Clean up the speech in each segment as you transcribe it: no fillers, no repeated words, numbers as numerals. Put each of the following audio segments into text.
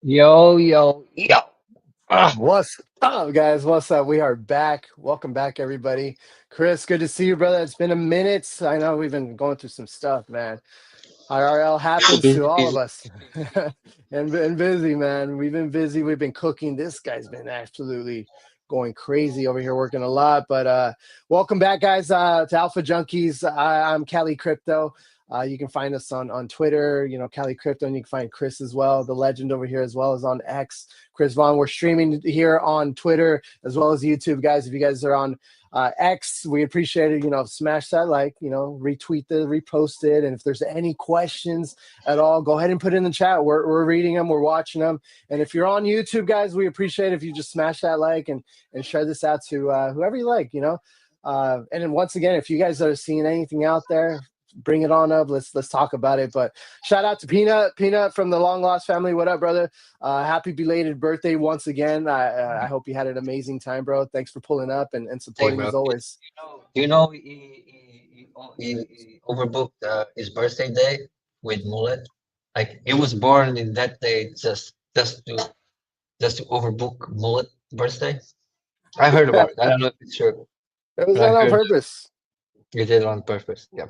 Yo, yo, yo. Ah, What's up, guys? What's up? We are back. Welcome back, everybody. Chris, good to see you, brother. It's been a minute. I know we've been going through some stuff, man. IRL happens busy, to all of busy. us. And busy, man. We've been busy. We've been cooking. This guy's been absolutely going crazy over here, working a lot. But welcome back, guys, to Alpha Junkies. I'm Cali Crypto. You can find us on Twitter, Cali Crypto, and you can find Chris as well, the legend over here, as well as on X, Chris Vaughn. We're streaming here on Twitter as well as YouTube, guys. If you guys are on X, we appreciate it. Smash that like, retweet the, repost it. And if there's any questions at all, go ahead and put it in the chat. We're reading them, we're watching them. And if you're on YouTube, guys, we appreciate it if you just smash that like and share this out to whoever you like. And then once again, if you guys are seeing anything out there, bring it on up. Let's talk about it. But shout out to Peanut from the long lost family. What up, brother? Happy belated birthday once again. I hope you had an amazing time, bro. Thanks for pulling up and Hey, supporting bro. as always. He overbooked his birthday day with Mullet. Like he was born in that day just to overbook Mullet birthday. I heard about it. I don't know if it's true, It was but I done on heard purpose. he did it on purpose. Yeah.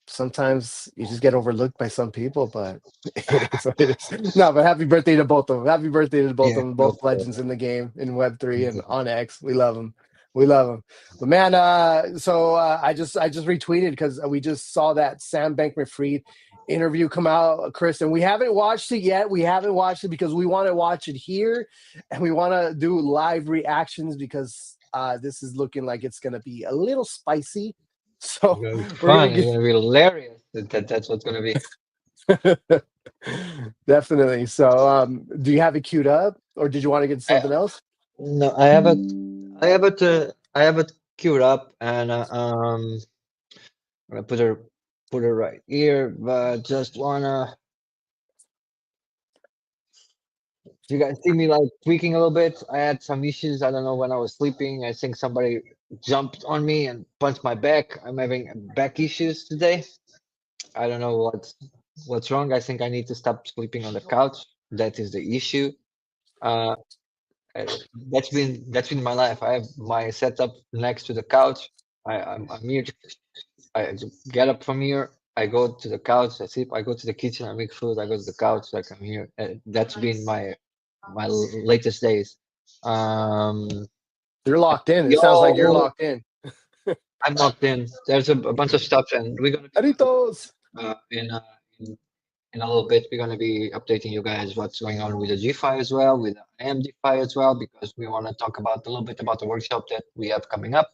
Sometimes you just get overlooked by some people, but it is what it is. No, but happy birthday to both of them. Happy birthday to both Yeah. of them, No both problem. legends in the game in Web3 and on X. We love them. We love them. But man, I just retweeted because we just saw that Sam Bankman-Fried interview come out, Chris, and we haven't watched it yet. We haven't watched it because we want to watch it here, and we want to do live reactions because this is looking like it's going to be a little spicy. So It's gonna be we're gonna fun. It's get gonna be hilarious. That's what's gonna be. definitely. So, do you have it queued up, or did you want to get I, something else? no, I have it queued up, and I'm gonna put her right here, but just wanna you guys see me like tweaking a little bit. I had some issues. I don't know when I was sleeping. I think somebody jumped on me and punched my back. I'm having back issues today. I don't know what's wrong. I think I need to stop sleeping on the couch. That is the issue. Uh, uh, that's been my life. I have my setup next to the couch. I'm here. I get up from here. I go to the couch. I sleep. I go to the kitchen. I make food. I go to the couch. Like I'm here. That's been my latest days. Um, You're locked in. It sounds like you're yo, locked in. I'm locked in. There's a bunch of stuff, and we're gonna be Aritos. uh, in, uh, in in a little bit. We're gonna be updating you guys what's going on with the GFi as well, with the IM DeFi as well, because we want to talk about a little bit about the workshop that we have coming up.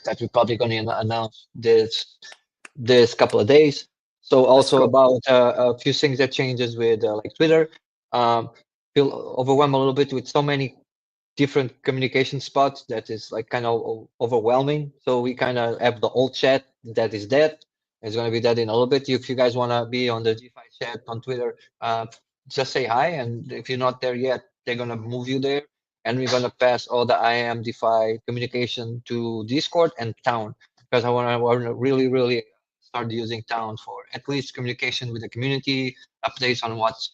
That we're probably going to announce this couple of days. So Let's also go. about a few things that changes with like Twitter. Um, feel overwhelmed a little bit with so many different communication spots that is like kind of overwhelming. So we kind of have the old chat that is dead. It's going to be dead in a little bit. If you guys want to be on the GFi chat on Twitter, just say hi. And if you're not there yet, they're going to move you there. And we're going to pass all the IAM DeFi communication to Discord and Town because I want to really, really start using Town for at least communication with the community, updates on what's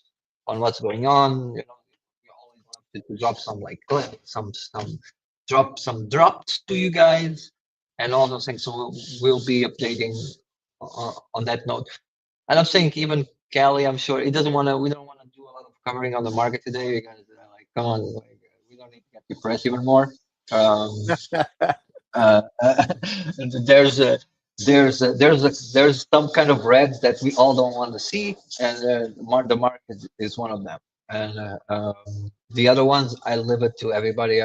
going on. We always love to drop some like some drop some drops to you guys and all those things. So we'll be updating on that note. And I'm saying even Callie, I'm sure he doesn't want to. We don't want to do a lot of covering on the market today because like come on, like, we don't need to get depressed even more. Um, uh, and there's some kind of reds that we all don't want to see, and the market is one of them. And the other ones, I leave it to everybody.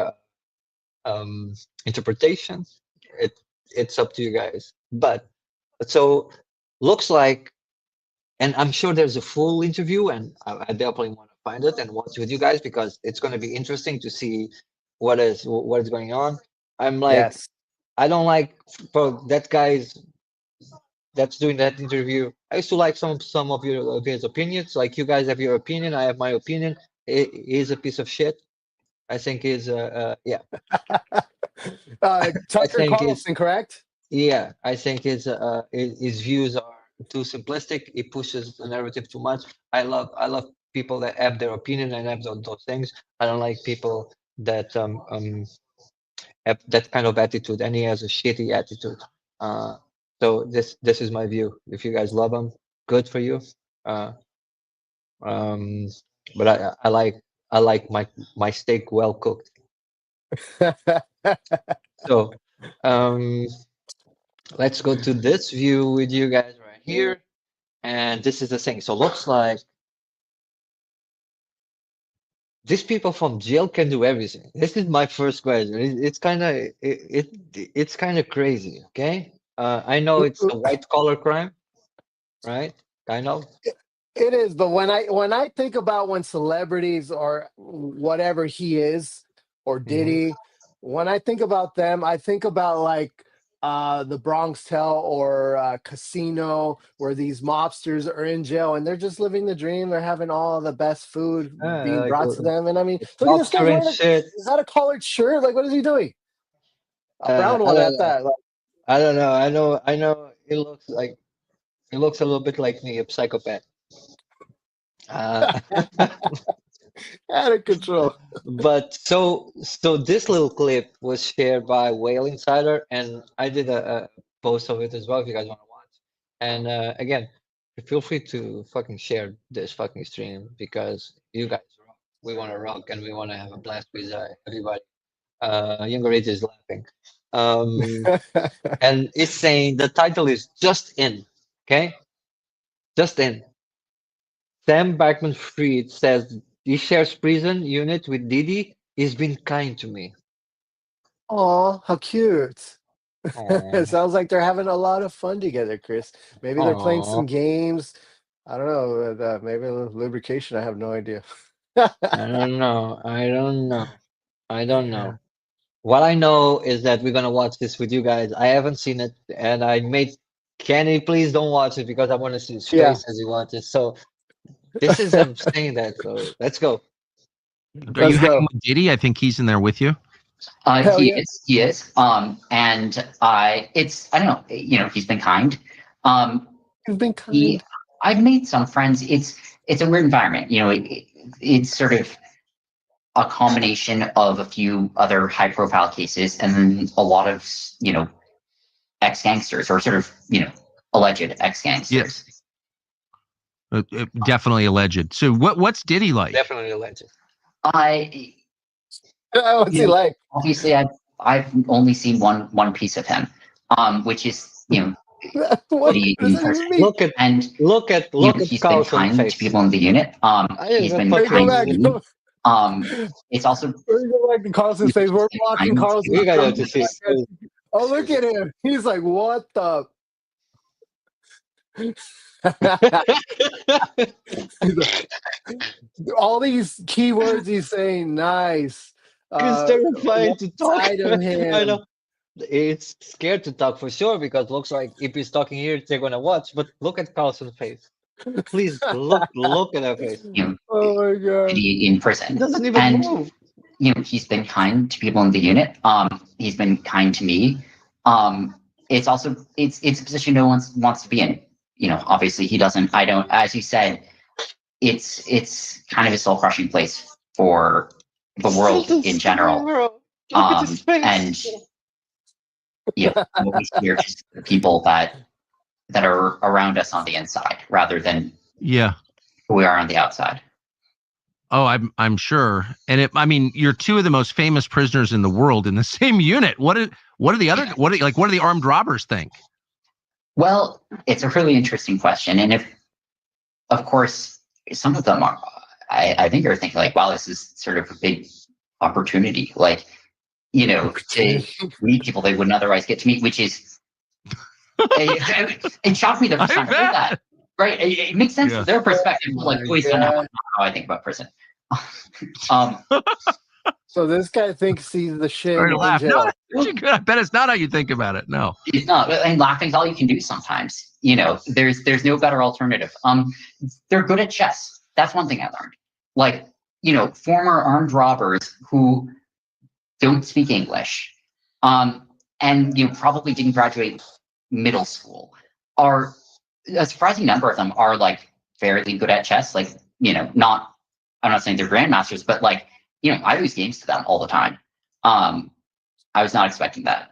Interpretation. It it's up to you guys. But so looks like, and I'm sure there's a full interview, and I definitely want to find it and watch with you guys because it's going to be interesting to see what is going on. I'm like, Yes. I don't like bro, that guy's that's doing that interview. I used to like some of his opinions. Like you guys have your opinion, I have my opinion. He's a piece of shit. I think he's yeah. I Tucker think he's Carlson, correct? yeah. I think his views are too simplistic. He pushes the narrative too much. I love people that have their opinion and have those things. I don't like people that have that kind of attitude, and he has a shitty attitude. Uh, so this is my view. If you guys love him, good for you. Uh, um, but I like my steak well cooked. So um, let's go to this view with you guys right here, and this is the thing. So looks like these people from jail can do everything. This is my first question. It's kind of it's kind of crazy. Okay, I know it's a white collar crime, right? Kind of. It is, but when I think about when celebrities or whatever he is or Hmm. Diddy, when I think about them, I think about like the Bronx Tale or Casino, where these mobsters are in jail and they're just living the dream. They're having all the best food being Like brought to them, and I mean, look at this lobster guy's and wearing a. shit. Is that a collared shirt? Like, what is he doing? A brown I one don't at know. that. Like, I don't know. I know. It looks a little bit like me, a psychopath. Uh, out of control. but so this little clip was shared by Whale Insider, and I did a post of it as well if you guys want to watch. And again, feel free to fucking share this fucking stream because you guys rock. We want to rock and we want to have a blast with everybody. Younger age is laughing. And it's saying the title is Just In. Okay, Just In. Sam Bankman-Fried says he shares prison unit with Didi. He's been kind to me. Oh, how cute. It Aww. sounds like they're having a lot of fun together, Chris. Maybe they're playing Aww. some games. I don't know. Maybe a little lubrication. I have no idea. I don't know. I don't know. I don't know. What I know is that we're gonna watch this with you guys. I haven't seen it, and I made Kenny, please don't watch it because I want to see his Yeah. face as he watches. So this is I'm saying that. So let's go. Are you Let's hanging go. with Diddy? I think he's in there with you. Hell He yeah. is. He is. And it's I don't know. You know, he's been kind. Um, You've been he kind. I've made some friends. It's a weird environment. You know, it's sort of a combination of a few other high profile cases and then a lot of ex gangsters or sort of alleged ex gangsters. Definitely alleged. So what's Diddy like? Definitely a legend. I What's he like? obviously I've only seen one piece of him, which is What Diddy does in that even person. mean? Look at And he's been Carlson's kind to face. people in the unit. I He's even been Hey, go kind back. to me. It's also Go back to Carlson's face. he's We're been watching kind Carlson. We gotta have to see. to Oh, look at him. He's like, what the? All these keywords he's saying, nice. It's terrifying to talk. Side of I him. know. It's scared to talk for sure because looks like if he's talking here, they're gonna watch. But look at Carlson's face. Please look at her face. Oh my god. Diddy in He prison. doesn't even And move. he's been kind to people in the unit. He's been kind to me. It's also it's a position no one wants to be in. Obviously he doesn't. I don't. As you said, it's kind of a soul crushing place for the world in general. Bro. Look at his face. And what we see are just the people that are around us on the inside rather than Yeah. who we are on the outside. Oh, I'm sure. And I mean, you're two of the most famous prisoners in the world in the same unit. What do the armed robbers think? Well, it's a really interesting question, and if, of course, some of them are, I think are thinking like, wow, this is sort of a big opportunity, like, to meet people they wouldn't otherwise get to meet, which is, it shocked me the first time I heard that. Right? It makes sense from their perspective. Oh Like, my always don't know God. how I think about prison. So this guy thinks he's the shit Sorry to in laugh. jail. No, I bet it's not how you think about it. No. It's not, and laughing's all you can do sometimes. There's no better alternative. They're good at chess. That's one thing I learned. Like, former armed robbers who don't speak English, and probably didn't graduate middle school, are a surprising number of them are like fairly good at chess. Like I'm not saying they're grandmasters, but like, I lose games to them all the time. I was not expecting that.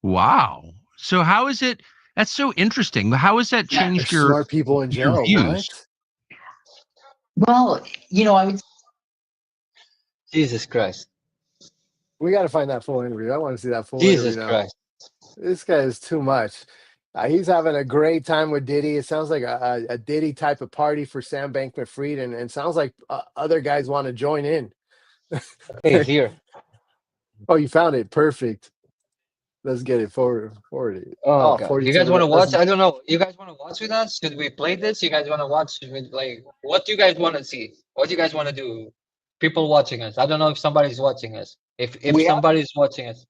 Wow. So how is it? That's so interesting. How has that changed There's smart people in jail. views? Well, I would. Jesus Christ. We got to find that full interview. I want to see that full Jesus interview now. Christ. This guy is too much. He's having a great time with Diddy. It sounds like a Diddy type of party for Sam Bankman-Fried, and sounds like other guys want to join in. Hey, here. Oh, you found it. Perfect. Let's get it forwarded. Oh, God. You guys want to watch? Let's- I don't know. You guys want to watch with us? Should we play this? You guys want to watch with, like, what do you guys want to see? What do you guys want to do? People watching us. I don't know if somebody's watching us. If somebody's watching us.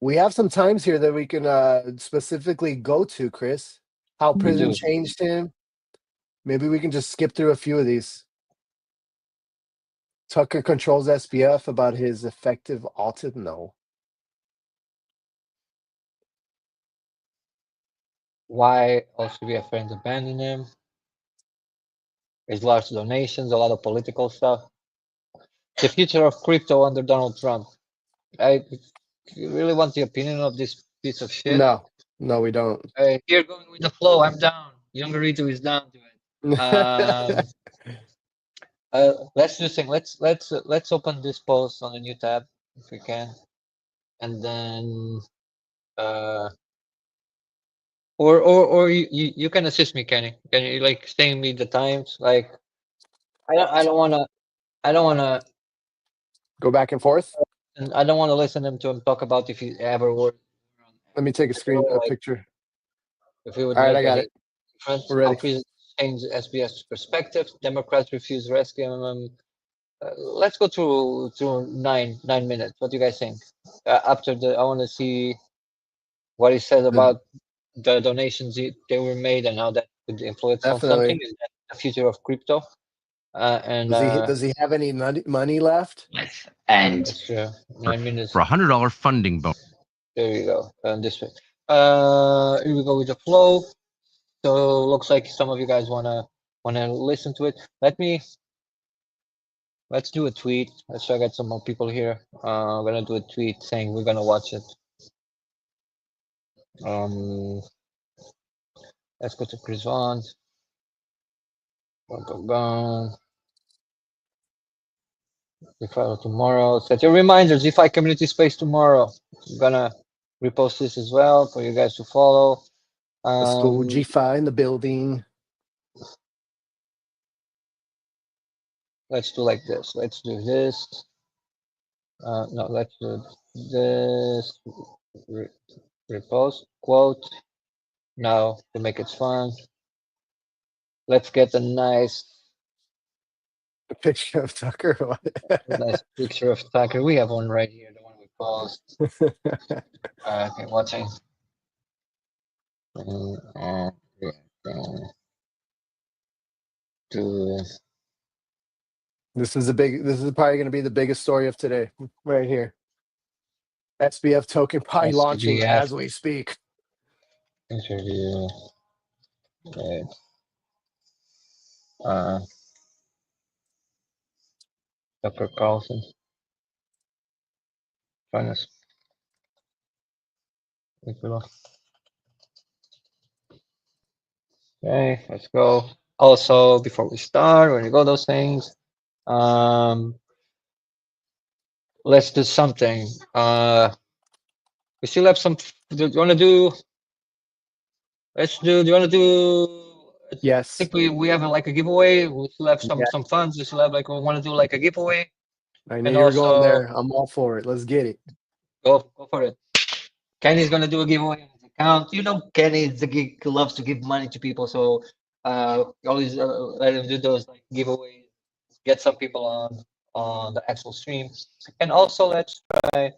We have some times here that we can specifically go to, Chris. How prison do. changed him. Maybe we can just skip through a few of these. Tucker controls SBF about his effective autism. No. Why Austria friends abandon him? His large donations, a lot of political stuff. The future of crypto under Donald Trump. You really want the opinion of this piece of shit? No, we don't. Here going with the flow. I'm down. Youngerito is down to it. Let's do thing. Let's open this post on a new tab if we can, and then or you can assist me, Kenny. Can you like saying me the times? Like I don't wanna Go back and forth. and I don't want to listen to him talk about if he ever would. Let me take a picture. If he would All right, make I got a it. difference. We're ready. How prison change SBS perspective. Democrats refuse rescue him. Let's go through 9 minutes. What do you guys think? After I want to see what he says about the donations they were made and how that could influence on Definitely. something. Is that the future of crypto? And Does he have any money left? And that's true. 9 minutes. For $100 funding bonus. There you go. This way. Here we go with the flow. So looks like some of you guys wanna listen to it. Let's do a tweet. Let's try to get some more people here. I'm gonna do a tweet saying we're gonna watch it. Let's go to Chris Vaughn. Tomorrow. Set your reminders. DeFi community space tomorrow. I'm gonna repost this as well for you guys to follow. Let's go G5 in the building. Let's do like this. Let's do this. No, let's do this. Repost quote. Now to make it fun. Let's get a nice picture of Tucker. nice picture of Tucker. We have one right here, the one we post. Okay, watching. This is probably going to be the biggest story of today, right here. SBF token probably launching as we speak. Interview. Okay. Tucker Carlson. Finance. Okay, let's go. Also, before we start, when you go those things, let's do something. We still have some. Do you want to do? Let's do. Do you want to do? Yes. I think we have like a giveaway. We still have some funds. We still have like we want to do like a giveaway. I knew you were going there. I'm all for it. Let's get it. Go for it. Kenny's gonna do a giveaway on his account. You know, Kenny is the geek who loves to give money to people. So always let him do those like giveaways. Get some people on the actual stream, and also let's try.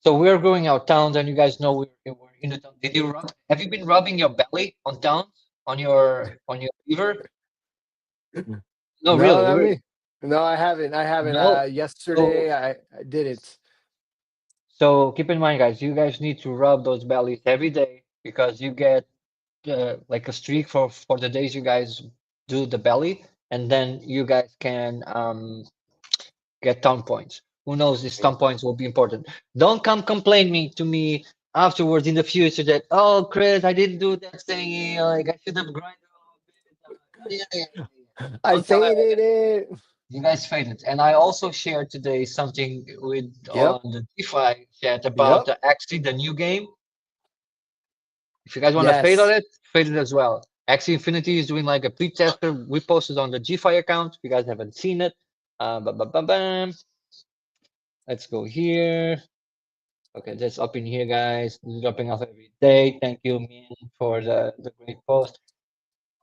So we're going out towns, and you guys know we're in the town. Have you been rubbing your belly on towns on your beaver? No, really. No, I haven't. No. Yesterday I did it. So keep in mind, guys, you guys need to rub those bellies every day because you get like a streak for the days you guys do the belly, and then you guys can get town points. Who knows? These town points will be important. Don't come complain me to me afterwards in the future that, oh, Chris, I didn't do that thing. Like I should have grinded a little bit. I Don't tell me like faded that. it. You guys faded. And I also shared today something with Yep. on the DeFi chat about Yep. Axie, the new game. If you guys want to fade on Yes. it, fade it as well. Axie Infinity is doing like a pre-tester. We posted on the GFi account. If you guys haven't seen it, bam. Let's go here. Okay, that's up in here, guys. Dropping off every day. Thank you, Min, for the great post.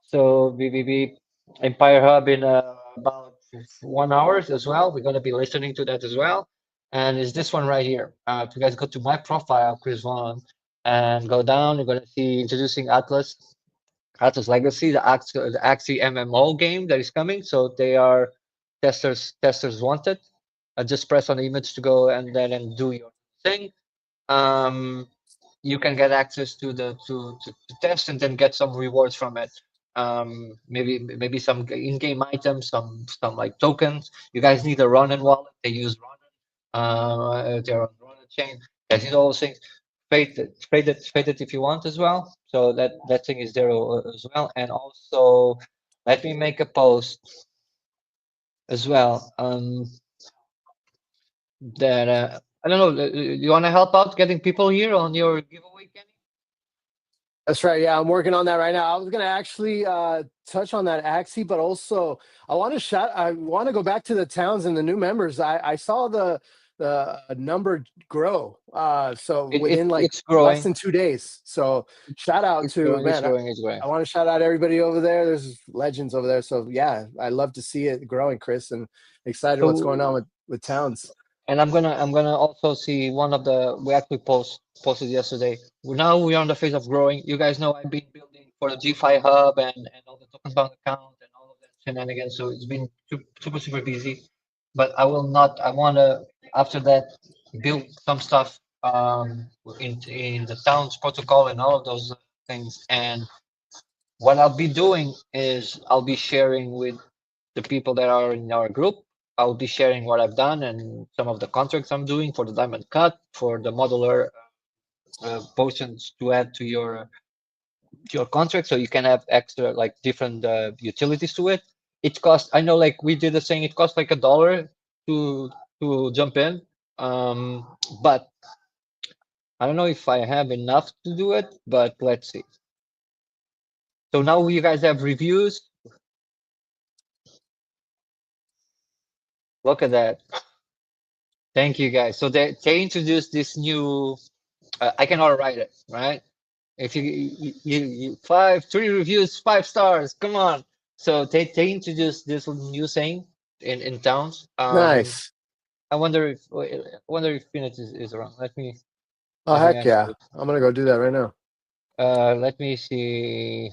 So BBB Empire Hub in about 1 hour as well. We're gonna be listening to that as well. And it's this one right here. If you guys go to my profile, Chris Vaughn, and go down, you're gonna see introducing Atlas Legacy, the Axie MMO game that is coming. So they are testers wanted. Just press on the image to go and then and do your thing. You can get access to the to test and then get some rewards from it. Maybe some in-game items, some like tokens. You guys need a Ronin wallet. They use Ronin. They're on Ronin chain. Guys need all those things. Trade it if you want as well. So that thing is there as well. And also, let me make a post as well. That I don't know. You want to help out getting people here on your giveaway, Kenny? That's right. Yeah, I'm working on that right now. I was gonna actually touch on that Axie, but also I want to go back to the towns and the new members. I saw the number grow. So within like It's growing. less than 2 days. So shout out It's to growing. man. It's growing. I want to shout out everybody over there. There's legends over there. So yeah, I love to see it growing, Chris, and excited what's going on with towns. And I'm gonna also see one of the we actually posted yesterday. Now we're on the phase of growing. You guys know I've been building for the GFi hub and all the token bound account and all of that shenanigans. So it's been super busy. But I will not. I wanna after that build some stuff in the towns protocol and all of those things. And what I'll be doing is I'll be sharing with the people that are in our group. I'll be sharing what I've done and some of the contracts I'm doing for the diamond cut, for the modular potions to add to your contract, so you can have extra like different utilities to it. It costs. I know, like we did the saying, it costs like $1 to jump in, but I don't know if I have enough to do it. But let's see. So now you guys have reviews. Look at that. Thank you guys. So they introduced this new. I cannot write it, right? If you 3 reviews, 5 stars. Come on. So they introduced this new saying in towns. Nice. I wonder if Phoenix is around. Let me. Oh heck yeah! I'm gonna go do that right now. Let me see.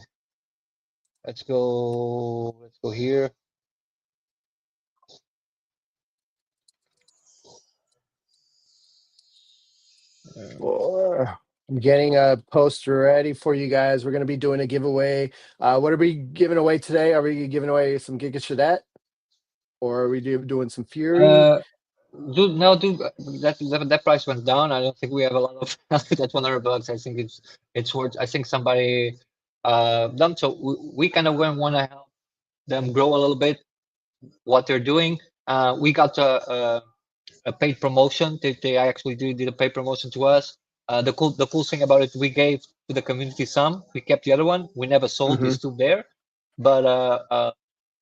Let's go here. I'm getting a poster ready for you guys. We're going to be doing a giveaway. What are we giving away today? Are we giving away some Giga Shadette? Or are we doing some Fury? That price went down. I don't think we have a lot of that $100. I think it's worth. I think somebody done. So we kind of want to help them grow a little bit what they're doing. We got a paid promotion. They actually did a paid promotion to us. The cool thing about it, we gave to the community some. We kept the other one. We never sold. It's still there. But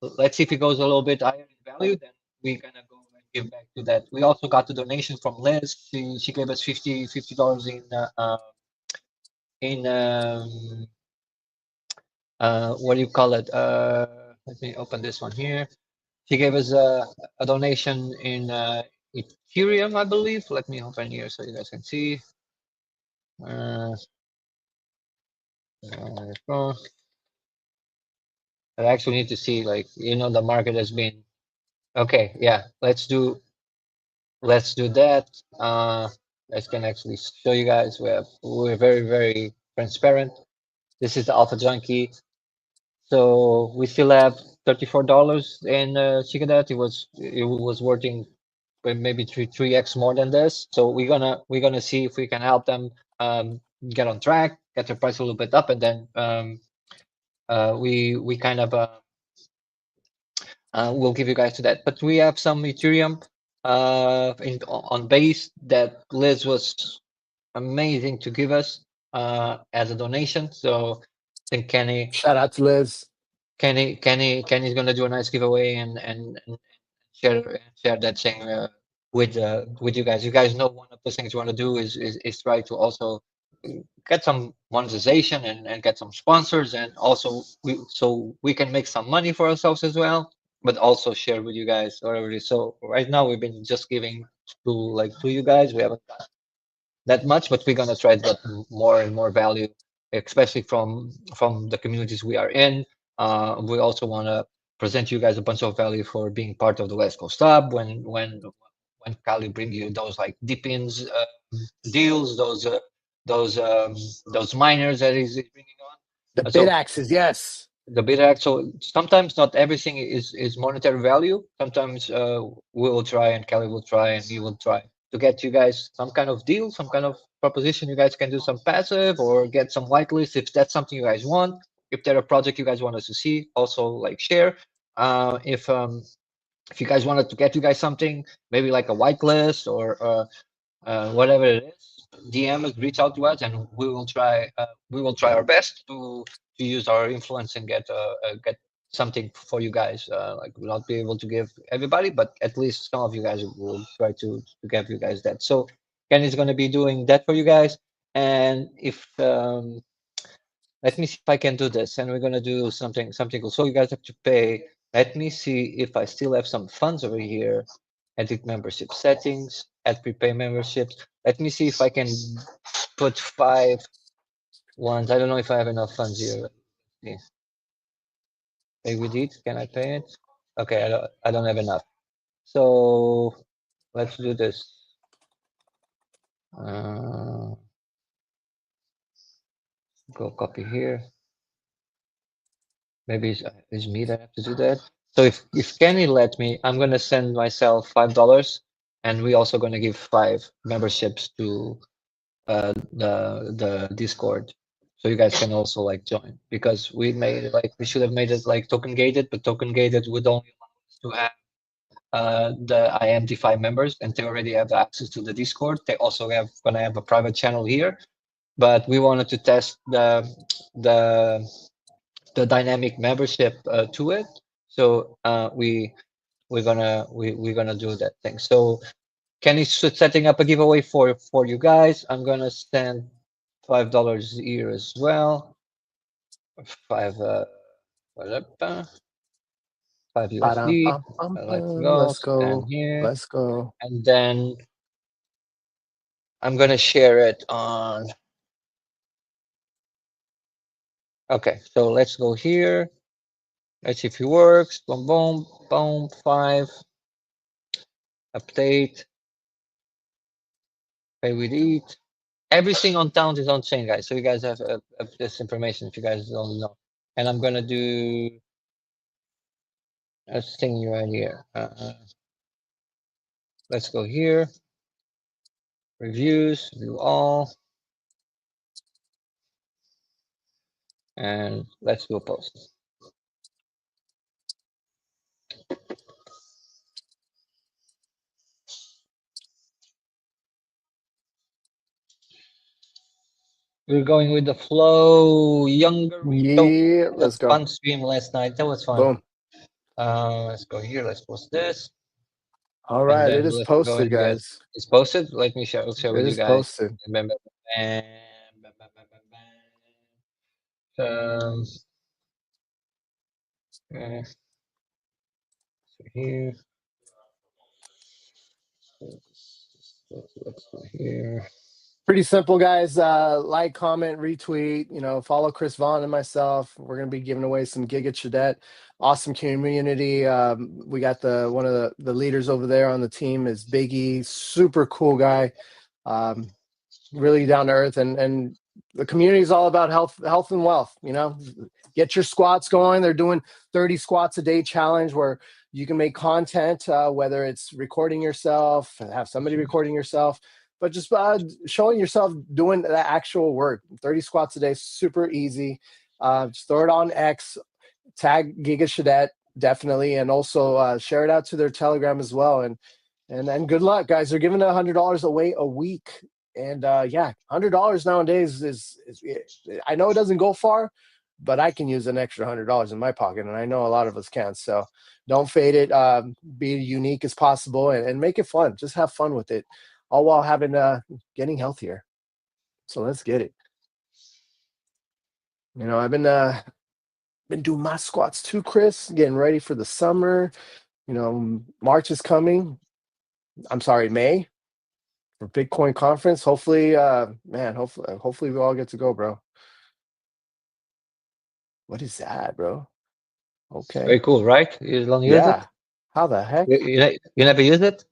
let's see if it goes a little bit higher in value. Then we're gonna go and give back to that. We also got the donation from Liz. She gave us $50 in what do you call it? Let me open this one here. She gave us a donation in Ethereum, I believe. Let me open here so you guys can see. I actually need to see, like, the market has been okay. Yeah, let's do that. I can actually show you guys. We're very transparent. This is the Alpha Junkie. So we still have $34 in Chicadet. It was working maybe three x more than this. So we're gonna see if we can help them get on track, get their price a little bit up, and then we kind of we'll give you guys to that. But we have some Ethereum on base that Liz was amazing to give us as a donation. So I think Shout out to Liz. Kenny's gonna do a nice giveaway and share that thing with you guys. You guys know one of the things you want to do is try to also get some monetization and get some sponsors, and also so we can make some money for ourselves as well, but also share with you guys whatever it is. So right now we've been just giving to you guys. We haven't got that much, but we're gonna try to get more and more value, especially from the communities we are in. We also want to present you guys a bunch of value for being part of the West Coast Hub. When Kali bring you those like deep-ins deals, those miners that he's bringing on. The So bid axes, yes. the bid act. So sometimes not everything is monetary value. Sometimes we will try, and Kelly will try, and we will try to get you guys some kind of deal, some kind of proposition. You guys can do some passive or get some whitelist if that's something you guys want. If there a project you guys want us to see, also like share. If you guys wanted to get you guys something, maybe like a whitelist or whatever it is, DM us, reach out to us, and we will try. We will try our best to use our influence and get something for you guys. Like we'll not be able to give everybody, but at least some of you guys will try to give you guys that. So Kenny's going to be doing that for you guys, and if let me see if I can do this, and we're going to do something cool. So you guys have to pay. Let me see if I still have some funds over here. Edit membership settings, add prepay memberships. Let me see if I can put 5 ones. I don't know if I have enough funds here. Yes. Pay with it. Can I pay it? Okay, I don't have enough. So let's do this. Go copy here. Maybe it's me that have to do that. So if Kenny let me, I'm gonna send myself $5, and we also gonna give 5 memberships to the Discord, so you guys can also like join, because we made it like we should have made it like token gated, but token gated would only allow us to have the IMDeFi members, and they already have access to the Discord. They also gonna have a private channel here, but we wanted to test the dynamic membership to it. So we're gonna do that thing. So Kenny's setting up a giveaway for you guys. I'm gonna send $5 here as well. 5 5 USD. Let's go. Let's go. Stand here. Let's go. And then I'm gonna share it on. Okay, so let's go here. Let's see if it works. Boom, boom, boom. 5. Update. Pay with it. Everything on Towns is on chain, guys. So you guys have this information if you guys don't know. And I'm gonna do a thing right here. Let's go here. Reviews, view all. And let's do a post. We're going with the flow. Younger. Yeah, let's go. Fun stream last night. That was fun. Boom. Let's go here. Let's post this. All right, it is posted, guys. It's posted. Let me share. I'll share with you guys. Posted. So here. Let's go here. Pretty simple, guys. Like, comment, retweet, follow Chris Vaughn and myself. We're going to be giving away some Giga Chadet. Awesome community. We got one of the leaders over there on the team is Biggie. Super cool guy. Really down to earth. And the community is all about health and wealth. You know, get your squats going. They're doing 30 squats a day challenge where you can make content, whether it's recording yourself, have somebody recording yourself, but just showing yourself doing the actual work. 30 squats a day, super easy. Just throw it on X, tag Giga Shadet, definitely, and also share it out to their Telegram as well. And then good luck, guys. They're giving $100 away a week. And yeah, $100 nowadays is I know it doesn't go far, but I can use an extra $100 in my pocket, and I know a lot of us can. So don't fade it. Be unique as possible, and make it fun. Just have fun with it, all while having getting healthier. So let's get it. You know, I've been doing my squats too, Chris. Getting ready for the summer. You know, March is coming. I'm sorry, May. For Bitcoin conference. Hopefully, man, hopefully we all get to go, bro. What is that, bro? Okay. Very cool, right? You don't use Yeah. it? How the heck? You never use it?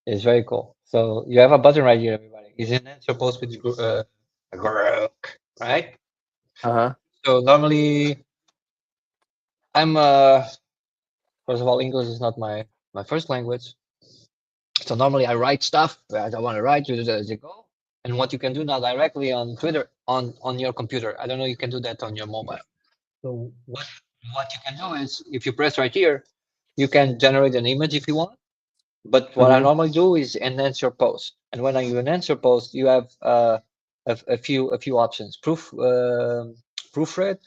It's very cool. So you have a button right here, everybody. Isn't it supposed to be group, right? Uh-huh. So normally I'm first of all, English is not my first language. So normally I write stuff that I want to write, you do that as you go. And what you can do now directly on Twitter on your computer. I don't know you can do that on your mobile. So what you can do is if you press right here, you can generate an image if you want. But what I normally do is enhance your post. And when you enhance your post, you have a few options: proofread,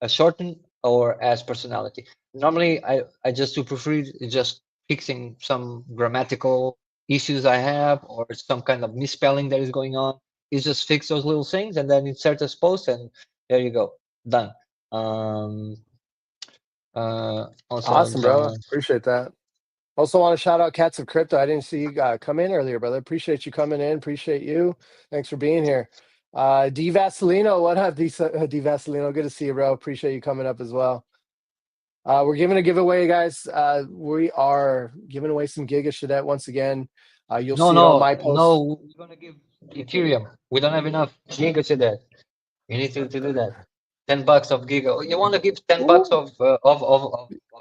shorten, or as personality. Normally, I just do proofread, just fixing some grammatical issues I have or some kind of misspelling that is going on. You just fix those little things and then insert as post, and there you go, done. Also Awesome, bro. done. Appreciate that. Also want to shout out Cats of Crypto. I didn't see you come in earlier, brother. Appreciate you coming in. Appreciate you. Thanks for being here. D Vasilino, what up, D Vasilino? Good to see you, bro. Appreciate you coming up as well. We're giving a giveaway, guys. We are giving away some Giga Shadet once again. You'll see it on my post. No, we're gonna give Ethereum. We don't have enough Giga to that. You need to do that. $10 of Giga. You want to give $10 of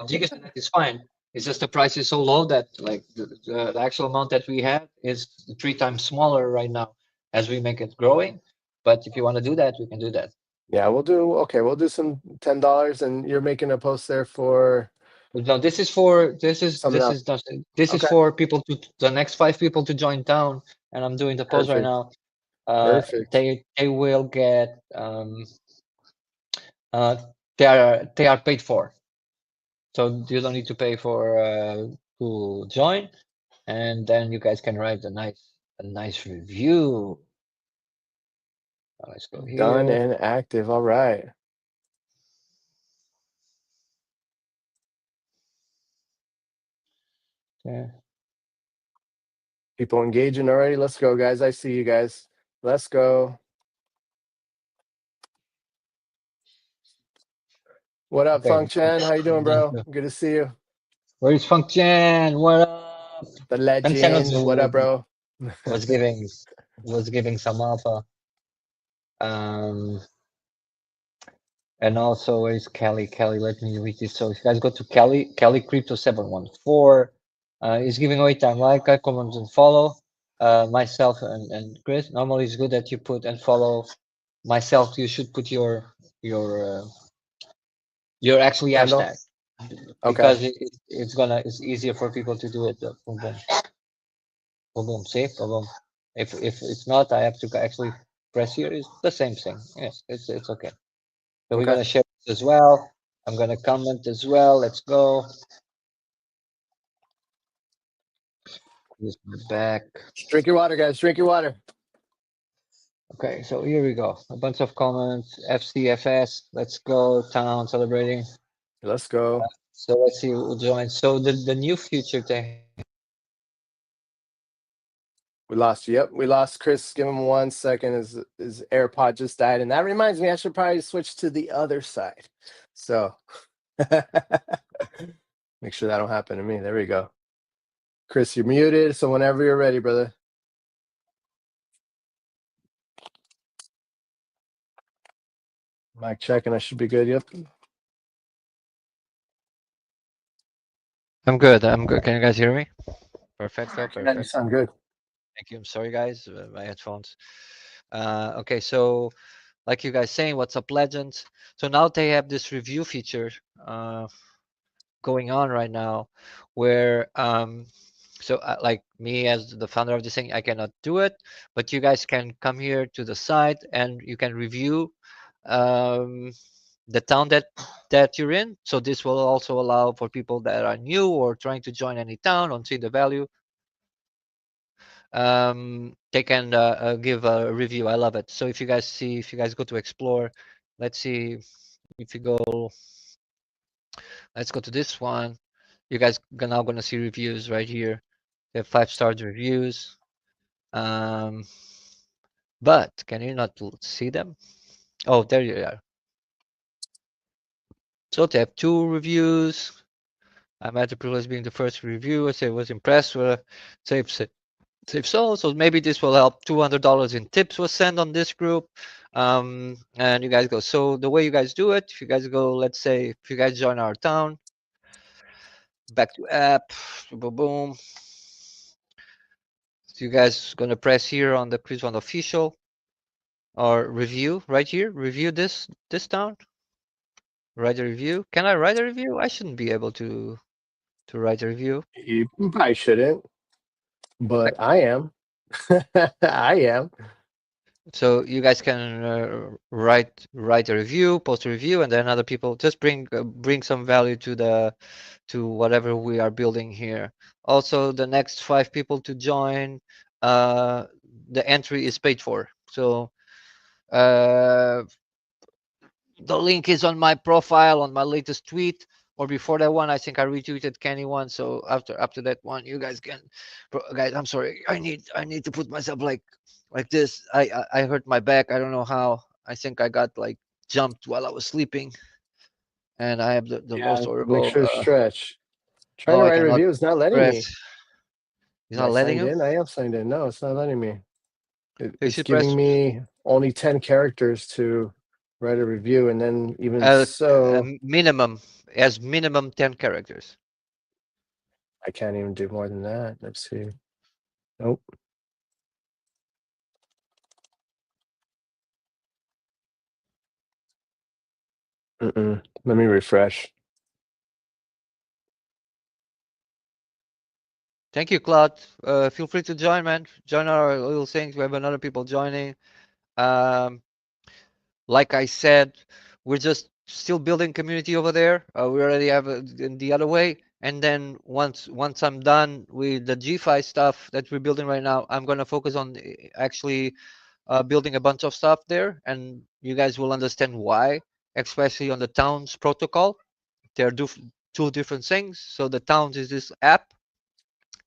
Giga to that is fine. It's just the price is so low that like the actual amount that we have is 3 times smaller right now as we make it growing. But if you want to do that, we can do that. Yeah, we'll do some $10, and you're making a post there for. No, this is for this is Okay. for people to the next 5 people to join town, and I'm doing the post right now. Perfect. They will get they are paid for, so you don't need to pay for to join, and then you guys can write a nice review. Let's go here. Done and active. All right. Yeah. People engaging already. Let's go, guys. I see you guys. Let's go. What up, Okay. Funk Chan? How you doing, bro? Good to see you. Where is Funk Chan? What up? The legend. What up, bro? was giving some alpha. And also where's Kelly? Kelly, let me read this. So if you guys go to Kelly Crypto 714, is giving away time. Like, comment, and follow myself and Chris. Normally it's good that you put and follow myself. You should put your actually hashtag. Because it's easier for people to do it. Boom, boom. Boom, boom. See? Boom, boom. If it's not, I have to actually press here. It's the same thing. Yes, it's okay. So we're gonna share this as well. I'm gonna comment as well. Let's go. Use my back. Drink your water, guys. Drink your water. Okay, so here we go. A bunch of comments. FCFS. Let's go. Town celebrating. Let's go. So let's see who joins. So the new future thing. We lost you. Yep, we lost Chris. Give him 1 second. His AirPod just died, and that reminds me, I should probably switch to the other side. So make sure that don't happen to me. There we go. Chris, you're muted. So whenever you're ready, brother. Mic check, and I should be good. Yep. I'm good. I'm good. Can you guys hear me? Perfecto. Yeah, you Perfect. sound good. Thank you. I'm sorry, guys. My headphones. Okay, so like you guys saying, what's up, legends? So now they have this review feature going on right now, where so like me as the founder of this thing, I cannot do it, but you guys can come here to the site and you can review the town that you're in. So this will also allow for people that are new or trying to join any town on see the value. They can give a review. I love it. So if you guys go to explore, let's see if you go, let's go to this one. You guys now gonna see reviews right here. They have 5 stars reviews. But can you not see them? Oh, there you are. So they have 2 reviews. I'm at the privilege being the first review. I say was impressed with safe so. So maybe this will help. $200 in tips was sent on this group. And you guys go. So the way you guys do it, if you guys go, let's say if you guys join our town, back to app, boom, boom. So you guys gonna press here on the Chris One official or review right here. Review this town. Write a review. Can I write a review? I shouldn't be able to write a review. You probably shouldn't, but I am. I am. So you guys can write a review, post a review, and then other people just bring some value to whatever we are building here. Also, the next 5 people to join, the entry is paid for. So the link is on my profile on my latest tweet, or before that one I think I retweeted Kenny one. So after that one you guys can, guys, I'm sorry, I need to put myself like this. I hurt my back. I don't know how. I think I got like jumped while I was sleeping, and I have the most Yeah, make horrible sure to stretch. Trying oh, to I write a cannot review. It's not letting press. me. He's Is not I letting signed you. in? I am signed in. No, it's not letting me. You It's should press giving me only 10 characters to write a review, and then even a so, minimum, as minimum 10 characters. I can't even do more than that. Let's see. Nope. Let me refresh. Thank you, Claude. Feel free to join, man. Join our little things. We have another people joining. Like I said, we're just still building community over there. We already have in the other way. And then once I'm done with the GFi stuff that we're building right now, I'm gonna focus on actually building a bunch of stuff there, and you guys will understand why, especially on the Towns protocol. There are 2 different things. So the Towns is this app,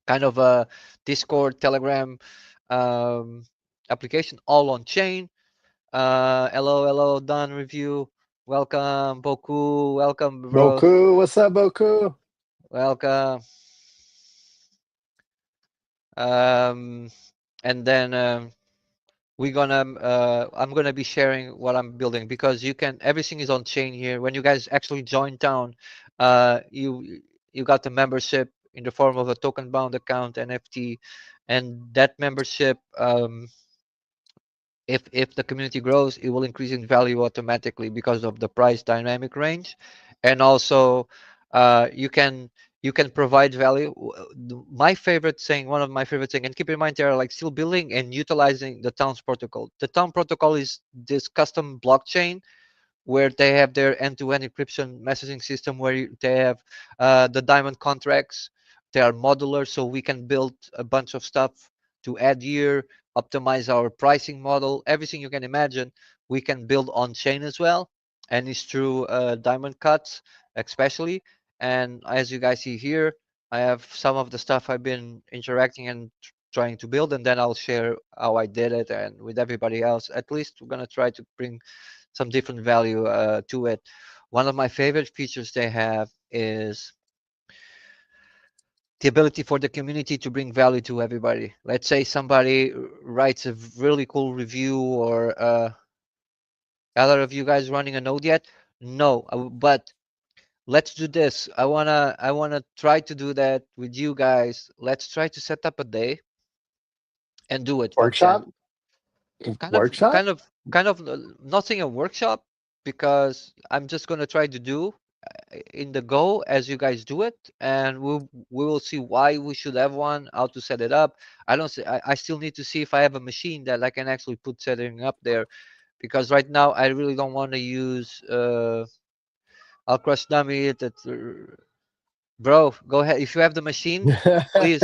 kind of a Discord, Telegram application, all on chain. Hello, done review. Welcome, Boku. Welcome, bro. Boku, what's up, Boku? Welcome. And then we're gonna I'm gonna be sharing what I'm building, because you can, everything is on chain here. When you guys actually join town, you got the membership in the form of a token bound account, NFT, and that membership, if the community grows, it will increase in value automatically because of the price dynamic range. And also you can provide value. My favorite thing, one of my favorite thing, and keep in mind they are like still building and utilizing the Towns protocol. The Town protocol is this custom blockchain where they have their end-to-end encryption messaging system, where they have the diamond contracts. They are modular, so we can build a bunch of stuff to add here, optimize our pricing model. Everything you can imagine, we can build on chain as well, and it's through diamond cuts especially. And as you guys see here, I have some of the stuff I've been interacting and trying to build, and then I'll share how I did it, and with everybody else. At least we're gonna try to bring some different value to it. One of my favorite features they have is the ability for the community to bring value to everybody. Let's say somebody writes a really cool review, or Either of you guys running a node yet? No, but let's do this. I wanna try to do that with you guys. Let's try to set up a day and do it, Feng. Workshop? Kind of, Workshop? kind of, kind of not saying a workshop because I'm just gonna try to do in the go as you guys do it, and we will see why we should have one, how to set it up. I don't see, I still need to see if I have a machine that I can actually put setting up there, because right now I really don't want to use I'll crush dummy that bro, go ahead. If you have the machine, please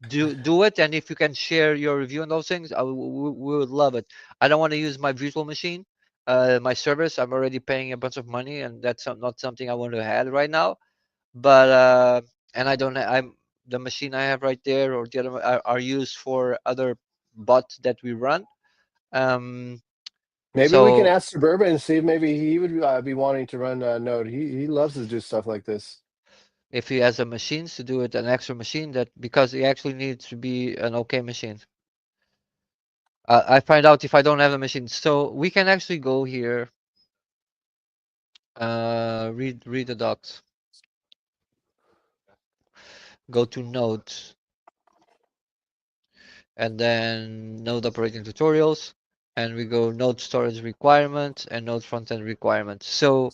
do it. And if you can share your review on those things, we would love it. I don't want to use my virtual machine, my service. I'm already paying a bunch of money, and that's not something I want to add right now. But and I don't. I'm the machine I have right there, or the other are used for other bots that we run. Um, Maybe we can so ask Suburban and see if maybe he would be wanting to run a node. He loves to do stuff like this. if he has the machines to do it, an extra machine that because it actually needs to be an okay machine. I find out if I don't have the machine. So we can actually go here, read the docs, go to nodes, and then node operating tutorials, and we go node storage requirements and node frontend requirements. So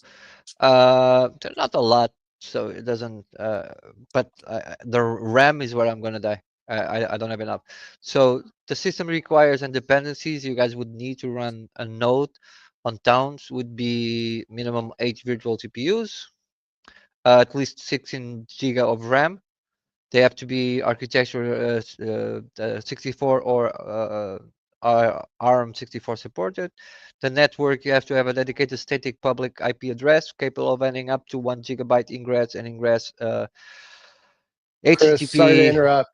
they're not a lot, so it doesn't. But the RAM is where I'm gonna die. I don't have enough. So the system requires and dependencies you guys would need to run a node on towns would be minimum 8 virtual CPUs, at least 16 giga of RAM. They have to be architecture 64 or ARM 64 supported. The network, you have to have a dedicated static public IP address capable of handling up to 1 gigabyte ingress and ingress Chris, sorry to HTTP. interrupt.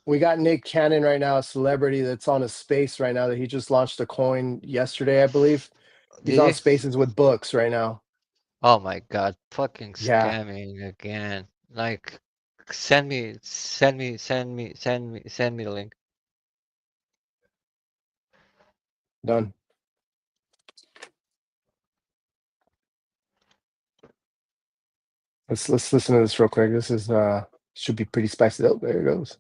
We got Nick Cannon right now, a celebrity that's on a space right now that he just launched a coin yesterday, I believe. He's Did on he? spaces with books right now. Oh my God, fucking Yeah, scamming again. Like, send me the link. done. Let's listen to this real quick. This is should be pretty spicy. Oh, there it goes.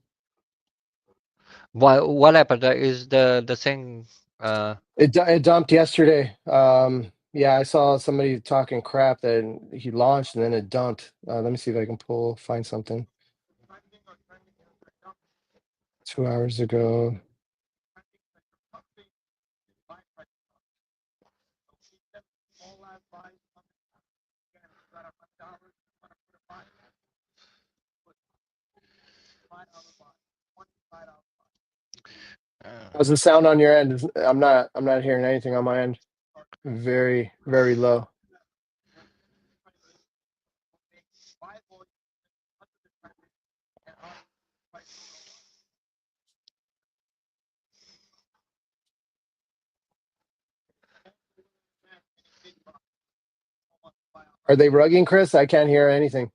What happened? Is the thing It dumped yesterday. Yeah, I saw somebody talking crap that he launched and then it dumped. Let me see if I can find something. 2 hours ago. How's the sound on your end? I'm not hearing anything on my end. Very, very low. Are they rugging, Chris? I can't hear anything.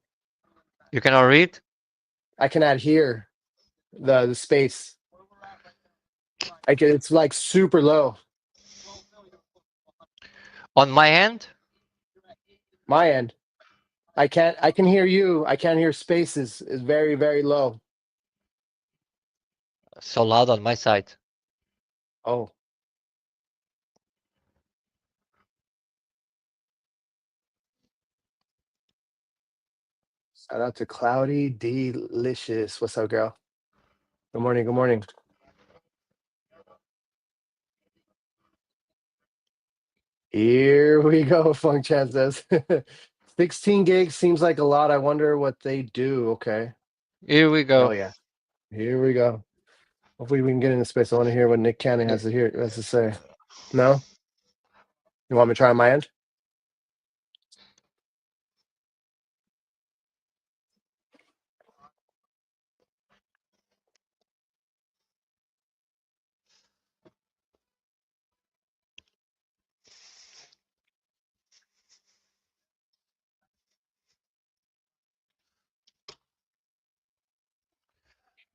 you cannot read? I cannot hear the space. It's like super low. On my end? My end. I can hear you. I can't hear spaces. Is very, very low. So loud on my side. Oh. Shout out to Cloudy Delicious. What's up, girl? Good morning. Good morning. Here we go, Funk Chan says. 16 gigs seems like a lot. I wonder what they do. Okay. Here we go. Oh yeah. Here we go. Hopefully we can get into space. I want to hear what Nick Cannon has to say. No? You want me to try on my end?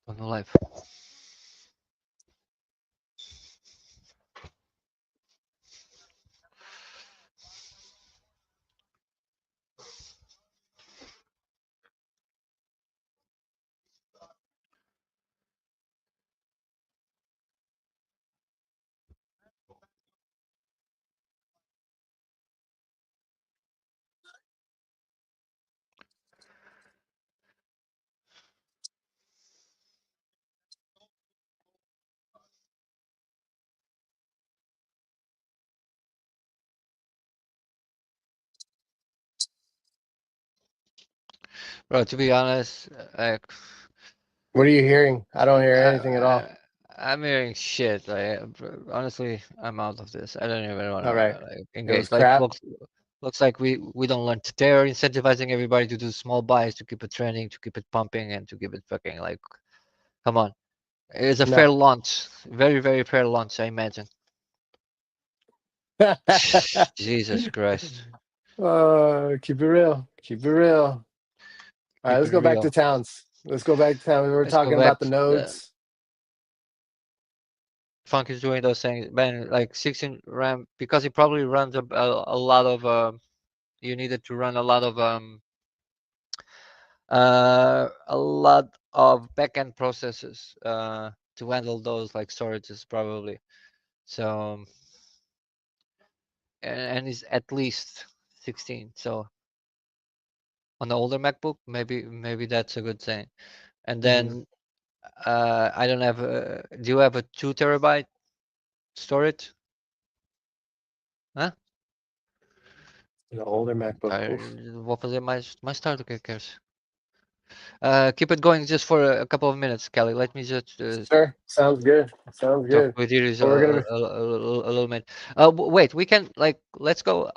On the live. Bro, to be honest, What are you hearing? I don't hear anything at all. I'm hearing shit. Like, honestly, I'm out of this. I don't even want All right. to like It was engage. Like, crap. looks like we don't learn. They're incentivizing everybody to do small buys to keep it trending, to keep it pumping, and to keep it fucking like. Come on, it's a fair No. launch. Very, very fair launch, I imagine. Jesus Christ. Keep it real. Keep it real. All right, Keep let's it go back to real. towns. Let's go back to town. We were Let's go talking back about the to nodes. Funk is doing those things, man. Like 16 RAM because he probably runs a lot of you needed to run a lot of backend processes to handle those like storages probably. So and it's at least 16. So on the older MacBook, maybe that's a good thing. And then I don't have. Do you have a 2 TB storage? Huh? The older MacBook. Oof. What was it? My starter cares. Keep it going just for a couple of minutes, Kelly. Let me just Sure. Sounds good. Sounds talk good. with you Well, we're gonna be a little bit. Wait, we can like let's go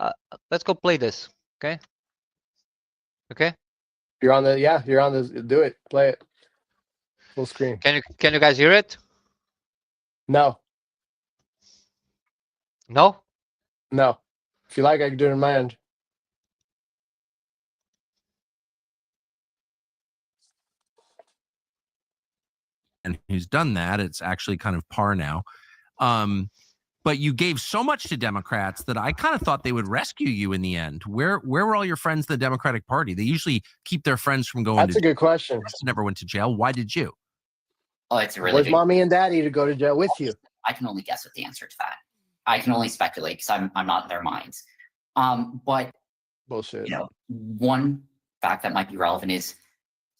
play this. Okay. Okay. you're on the do it. Play it. Full screen. Can you guys hear it? No. No. No. If you like, I can do it in my end. And who's done that? It's actually kind of par now. But you gave so much to Democrats that I kind of thought they would rescue you in the end. Where were all your friends in the Democratic Party? They usually keep their friends from going That's to a good question. jail. Never went to jail. Why did you? Oh, it's a really Where's good. mommy and daddy to go to jail with you? I can only guess what the answer to that. I can only speculate because I'm not in their minds. But Bullshit. one fact that might be relevant is,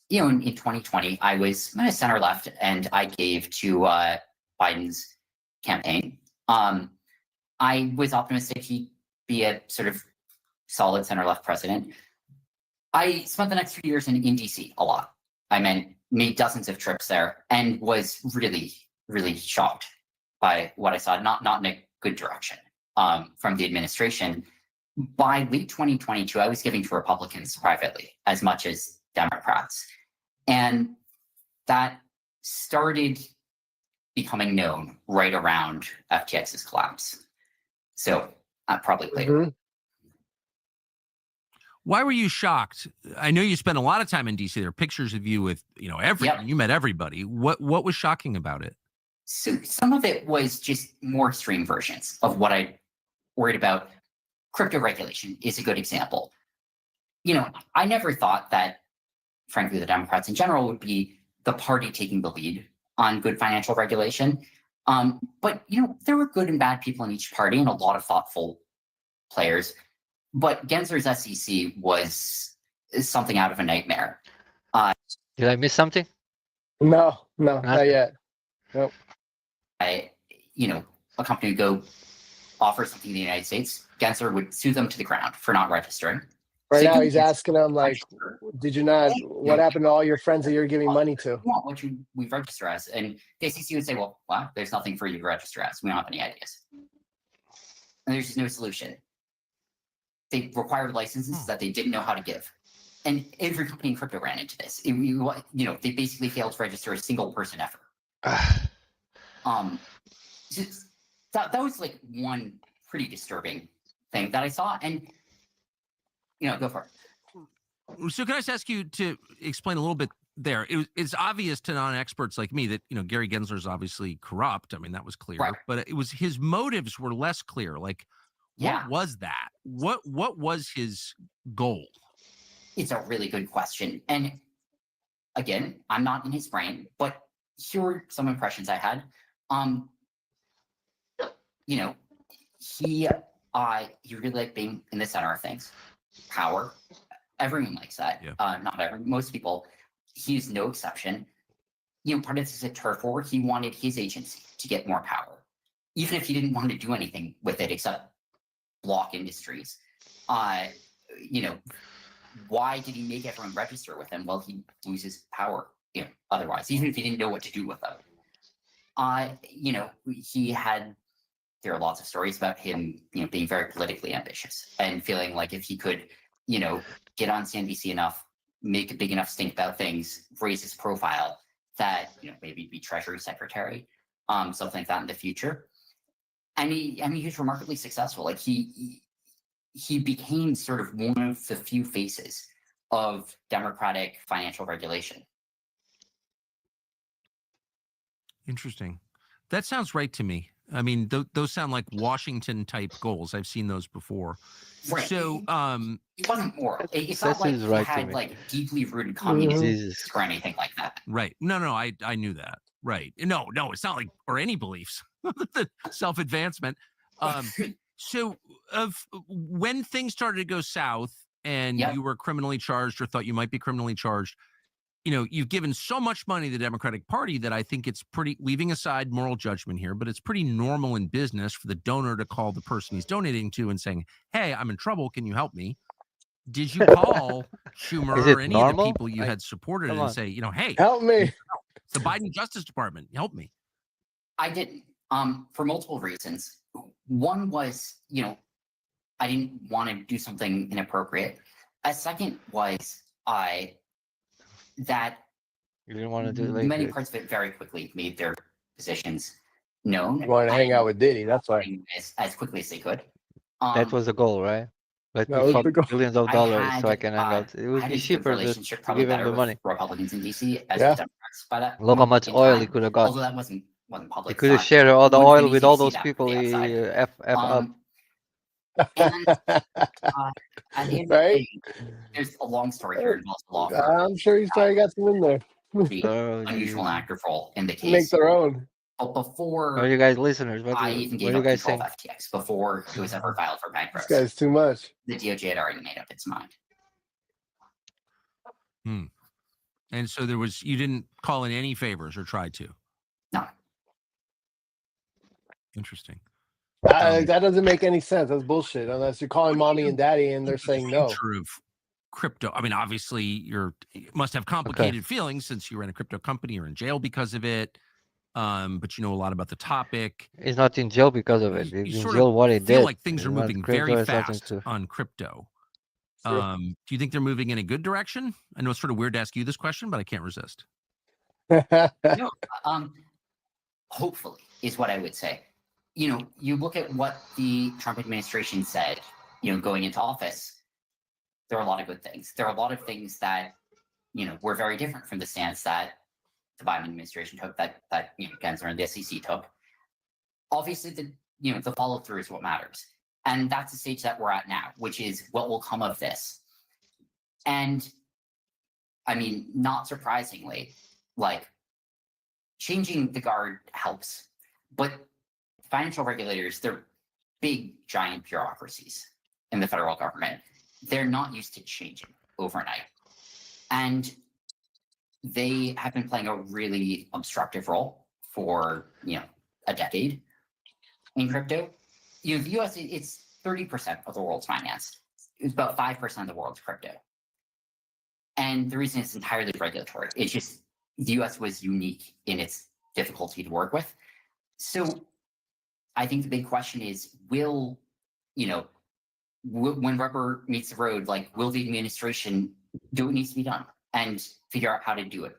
in 2020, I was center left, and I gave to Biden's campaign. I was optimistic he'd be a sort of solid center left president. I spent the next few years in DC a lot. I made dozens of trips there and was really, really shocked by what I saw, not in a good direction from the administration. By late 2022, I was giving to Republicans privately as much as Democrats. And that started becoming known right around FTX's collapse. So that probably played a role. Why were you shocked? I know you spent a lot of time in DC. There are pictures of you with, you met everybody. What was shocking about it? So some of it was just more extreme versions of what I worried about. Crypto regulation is a good example. I never thought that, frankly, the Democrats in general would be the party taking the lead on good financial regulation. But, there were good and bad people in each party and a lot of thoughtful players. But Gensler's SEC was something out of a nightmare. Did I miss something? No, not yet. Nope. A company would go offer something in the United States, Gensler would sue them to the ground for not registering. Right So now, he's asking them, like, did you not, what happened to all your friends that you're giving money to? What should we register as? And the SEC would say, well, there's nothing for you to register as. We don't have any ideas. And there's just no solution. They required licenses that they didn't know how to give. And every company in crypto ran into this. They basically failed to register a single person ever. That was like one pretty disturbing thing that I saw. And, go for it. So can I just ask you to explain a little bit there? It's obvious to non-experts like me that, Gary Gensler is obviously corrupt. I mean, that was clear. Right. But it was his motives were less clear. Like, what was that? What was his goal? It's a really good question. And again, I'm not in his brain, but here were some impressions I had. He really liked being in the center of things. Power. Everyone likes that. Yeah. Most people. He's no exception. Part of this is a turf war. He wanted his agency to get more power, even if he didn't want to do anything with it except block industries. why did he make everyone register with him? Well, he loses power, otherwise, even if he didn't know what to do with them. There are lots of stories about him, being very politically ambitious and feeling like if he could, get on CNBC enough, make a big enough stink about things, raise his profile, that, maybe be Treasury Secretary, something like that in the future. And he was remarkably successful. Like he became sort of one of the few faces of democratic financial regulation. Interesting. That sounds right to me. I mean, those sound like Washington type goals. I've seen those before. Right. So, it wasn't moral. It's not like he had like deeply rooted communism or anything like that. Right. No, I knew that. Right. No, it's not like, or any beliefs. The self-advancement. So when things started to go south and you were criminally charged or thought you might be criminally charged, you've given so much money to the Democratic Party that I think it's pretty, leaving aside moral judgment here, but it's pretty normal in business for the donor to call the person he's donating to and saying, hey, I'm in trouble. Can you help me? Did you call Schumer or any of the people you had supported and say, hey, help me? It's the Biden Justice Department. Help me. I didn't, for multiple reasons. One was, I didn't want to do something inappropriate. A second was that you didn't want to do many parts of it very quickly made their positions known. You wanted to hang out with Diddy, that's why. As quickly as they could. That was the goal, right? Let me fuck billions of dollars so I can hang out. It would be cheaper just to give him the money. Republicans in DC as Democrats by that. Look how much oil he could have got. Although that wasn't public. He could have shared all the oil with all those people he F up. And at the end of the day, there's a long story here. It involves a law firm. I'm sure he's probably got some in there. Unusual and active role in the case. Make their own. But before you guys listeners, what I even gave you up guys control saying? of FTX, before it was ever filed for bankruptcy, This guy's too much. the DOJ had already made up its mind. And so you didn't call in any favors or try to? No. Interesting. That doesn't make any sense. That's bullshit. Unless you're calling mommy and daddy and they're saying no. Of crypto. I mean, obviously, you must have complicated feelings since you were in a crypto company. You're in jail because of it. But you know a lot about the topic. He's not in jail because of it. He's in jail what he did. I feel like things are moving very fast on crypto. Do you think they're moving in a good direction? I know it's sort of weird to ask you this question, but I can't resist. No, hopefully is what I would say. You look at what the Trump administration said, going into office, there are a lot of good things. There are a lot of things that, were very different from the stance that the Biden administration took, that Gensler and the SEC took. Obviously, the follow through is what matters. And that's the stage that we're at now, which is what will come of this. And I mean, not surprisingly, like changing the guard helps, but financial regulators, they're big, giant bureaucracies in the federal government. They're not used to changing overnight. And they have been playing a really obstructive role for, a decade in crypto. The US, it's 30% of the world's finance. It's about 5% of the world's crypto. And the reason it's entirely regulatory, it's just the US was unique in its difficulty to work with. So I think the big question is, when rubber meets the road, like, will the administration do what needs to be done and figure out how to do it?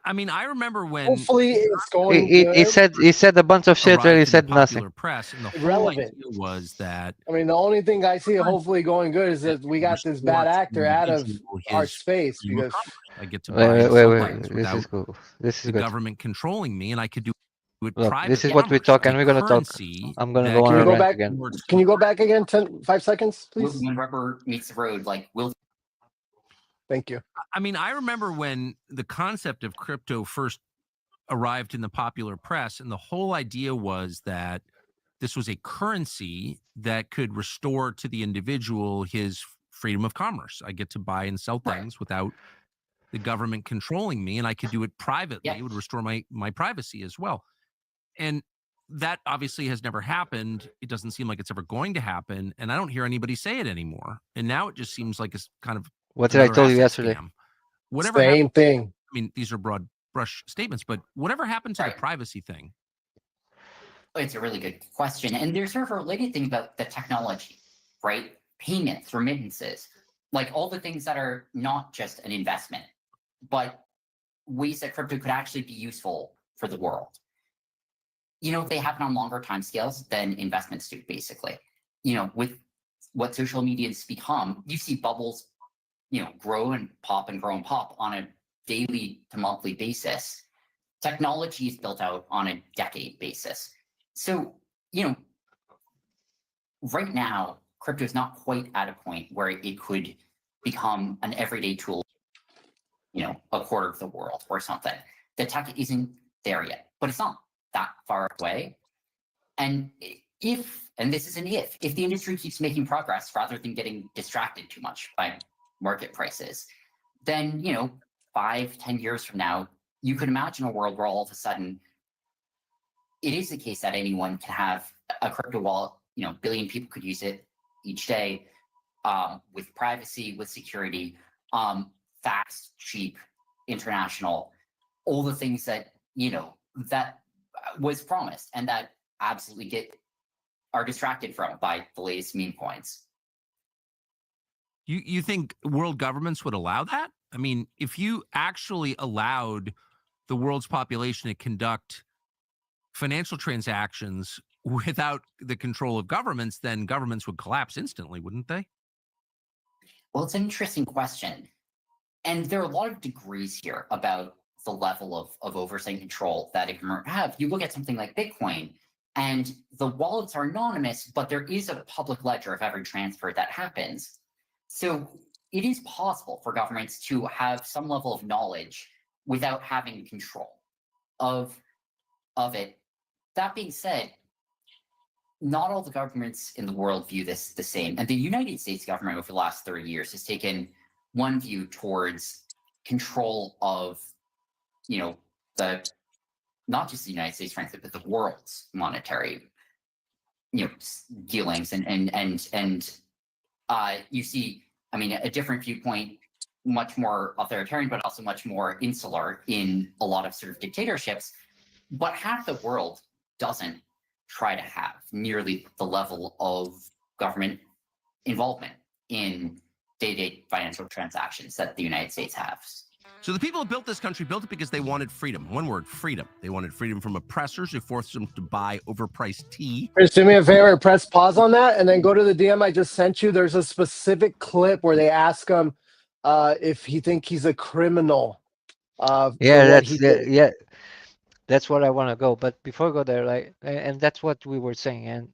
I mean, I remember when hopefully it's going. He said a bunch of shit and he said nothing. Press, and the whole Irrelevant. idea was that. I mean, the only thing I see hopefully going good is that we got this bad actor out of our space because I get to wait. This is cool. This is the good. government controlling me, and I could do it Look, privately. this is what we talk, and we're gonna talk. I'm gonna go on a rant again. Can you go back again? 5 seconds, please. When rubber meets the road, like, will. Thank you. I mean, I remember when the concept of crypto first arrived in the popular press, and the whole idea was that this was a currency that could restore to the individual his freedom of commerce. I get to buy and sell things without the government controlling me, and I could do it privately. It would restore my privacy as well. And that obviously has never happened. It doesn't seem like it's ever going to happen, and I don't hear anybody say it anymore. And now it just seems like it's kind of What did I another tell you asset yesterday? scam. Whatever Same happened, thing. I mean, these are broad brush statements, but whatever happened to the Right. privacy thing? It's a really good question. And there's sort of a related thing about the technology, right? Payments, remittances, like all the things that are not just an investment, but ways that crypto could actually be useful for the world. You know, they happen on longer timescales than investments do, basically. You know, with what social media has become, you see bubbles, you know, grow and pop and grow and pop on a daily to monthly basis. Technology is built out on a decade basis. So, you know, right now, crypto is not quite at a point where it could become an everyday tool, you know, a quarter of the world or something. The tech isn't there yet, but it's not that far away. And if, and this is an if the industry keeps making progress rather than getting distracted too much by market prices, then, you know, 5-10 years from now, you could imagine a world where all of a sudden it is the case that anyone can have a crypto wallet. You know, 1 billion people could use it each day, with privacy, with security, fast, cheap, international, all the things that, you know, that was promised and that absolutely are distracted from by the latest meme coins. You think world governments would allow that? I mean, if you actually allowed the world's population to conduct financial transactions without the control of governments, then governments would collapse instantly, wouldn't they? Well, it's an interesting question. And there are a lot of degrees here about the level of oversight and control that a government have. You look at something like Bitcoin, and the wallets are anonymous, but there is a public ledger of every transfer that happens. So it is possible for governments to have some level of knowledge without having control of it. That being said, not all the governments in the world view this the same. And the United States government over the last 30 years has taken one view towards control of, you know, not just the United States, frankly, but the world's monetary, you know, dealings. And you see, I mean, a different viewpoint, much more authoritarian, but also much more insular in a lot of sort of dictatorships. But half the world doesn't try to have nearly the level of government involvement in day-to-day financial transactions that the United States has. So the people who built this country built it because they wanted freedom. One word, freedom. They wanted freedom from oppressors who forced them to buy overpriced tea. Chris, do me a favor, press pause on that, and then go to the DM I just sent you. There's a specific clip where they ask him if he think he's a criminal. Yeah, yeah, that's what I want to go. But before I go there, like, and that's what we were saying. And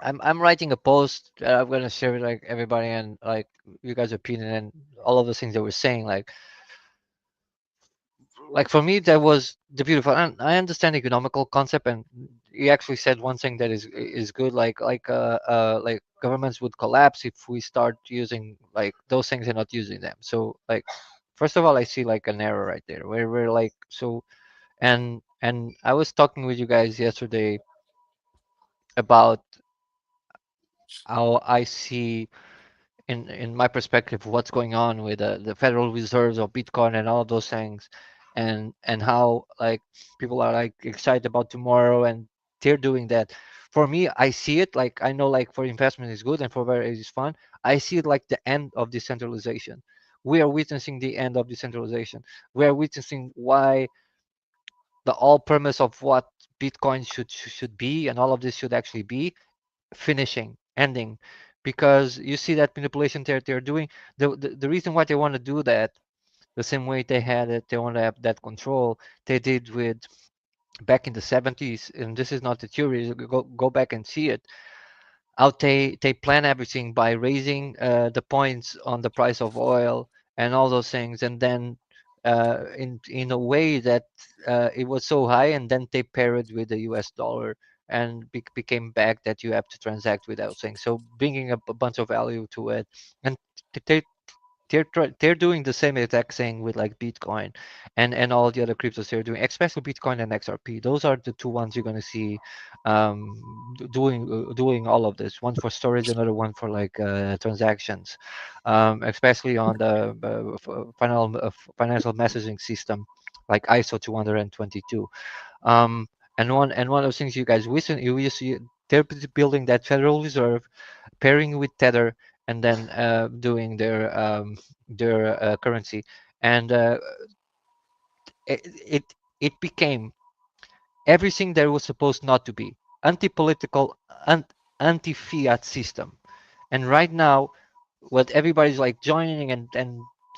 I'm writing a post that I'm gonna share with like everybody and like you guys' opinion and all of the things that we're saying. Like for me, that was the beautiful. And I understand the economical concept, and you actually said one thing that is good. Like governments would collapse if we start using like those things and not using them. So like, first of all, I see like an error right there where we're like so. And I was talking with you guys yesterday about how I see in my perspective what's going on with the Federal Reserves of Bitcoin and all of those things, and how like people are like excited about tomorrow and they're doing that. For me, I see it like I know like for investment is good and for where it is fun. I see it like the end of decentralization. We are witnessing the end of decentralization. We are witnessing why the all premise of what Bitcoin should be and all of this should actually be finishing, ending, because you see that manipulation they're doing. The reason why they want to do that, the same way they had it, they want to have that control. They did with back in the 70s, and this is not the theory. Go back and see it. How they plan everything by raising the points on the price of oil and all those things, and then in a way that it was so high, and then they pair it with the US dollar and became back that you have to transact without things. So bringing up a bunch of value to it, and they they're doing the same exact thing with like Bitcoin and all the other cryptos they're doing, especially Bitcoin and XRP. Those are the two ones you're going to see doing all of this. One for storage, another one for like transactions, especially on the financial messaging system like ISO 222. And one of the things you guys listen, you see they're building that Federal Reserve, pairing with Tether, and then doing their currency, and it it became everything that was supposed not to be anti-political, anti-fiat system. And right now, what everybody's like joining and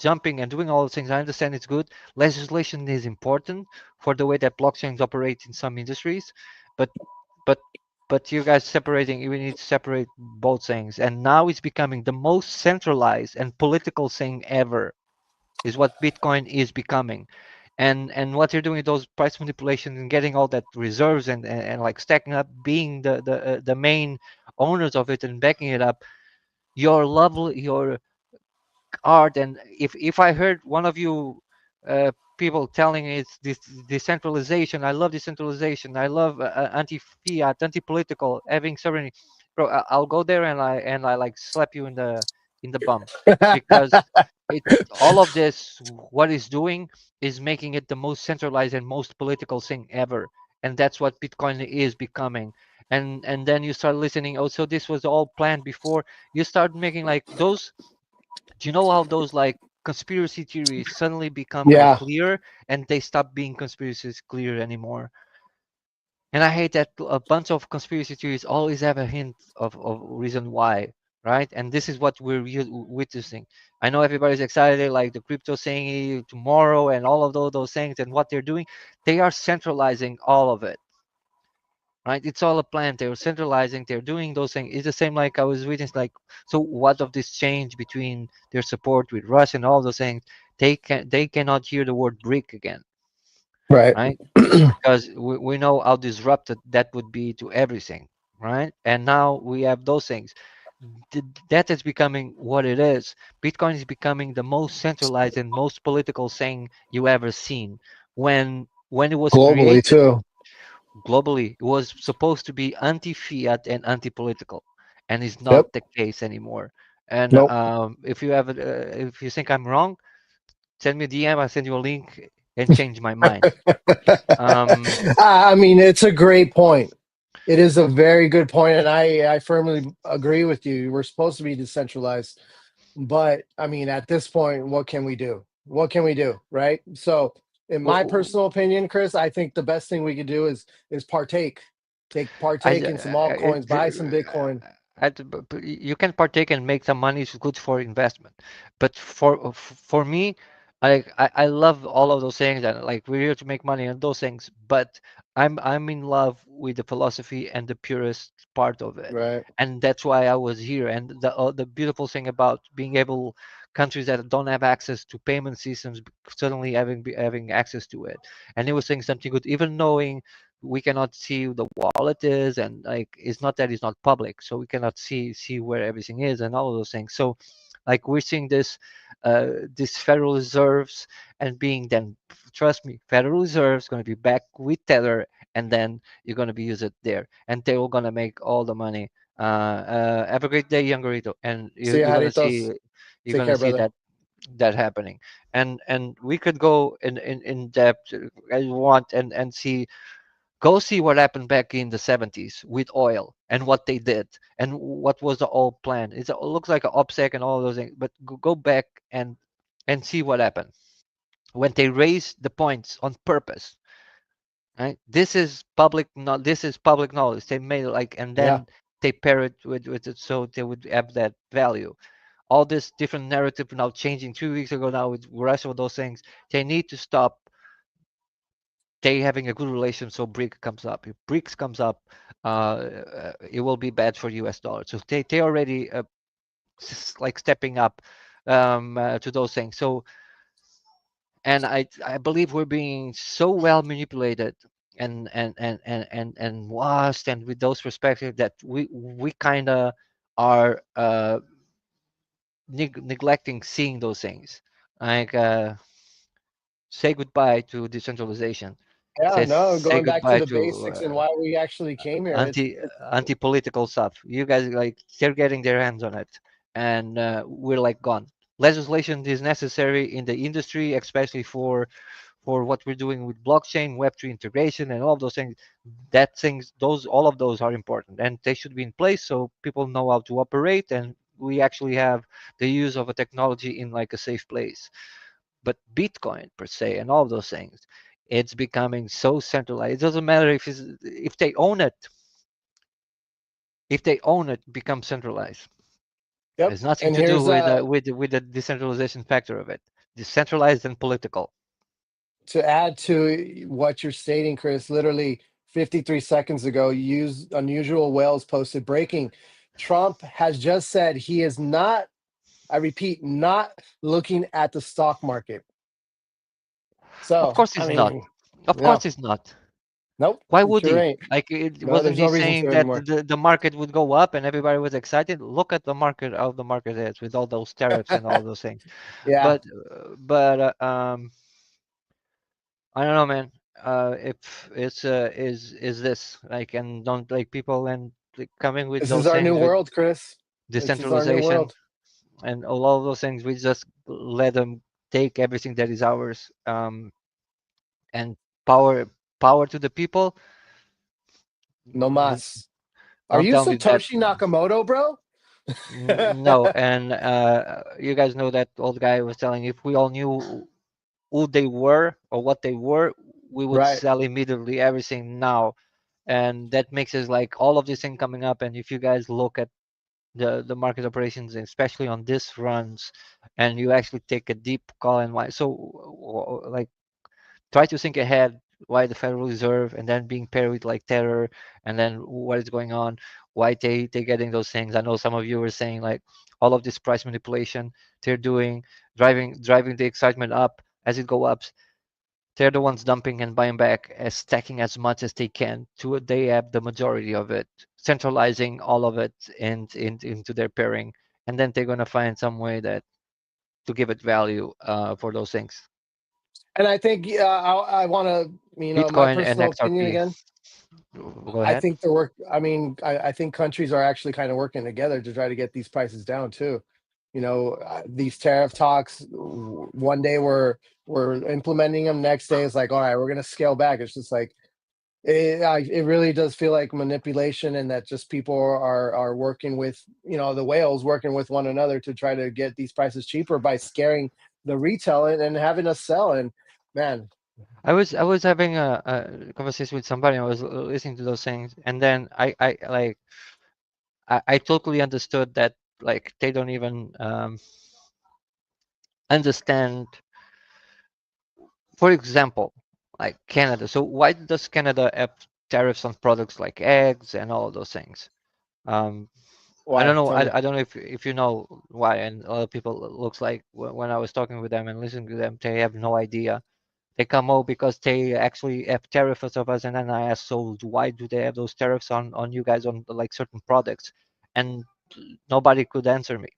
jumping and doing all those things, I understand it's good. Legislation is important for the way that blockchains operate in some industries, but but but you guys separating, you need to separate both things. And now it's becoming the most centralized and political thing ever, is what Bitcoin is becoming. And what you're doing with those price manipulations and getting all that reserves and like stacking up, being the main owners of it and backing it up, your lovely your art. And if I heard one of you people telling it's this decentralization, I love decentralization, I love anti-fiat, anti-political, having sovereignty, bro, I'll go there and I like slap you in the bum, because it all of this, what it's doing is making it the most centralized and most political thing ever. And that's what Bitcoin is becoming. And then you start listening, oh, so this was all planned before. You start making like those, do you know how those like conspiracy theories suddenly become like Yeah. clear, and they stop being conspiracies clear anymore? And I hate that a bunch of conspiracy theories always have a hint of reason why, right? And this is what we're witnessing. I know everybody's excited, like the crypto saying tomorrow and all of those things, and what they're doing, they are centralizing all of it, right? It's all a plan. They're centralizing, they're doing those things. It's the same like I was reading, like, so what of this change between their support with Russia and all those things? They cannot hear the word brick again, Right. right? Because we know how disrupted that would be to everything, right? And now we have those things. That is becoming what it is. Bitcoin is becoming the most centralized and most political thing you ever seen. When it was Globally created, too. globally, it was supposed to be anti-fiat and anti-political, and it's Yep. not the case anymore. And Nope. if you think I'm wrong, send me a DM. I'll send you a link and change my mind. I mean, it's a great point. It is a very good point, and I firmly agree with you. We're supposed to be decentralized, but I mean, at this point, what can we do? What can we do, right? So, in my Well, personal opinion, Chris, I think the best thing we could do is partake in some altcoins, buy some Bitcoin. but you can partake and make some money. It's good for investment. But for me, I love all of those things, and like we're here to make money on those things. But I'm in love with the philosophy and the purest part of it, Right. and that's why I was here. And the beautiful thing about being able, countries that don't have access to payment systems suddenly having access to it. And it was saying something good, even knowing we cannot see the wallet is, and like it's not that it's not public, so we cannot see where everything is and all of those things. So like we're seeing this Federal Reserves, and being then, trust me, Federal Reserve's going to be back with Tether, and then you're going to be used there, and they're going to make all the money. Have a great day, Youngurito, and See you, you're going to Jaritos. see, you're Take going to care, see brother. that happening. And we could go in depth as you want, and see, go see what happened back in the 70s with oil and what they did and what was the old plan. It looks like an OPSEC and all those things, but go back and see what happened when they raised the points on purpose. Right? This is public. No, this is public knowledge. They made it like, and Yeah. then they pair it with it so they would have that value. All this different narrative now changing 2 weeks ago now with Russia, with those things. They need to stop they having a good relation, so BRIC comes up. If BRICS comes up, it will be bad for US dollar. So they already like stepping up to those things. So, and I believe we're being so well manipulated and washed, and with those perspectives, that we kind of are neglecting seeing those things. Like say goodbye to decentralization. Yeah, no, Say going back to goodbye the to basics and why we actually came here. anti political stuff. You guys like they're getting their hands on it, and we're like gone. Legislation is necessary in the industry, especially for what we're doing with blockchain, Web3 integration, and all of those things. That things, those all of those are important, and they should be in place so people know how to operate, and we actually have the use of a technology in like a safe place. But Bitcoin per se and all those things, it's becoming so centralized. It doesn't matter if they own it. If they own it, it becomes centralized. Yep. It's nothing And to do here's with the decentralization factor of it. Decentralized and political. to add to what you're stating, Chris. Literally 53 seconds ago, used unusual whales posted breaking. Trump has just said he is not, I repeat, not looking at the stock market. Of So, course, I it's not. mean, Of no, course, it's not. nope, Why it would sure he? ain't. Like, it No, wasn't there's no he reason saying to that anymore. the market would go up and everybody was excited? Look at the market, how the market is with all those tariffs and all those things. Yeah. But I don't know, man. If it's is this like, and don't like people and like coming with This is those our new things with world, Chris. This is our new decentralization world. and all of those things, we just let them take everything that is ours, and power to the people. No N- mas. Are Don't you tell me that. Satoshi Nakamoto, bro? No, and you guys know that old guy was telling, if we all knew who they were or what they were, we would Right. sell immediately everything now. And that makes us like all of this thing coming up. And if you guys look at the market operations, especially on this runs, and you actually take a deep call and why, so like try to think ahead why the Federal Reserve, and then being paired with like terror, and then what is going on, why they getting those things. I know some of you were saying like all of this price manipulation they're doing, driving the excitement up as it go up. They're the ones dumping and buying back, as stacking as much as they can to they have the majority of it, centralizing all of it into their pairing, and then they're gonna find some way that to give it value for those things. And I think I want to, my Bitcoin and personal opinion XRP. again. Go I ahead. think the work. I mean, I think countries are actually kind of working together to try to get these prices down too. These tariff talks. One day we're implementing them. Next day it's like, all right, we're gonna scale back. It's just like it really does feel like manipulation, and that just people are working with the whales working with one another to try to get these prices cheaper by scaring the retail and having us sell. And man, I was having a conversation with somebody. I was listening to those things, and then I totally understood that like they don't even understand. For example, like Canada. So why does Canada have tariffs on products like eggs and all of those things? Um, I don't why? know. Tell me. I don't know if you know why. And a lot of people looks like when I was talking with them and listening to them, they have no idea. They come out because they actually have tariffs of us, and then I asked, so why do they have those tariffs on you guys on like certain products? And nobody could answer me.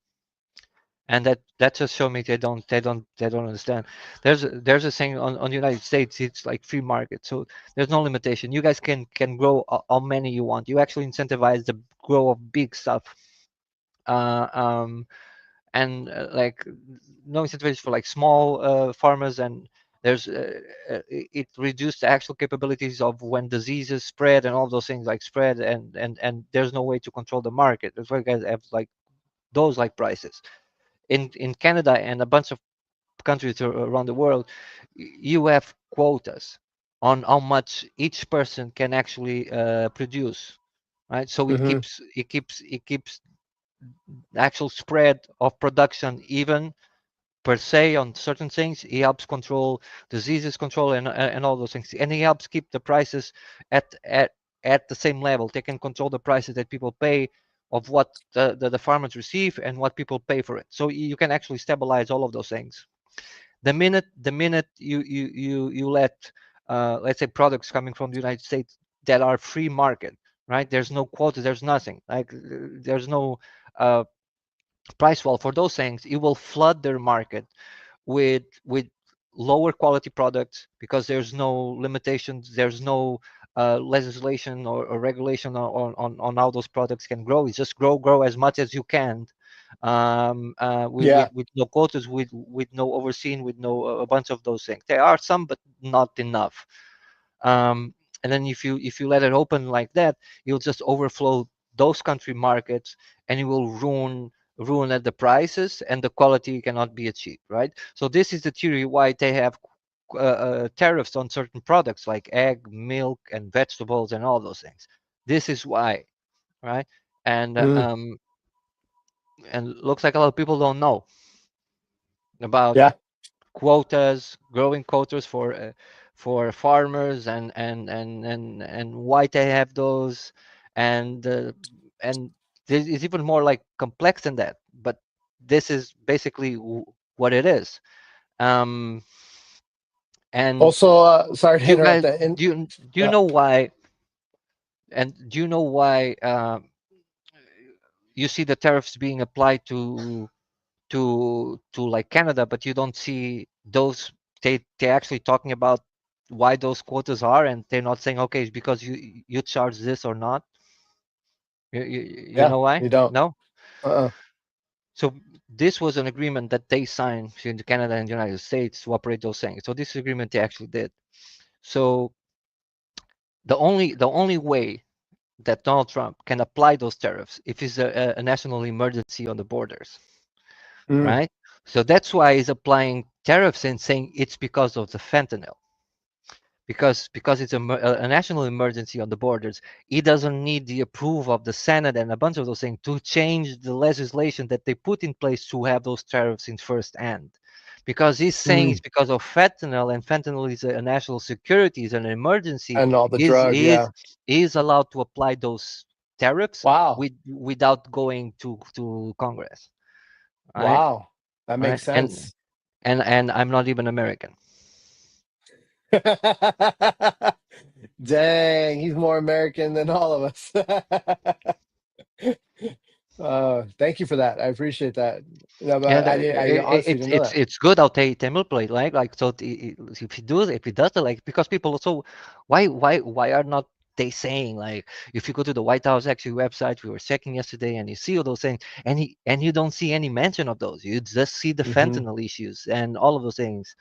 And that just showed me they don't understand. There's a thing on the United States. It's like free market, so there's no limitation. You guys can grow how many you want. You actually incentivize the grow of big stuff. Uh, um, and like no incentives for like small farmers, and there's it reduced the actual capabilities of when diseases spread and all those things like spread, and there's no way to control the market. That's why you guys have like those like prices in Canada and a bunch of countries around the world. You have quotas on how much each person can actually produce, right? So Hmm. it keeps the actual spread of production even per se on certain things. He helps control diseases control and all those things, and he helps keep the prices at at at the same level. They can control the prices that people pay of what the farmers receive and what people pay for it, so you can actually stabilize all of those things. The minute you let let's say products coming from the United States that are free market, right? There's no quota, there's nothing like there's no uh, price wall for those things, it will flood their market with lower quality products because there's no limitations, there's no legislation or regulation on how those products can grow. It's just grow as much as you can, Yeah. with no quotas, with no overseen, with no a bunch of those things. There are some, but not enough. And then if you let it open like that, you'll just overflow those country markets, and it will ruin at the prices, and the quality cannot be achieved, right? So this is the theory why they have tariffs on certain products like egg, milk, and vegetables, and all those things. This is why, right? And Mm. looks like a lot of people don't know about Yeah. quotas, growing quotas for farmers, and why they have those, and and this is even more like complex than that. But this is basically what it is. Um, and Also, sorry to do you interrupt guys that. And do you know why? And do you know why you see the tariffs being applied to like Canada, but you don't see those. They're actually talking about why those quotas are, and they're not saying okay, it's because you charge this or not. You yeah, know why? you don't. No. Uh-uh. So this was an agreement that they signed between Canada and the United States to operate those things. So this agreement they actually did. So the only way that Donald Trump can apply those tariffs if it's a national emergency on the borders, Mm. right? So that's why he's applying tariffs and saying it's because of the fentanyl, because it's a national emergency on the borders. He doesn't need the approval of the Senate and a bunch of those things to change the legislation that they put in place to have those tariffs in first hand. Because he's saying it's Mm. because of fentanyl, and fentanyl is a national security, is an emergency. And all the Is drug. Yeah. is allowed to apply those tariffs Wow. without going to Congress, right? Wow. That Right? makes sense. And I'm not even American. Dang, he's more American than all of us. Thank you for that. I appreciate that. No, Yeah, but I honestly didn't know that. it's good how they manipulate, like so if he does it, like, because people also, why are not they saying, like, if you go to the White House actually website, we were checking yesterday, and you see all those things, and you don't see any mention of those, you just see the Hmm. fentanyl issues and all of those things.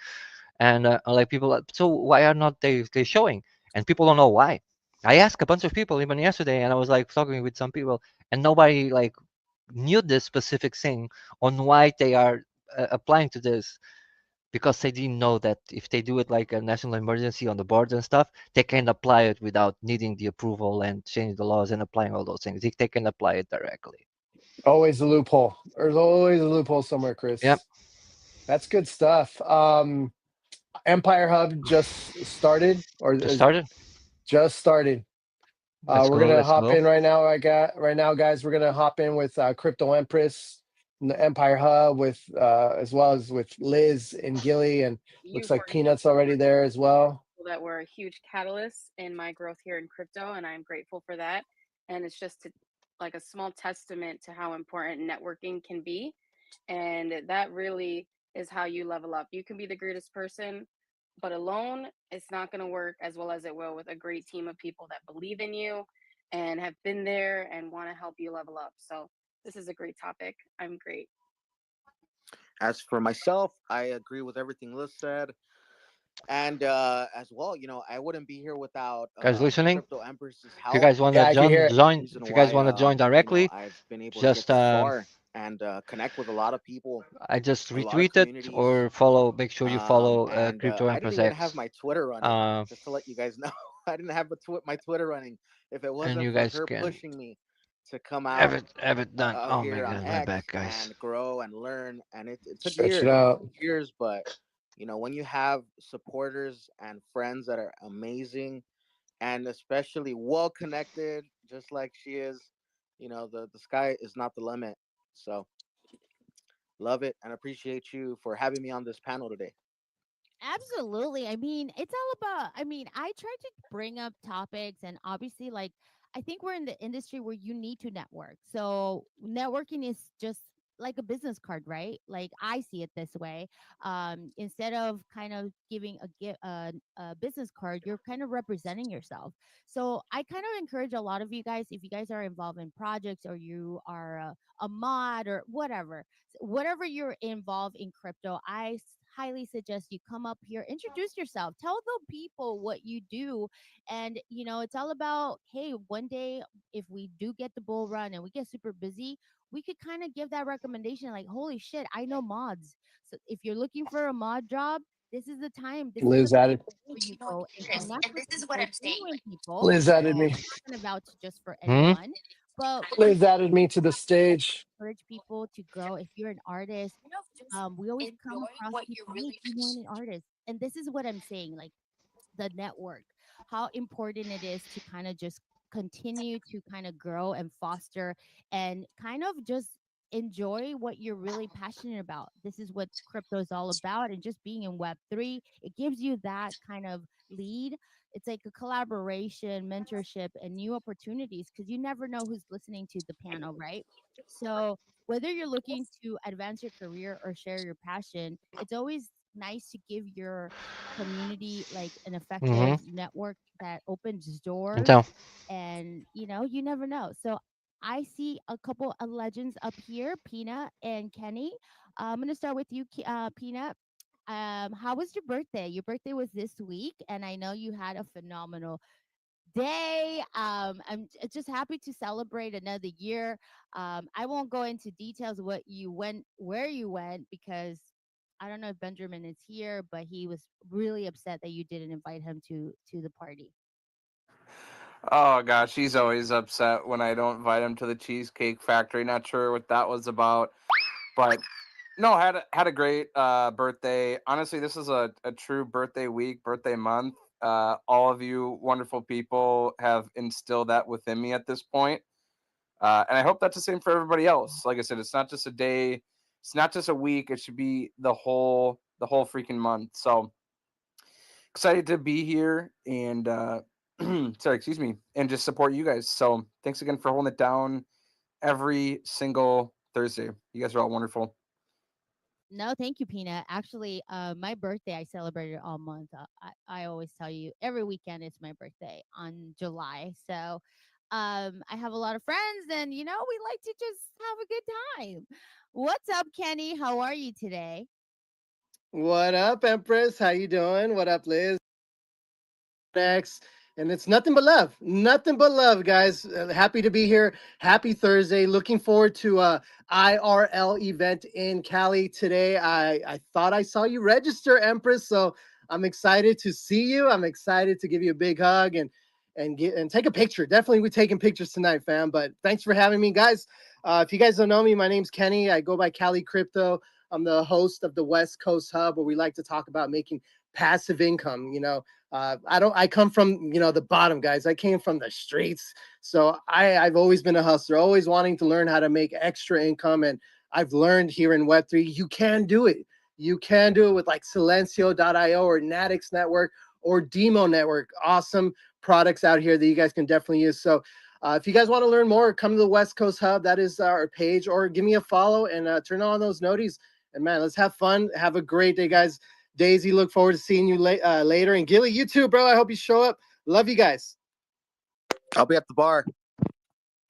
And like, people so why are not they showing? And people don't know why. I asked a bunch of people even yesterday, and I was like talking with some people, and nobody like knew this specific thing on why they are applying to this, because they didn't know that if they do it like a national emergency on the boards and stuff, they can apply it without needing the approval and change the laws and applying all those things. They can apply it directly. Always a loophole. There's always a loophole somewhere, Yep, Chris. That's good stuff. Empire Hub just started, or just is started. just started. Let's We're go. gonna Let's hop go. in right now. Right now, guys. We're gonna hop in with Crypto Empress and the Empire Hub, with as well as with Liz and Gilly, and You looks for like Peanuts already there as well. that were a huge catalyst in my growth here in crypto, and I'm grateful for that. And it's just like a small testament to how important networking can be, and that really is how you level up. You can be the greatest person, but alone it's not going to work as well as it will with a great team of people that believe in you and have been there and want to help you level up. So this is a great topic. I'm great. As for myself, I agree with everything Liz said. And as well, I wouldn't be here without Guys listening, Crypto Empress's if you help. guys want to Yeah, I can hear join it. join Reason if you guys why, want to join directly, I've been able to get just this far and connect with a lot of people, I just a lot of retweet it communities. or follow. Make sure you follow And Crypto I didn't Empress even have X, my Twitter running, uh, just to let you guys know. I didn't have my Twitter running. If it and wasn't you for guys her can pushing me to come have out it done. out Oh my here on god, my X back, guys. and grow and learn, and it took Stretch it years, out. but when you have supporters and friends that are amazing and especially well connected, just like she is, the sky is not the limit. So love it and appreciate you for having me on this panel today. Absolutely. I mean, it's all about, I try to bring up topics, and obviously, like, I think we're in the industry where you need to network. So, networking is just like a business card, right? Like I see it this way. Instead of kind of giving a business card, you're kind of representing yourself. So I kind of encourage a lot of you guys, if you guys are involved in projects or you are a mod or whatever you're involved in crypto, highly suggest you come up here, introduce yourself, tell the people what you do. And it's all about, hey, one day if we do get the bull run and we get super busy, we could kind of give that recommendation like, holy shit, I know mods. So if you're looking for a mod job, this is the time, this is the Liz place added. where you go and connect with people, genuine people. Liz added me. Not going to vouch just for Hmm? anyone, but we Liz added me to the stage. encourage people to grow. If you're an artist, we always come across people, hey, do you know any artists? And this is what I'm saying, like the network, how important it is to kind of just continue to kind of grow and foster and kind of just enjoy what you're really passionate about. This is what crypto is all about. And just being in Web3, it gives you that kind of lead. It's like a collaboration, mentorship, and new opportunities because you never know who's listening to the panel, right? So, whether you're looking to advance your career or share your passion, it's always nice to give your community like an Hmm. effective network that opens doors. Então. And you never know. So I see a couple of legends up here, Peanut and Kenny. I'm gonna start with you, Peanut. How was your birthday? Your birthday was this week, and I know you had a phenomenal day. I'm just happy to celebrate another year. I won't go into details what you went, where you went, because I don't know if Benjamin is here, but he was really upset that you didn't invite him to the party. Oh gosh, he's always upset when I don't invite him to the Cheesecake Factory. Not sure what that was about, but no, had a great birthday. Honestly, this is a true birthday week, birthday month. All of you wonderful people have instilled that within me at this point. And I hope that's the same for everybody else. Like I said, it's not just a day, it's not just a week. It should be the whole freaking month. So excited to be here and sorry, excuse me, and just support you guys. So thanks again for holding it down every single Thursday. You guys are all wonderful. No, thank you, Peanut. Actually, my birthday I celebrated all month. I always tell you every weekend is my birthday on July. So I have a lot of friends, and we like to just have a good time. What's up, Kenny? How are you today? What up, Empress? How you doing? What up, Liz? Next. And it's nothing but love, guys. Happy to be here. Happy Thursday. Looking forward to IRL event in Cali today. I thought I saw you register, Empress, so I'm excited to see you. I'm excited to give you a big hug and take a picture. Definitely, we're taking pictures tonight, fam. But thanks for having me, guys. If you guys don't know me, my name's Kenny. I go by Cali Crypto. I'm the host of the West Coast Hub, where we like to talk about making passive income. I come from the bottom, guys. I came from the streets, so I've always been a hustler, always wanting to learn how to make extra income. And I've learned here in Web3 you can do it. You can do it with like Silencio.io or Natix Network or Demo Network. Awesome products out here that you guys can definitely use. So if you guys want to learn more, come to the West Coast Hub. That is our page, or give me a follow and turn on those noties. And man, let's have fun. Have a great day, guys. Daisy, look forward to seeing you later. And Gilly, you too, bro. I hope you show up. Love you guys. I'll be at the bar.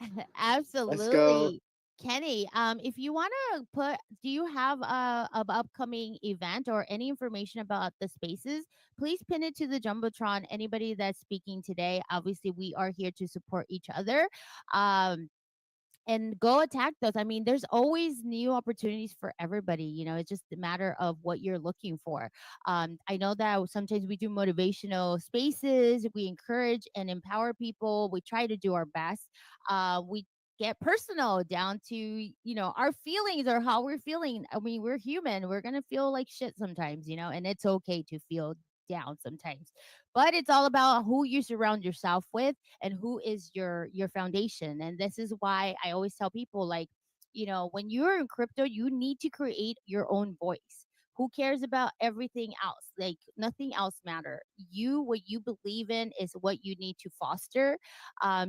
Let's go. Absolutely. Kenny, if you want to do you have a upcoming event or any information about the spaces? Please pin it to the Jumbotron. Anybody that's speaking today, obviously we are here to support each other. And go attack those. I mean, there's always new opportunities for everybody. It's just a matter of what you're looking for. I know that sometimes we do motivational spaces, we encourage and empower people, we try to do our best. We get personal down to our feelings or how we're feeling. I mean, we're human, we're gonna feel like shit sometimes, and it's okay to feel down sometimes, but it's all about who you surround yourself with and who is your foundation. And this is why I always tell people, like, when you're in crypto, you need to create your own voice. Who cares about everything else? Like nothing else matter. What you believe in is what you need to foster.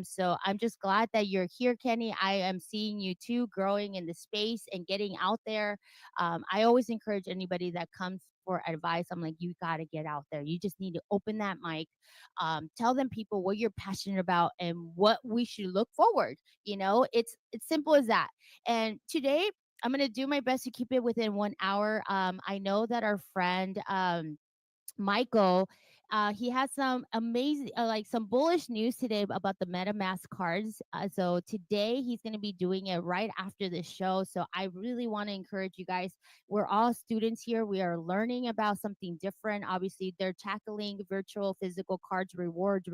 So I'm just glad that you're here, Kenny. I am seeing you too growing in the space and getting out there. I always encourage anybody that comes for advice. I'm like, you got to get out there. You just need to open that mic, tell them people what you're passionate about and what we should look forward. It's simple as that. And today I'm gonna do my best to keep it within 1 hour. I know that our friend Michael, he has some amazing, like some bullish news today about the MetaMask cards. So today he's going to be doing it right after the show. So I really want to encourage you guys. We're all students here. We are learning about something different. Obviously, they're tackling virtual physical cards, rewards,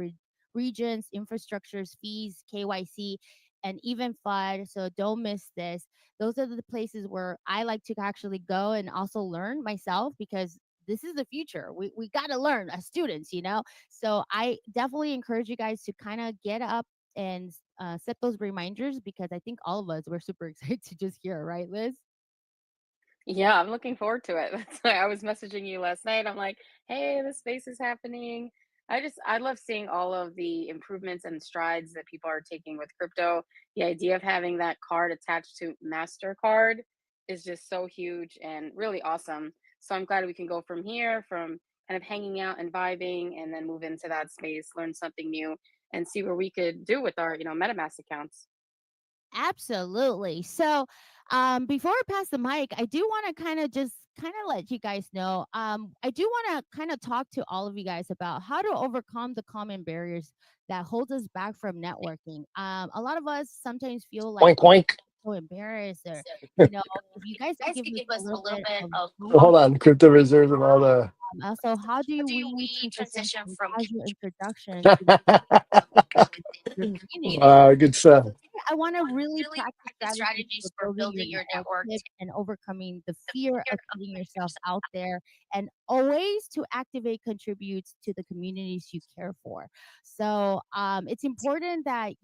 regions, infrastructures, fees, KYC, and even FUD. So don't miss this. Those are the places where I like to actually go and also learn myself, because this is the future. We got to learn as students. So I definitely encourage you guys to kind of get up and set those reminders, because I think all of us were super excited to just hear, right, Liz? Yeah, I'm looking forward to it. That's why I was messaging you last night. I'm like, hey, this space is happening. I love seeing all of the improvements and strides that people are taking with crypto. The idea of having that card attached to MasterCard is just so huge and really awesome. So I'm glad we can go from here, from kind of hanging out and vibing, and then move into that space, learn something new, and see what we could do with our, MetaMask accounts. Absolutely. So, before I pass the mic, I do want to kind of let you guys know. I do want to kind of talk to all of you guys about how to overcome the common barriers that hold us back from networking. A lot of us sometimes feel like Oink oink. so embarrassed, or if you guys could give us a little bit of Hold on, crypto reserves and all the. also, how do we transition from casual introduction to your community? Good stuff. I want to really practice strategies for building your network tips and overcoming the fear of putting yourself out there, and always to activate contributes to the communities you care for. So it's important that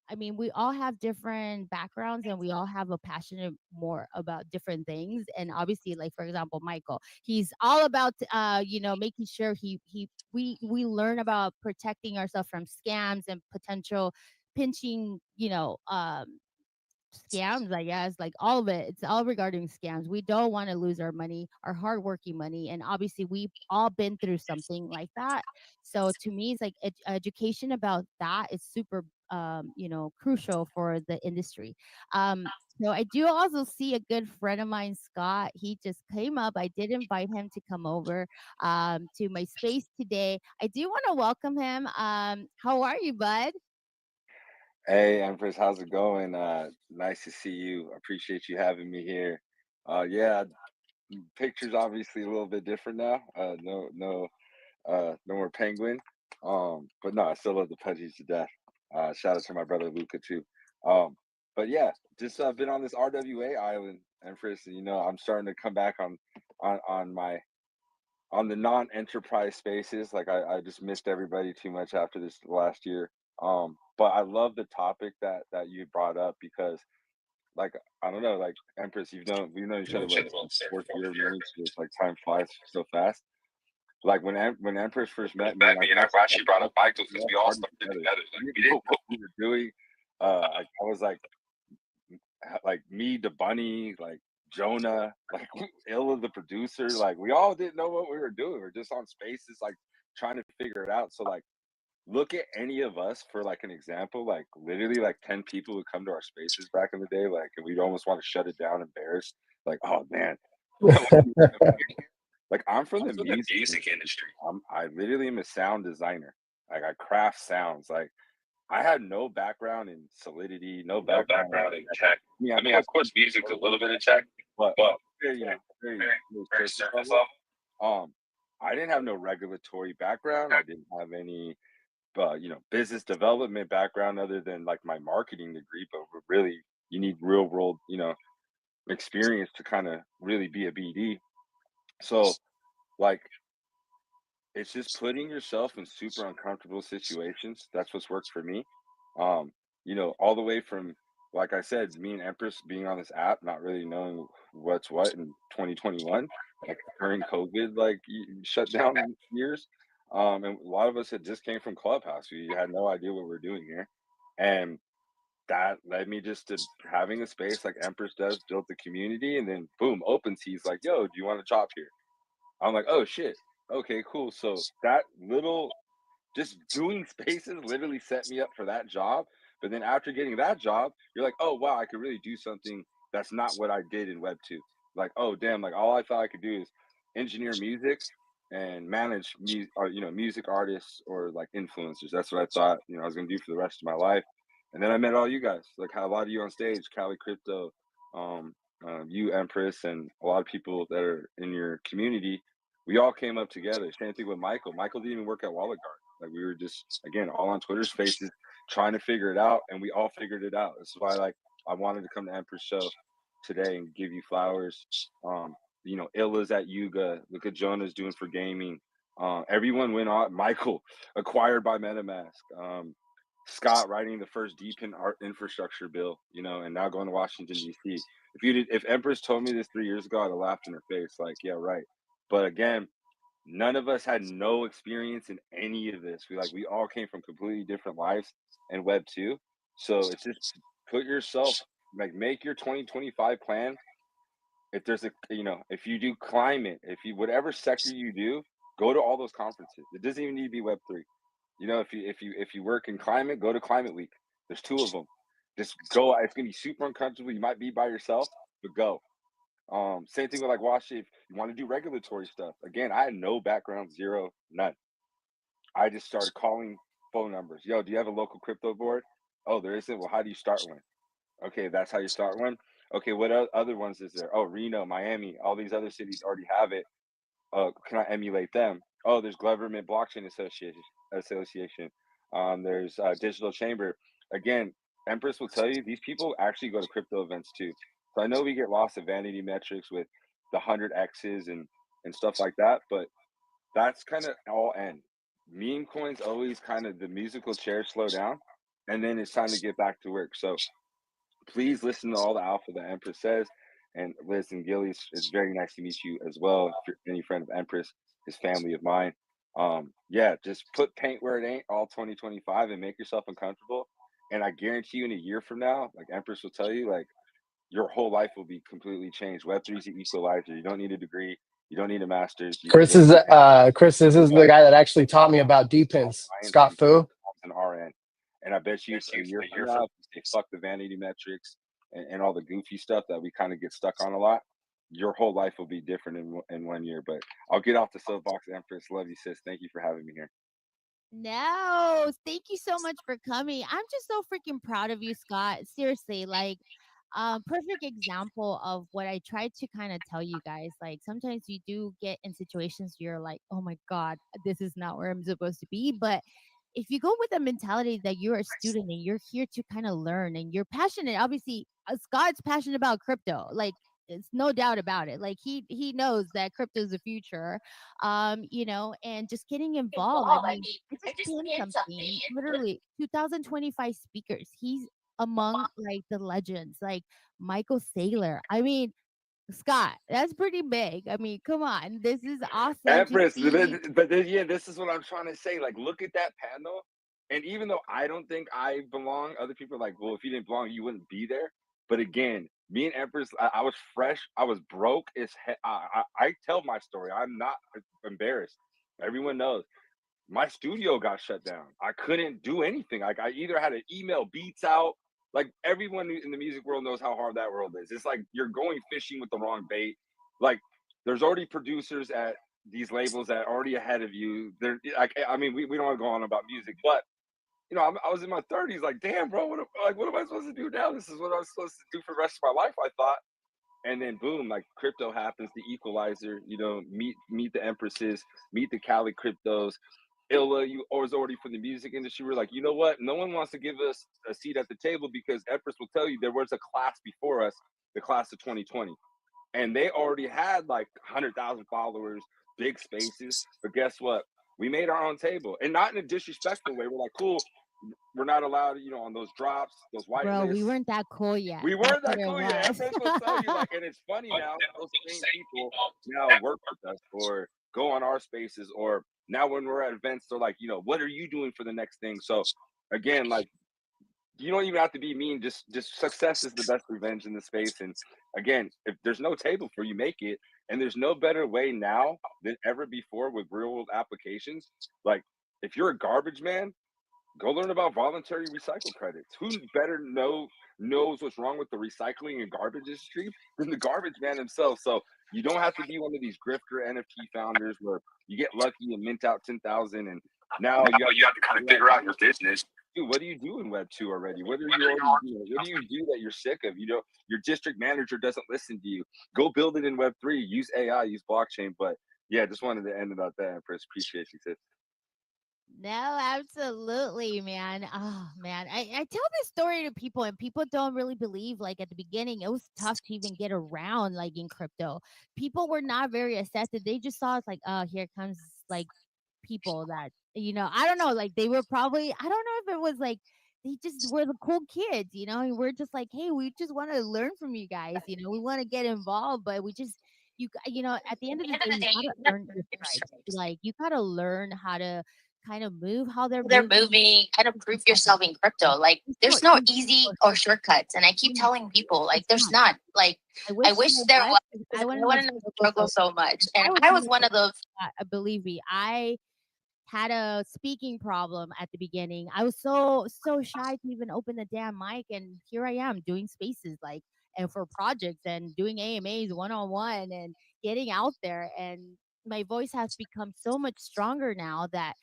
I mean, we all have different backgrounds and we all have a passion more about different things. And obviously, like for example, Michael, he's all about making sure we learn about protecting ourselves from scams and potential pinching, scams, I guess, like all of it. It's all regarding scams. We don't want to lose our money, our hardworking money. And obviously, we've all been through something like that. So to me, it's like education about that is super, crucial for the industry. Um, so I do also see a good friend of mine, Scott. He just came up. I did invite him to come over to my space today. I do want to welcome him. How are you, bud? Hey, Empress, how's it going? Nice to see you. Appreciate you having me here. Yeah, picture's obviously a little bit different now. No more penguin. But no, I still love the pudgies to death. Shout out to my brother Luca too. Um, but yeah, just been on this RWA island, Empress, and I'm starting to come back on my on the non-enterprise spaces. Like I just missed everybody too much after this last year. But I love the topic that you brought up because like I don't know, like Empress, we've known each other what fourth year marriage, so it's like time flies so fast. Like when Empress first met me, and I'm glad she brought up Michael because we all started together. Like, we didn't know what we were doing. I was like me, the bunny, like Jonah, like Illa, the producer, like we all didn't know what we were doing. We're just on spaces, like trying to figure it out. So like, look at any of us for like an example. Like literally, like 10 people would come to our spaces back in the day, like, and we'd almost want to shut it down, embarrassed. Like, oh man, like I'm from the music industry. I literally am a sound designer. Like I craft sounds. Like I had no background in Solidity, no background in tech. I mean, of course, music's a little bit of tech, but very, very surface level. I didn't have no regulatory background. I didn't have any, business development background other than like my marketing degree. But really, you need real world, experience to kind of really be a BD. So, like, it's just putting yourself in super uncomfortable situations. That's what's worked for me. All the way from like I said, me and Empress being on this app, not really knowing what's what in 2021, like during COVID, like shut down years. And a lot of us had just came from Clubhouse. We had no idea what we're doing here. And that led me just to having a space like Empress does, built the community, and then boom, OpenSea's like, yo, do you want to chop here? I'm like, oh shit. Okay, cool. So that little just doing spaces literally set me up for that job. But then after getting that job, you're like, oh wow, I could really do something that's not what I did in Web 2. Like, oh damn, like all I thought I could do is engineer music and manage music, or music artists or like influencers. That's what I thought, I was gonna do for the rest of my life. And then I met all you guys, like how a lot of you on stage, Cali Crypto, um, you Empress, and a lot of people that are in your community. We all came up together. Same thing with Michael. Michael didn't even work at Wallet Guard. Like we were just again all on Twitter Spaces trying to figure it out, and we all figured it out. This is why like I wanted to come to Empress Show today and give you flowers. Illa's at Yuga. Look at Jonah's doing for gaming. Everyone went on. Michael acquired by MetaMask. Scott writing the first deep in art infrastructure bill, and now going to Washington D.C. If Empress told me this 3 years ago, I'd have laughed in her face. Like, yeah, right. But again, none of us had no experience in any of this. We all came from completely different lives in Web 2. So it's just put yourself, make your 2025 plan. If there's if you do climate, whatever sector you do, go to all those conferences. It doesn't even need to be Web 3. If you work in climate, go to Climate Week. There's 2 of them. Just go. It's gonna be super uncomfortable. You might be by yourself, but go. Same thing with like Washi. If you want to do regulatory stuff, again, I had no background, zero, none. I just started calling phone numbers. Yo, do you have a local crypto board? Oh, there isn't. Well, how do you start one? Okay, that's how you start one. Okay, what other ones is there? Oh, Reno, Miami, all these other cities already have it. Can I emulate them? Oh, there's Government Blockchain Association. There's Digital Chamber. Again, Empress will tell you these people actually go to crypto events too. So I know we get lost of vanity metrics with the 100x's and stuff like that, but that's kind of all end. Meme coins always kind of the musical chairs slow down, and then it's time to get back to work. So please listen to all the alpha that Empress says. And Liz and Gilly, it's very nice to meet you as well. If you're any friend of Empress, his family of mine. Yeah, just put paint where it ain't all 2025 and make yourself uncomfortable. And I guarantee you in a year from now, like Empress will tell you, like your whole life will be completely changed. Web3 is the equalizer. You don't need a degree. You don't need a master's. Chris, this is the guy that actually taught me about D-pins. Scott Fu. An RN. And I bet you a year from now, if you say fuck the vanity metrics and all the goofy stuff that we kind of get stuck on a lot, your whole life will be different in 1 year. But I'll get off the soapbox, Empress. Love you, sis. Thank you for having me here. No, thank you so much for coming. I'm just so freaking proud of you, Scott. Seriously, like, perfect example of what I tried to kind of tell you guys. Like, sometimes you do get in situations you're like, oh my God, this is not where I'm supposed to be. But if you go with the mentality that you're a student and you're here to kind of learn and you're passionate, obviously, Scott's passionate about crypto. Like, it's no doubt about it. Like he knows that crypto is the future, and just getting involved. I mean, I just pinned something. Literally, 2025 speakers. He's among like the legends, like Michael Saylor. I mean, Scott, that's pretty big. I mean, come on, this is awesome. Empress, but yeah, this is what I'm trying to say. Like, look at that panel. And even though I don't think I belong, other people are like, well, if you didn't belong, you wouldn't be there. But again, me and Empress, I was fresh. I was broke. I tell my story. I'm not embarrassed. Everyone knows. My studio got shut down. I couldn't do anything. Like I either had to email beats out. Like everyone in the music world knows how hard that world is. It's like you're going fishing with the wrong bait. Like there's already producers at these labels that are already ahead of you. They're like, I mean, we don't want to go on about music, but I was in my 30s. Like, damn, bro, what am I supposed to do now? This is what I was supposed to do for the rest of my life, I thought. And then boom, like crypto happens, the equalizer. Meet the Empresses, meet the Cali cryptos. Illa, you was already from the music industry. We're like, you know what? No one wants to give us a seat at the table because Empress will tell you there was a class before us, the class of 2020. And they already had like 100,000 followers, big spaces. But guess what? We made our own table. And not in a disrespectful way. We're like, cool, we're not allowed, on those drops, those Bro, we whitelists. weren't that cool yet. We That's weren't what that it cool yet. was. Empress will tell you, and it's funny now. Those same people now work with us or go on our spaces, or now when we're at events, they're like, what are you doing for the next thing? So again, like, you don't even have to be mean. Just success is the best revenge in the space. And again, if there's no table for you, make it. And there's no better way now than ever before with real world applications. Like, if you're a garbage man, go learn about voluntary recycle credits. Who better knows what's wrong with the recycling and garbage industry than the garbage man himself? So you don't have to be one of these grifter NFT founders where you get lucky and mint out 10,000, and now you have to kind of figure out your business. Dude, what do you do in Web2 already? What are you already doing? What do you do that you're sick of? Your district manager doesn't listen to you. Go build it in Web3. Use AI. Use blockchain. But yeah, just wanted to end it on that, Empress. Appreciate you, sis. No, absolutely, man. Oh, man. I tell this story to people, and people don't really believe. Like, at the beginning, it was tough to even get around, like, in crypto. People were not very accepted. They just saw it's like, oh, here comes, like, people that, I don't know, like, they were probably, I don't know if it was like, they just were the cool kids, and we're just like, hey, we just want to learn from you guys, we want to get involved, but we just, at the end of the day, you gotta earn your stripes. Like, you gotta learn how to kind of move how they're moving, kind of prove yourself in crypto. Like, there's no easy or shortcuts. And I keep telling people, like, there's not. Like, I wish there was. I want to struggle so much. And I was one of those. Believe me, I had a speaking problem at the beginning. I was so shy to even open the damn mic, and here I am doing spaces, like, and for projects and doing AMAs one-on-one and getting out there, and my voice has become so much stronger now that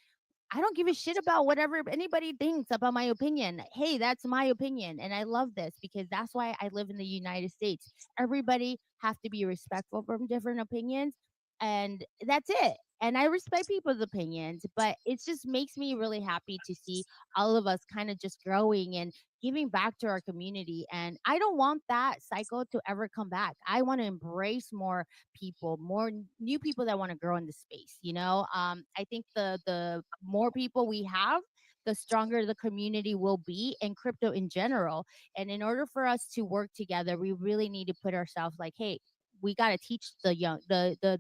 I don't give a shit about whatever anybody thinks about my opinion. Hey, that's my opinion. And I love this because that's why I live in the United States. Everybody have to be respectful from different opinions. And that's it. And I respect people's opinions, but it just makes me really happy to see all of us kind of just growing and giving back to our community. And I don't want that cycle to ever come back. I want to embrace more people, more new people that want to grow in the space. I think the more people we have, the stronger the community will be, and crypto in general. And in order for us to work together, we really need to put ourselves like, hey, we got to teach the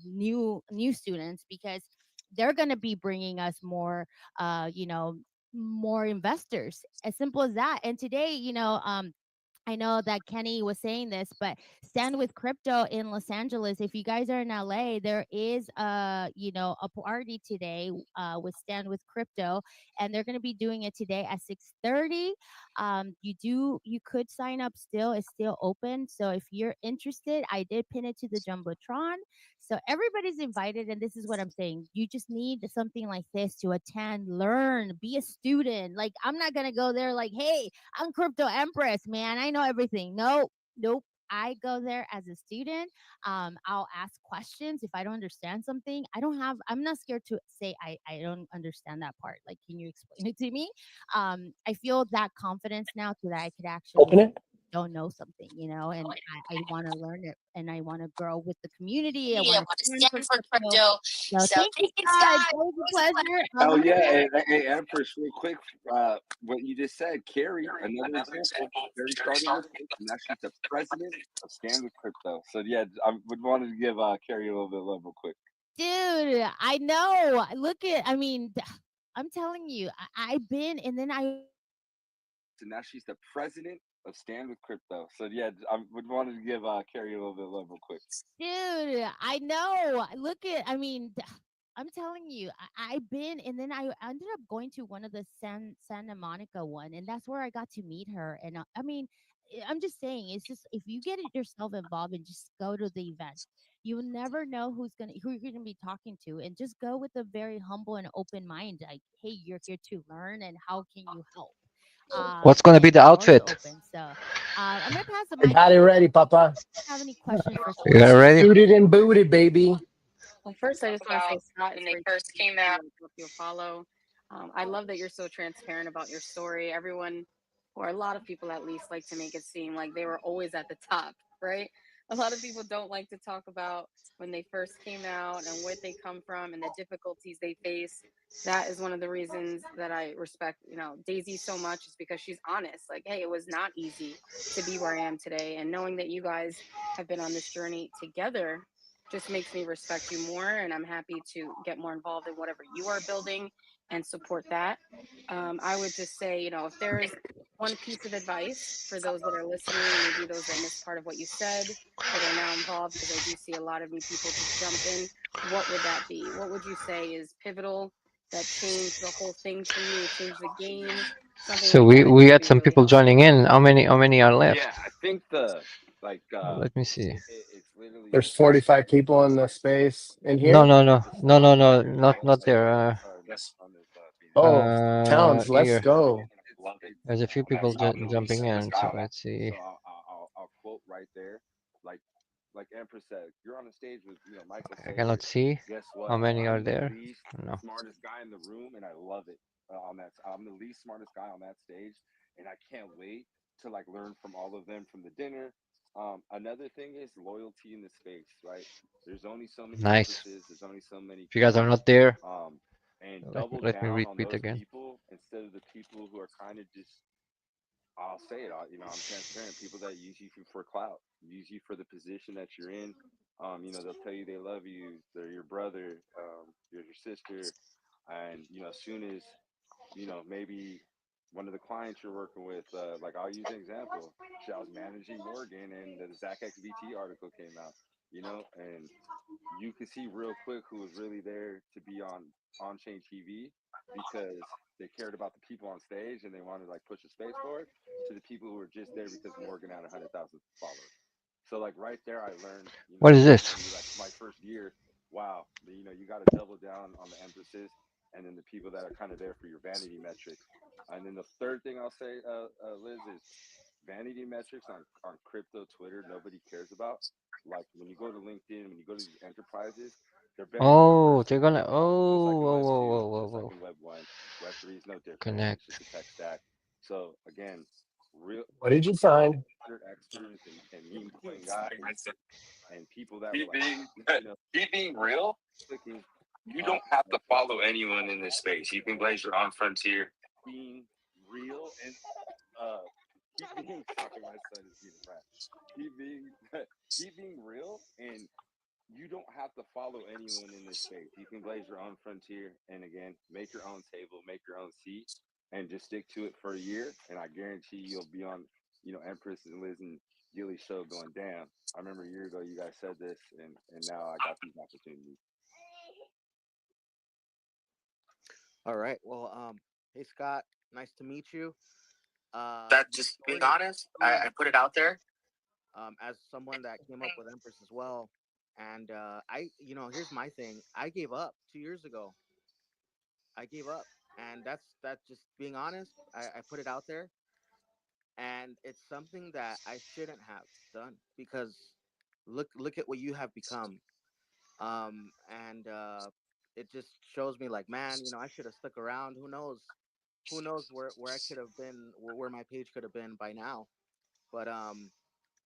new students, because they're going to be bringing us more more investors, as simple as that. And today, I know that Kenny was saying this, but Stand with Crypto in Los Angeles. If you guys are in LA, there is a party today with Stand with Crypto, and they're going to be doing it today at 6:30. You could sign up still. It's still open. So if you're interested, I did pin it to the Jumbotron. So everybody's invited, and this is what I'm saying. You just need something like this to attend, learn, be a student. Like, I'm not gonna go there like, hey, I'm Crypto Empress, man. I know everything. Nope. I go there as a student. I'll ask questions if I don't understand something. I'm not scared to say I don't understand that part. Like, can you explain it to me? I feel that confidence now so that I could actually Open it. don't know something, and I want to learn it, and I want to grow with the community. I I want want to to stand stand for for crypto. crypto. So So thank you, thank you, God. God. That was a It was a pleasure. Oh yeah, hey Empress, real quick, what you just said, Carrie, another example. Carrie started with this, and now she's the president of Stand with Crypto. So yeah, I would wanted to give Carrie a little bit of love real quick. Dude, I know. I'm telling you, I've been, and then So now she's the president of Stand with Crypto. So yeah, I would wanted to give Carrie a little bit of love real quick. dude, I know. I'm telling you, I've been, and then I ended up going to one of the Santa Monica one, and that's where I got to meet her. And I'm just saying, it's just, if you get yourself involved and just go to the event, you will never know who you're gonna be talking to, and just go with a very humble and open mind. Like, hey, you're here to learn, and how can you help? What's going to be And the doors outfit? open. So I'm gonna pass the I mic. got it ready, Papa. Have any questions for You got it ready? Suited and booted, baby. Well, first, I just want to say, Scott, when it's they great first to came see you. out. I hope you'll follow. I love that you're so transparent about your story. Everyone, or a lot of people at least, like to make it seem like they were always at the top, right? a lot of people don't like to talk about when they first came out and where they come from and the difficulties they face. That is one of the reasons that I respect, Daisy so much, is because she's honest. Like, hey, it was not easy to be where I am today. And knowing that you guys have been on this journey together just makes me respect you more. And I'm happy to get more involved in whatever you are building and support that. I would just say, if there is one piece of advice for those that are listening, maybe those that missed part of what you said, that are now involved, because I do see a lot of new people just jump in, what would that be? What would you say is pivotal, that changed the whole thing for you, changed the game, something So that you we want to we do to had be some really people helpful? joining in. How many are left? Yeah, I think the like Let me see. it's literally There's just like 45 people in the space in No, here. no, no, the no, no, spot no, here, not there. on this Oh, towns, let's Here. go. There's a few people jumping in. So let's see. So I'll quote right there, like Empress said, you're on the stage with Michael I cannot Sager. see Guess how what? many are I'm the there. least No. smartest guy in the room, and I love it. I'm the least smartest guy on that stage, and I can't wait to like learn from all of them from the dinner. Another thing is loyalty in the space, right? There's only so many Nice. Empresses. There's only so many If you guys are Kings. not there, And double let me down on repeat those again. people instead of the people who are kind of just, I'll say it, I'm transparent. People that use you for clout, use you for the position that you're in. They'll tell you they love you, they're your brother, you're your sister, and as soon as maybe one of the clients you're working with, like I'll use an example. Shit, I was managing Morgan, and the Zach XBT article came out, and you could see real quick who was really there to be on chain TV because they cared about the people on stage and they wanted to like push a space forward to the people who were just there because Morgan had 100,000 followers. So like right there, I learned, What is this? maybe like my first year, wow, you got to double down on the emphasis and then the people that are kind of there for your vanity metrics. And then the third thing I'll say, Liz, is vanity metrics on crypto Twitter nobody cares about. Like when you go to LinkedIn, when you go to these enterprises, they're better off Oh, they're diversing gonna. more, just like Oh, in whoa, Web whoa, two, whoa, whoa, just like whoa. in Web one. Web three is no different. It's Connect. just a tech stack. So again, real What did you find? Xers and meme coin guys and people that were Keep like, being you know, keep being real. clicking, You don't have to follow anyone in this space. You can blaze your own frontier. being real and uh keep being sorry, my son is being a rat. Keep being keep being real, and you don't have to follow anyone in this space. You can blaze your own frontier and again make your own table, make your own seat, and just stick to it for a year. And I guarantee you'll be on, Empress and Liz and Gilly's show going, damn, I remember a year ago you guys said this and now I got these opportunities. All right. Well, hey Scott, nice to meet you. That Your just being story is honest, someone I put it out there. as someone that came up with Empress as well. And here's my thing. I gave up 2 years ago. I gave up, and that's just being honest. I put it out there, and it's something that I shouldn't have done because look at what you have become. And it just shows me like, man, I should have stuck around. Who knows where I could have been, where my page could have been by now. But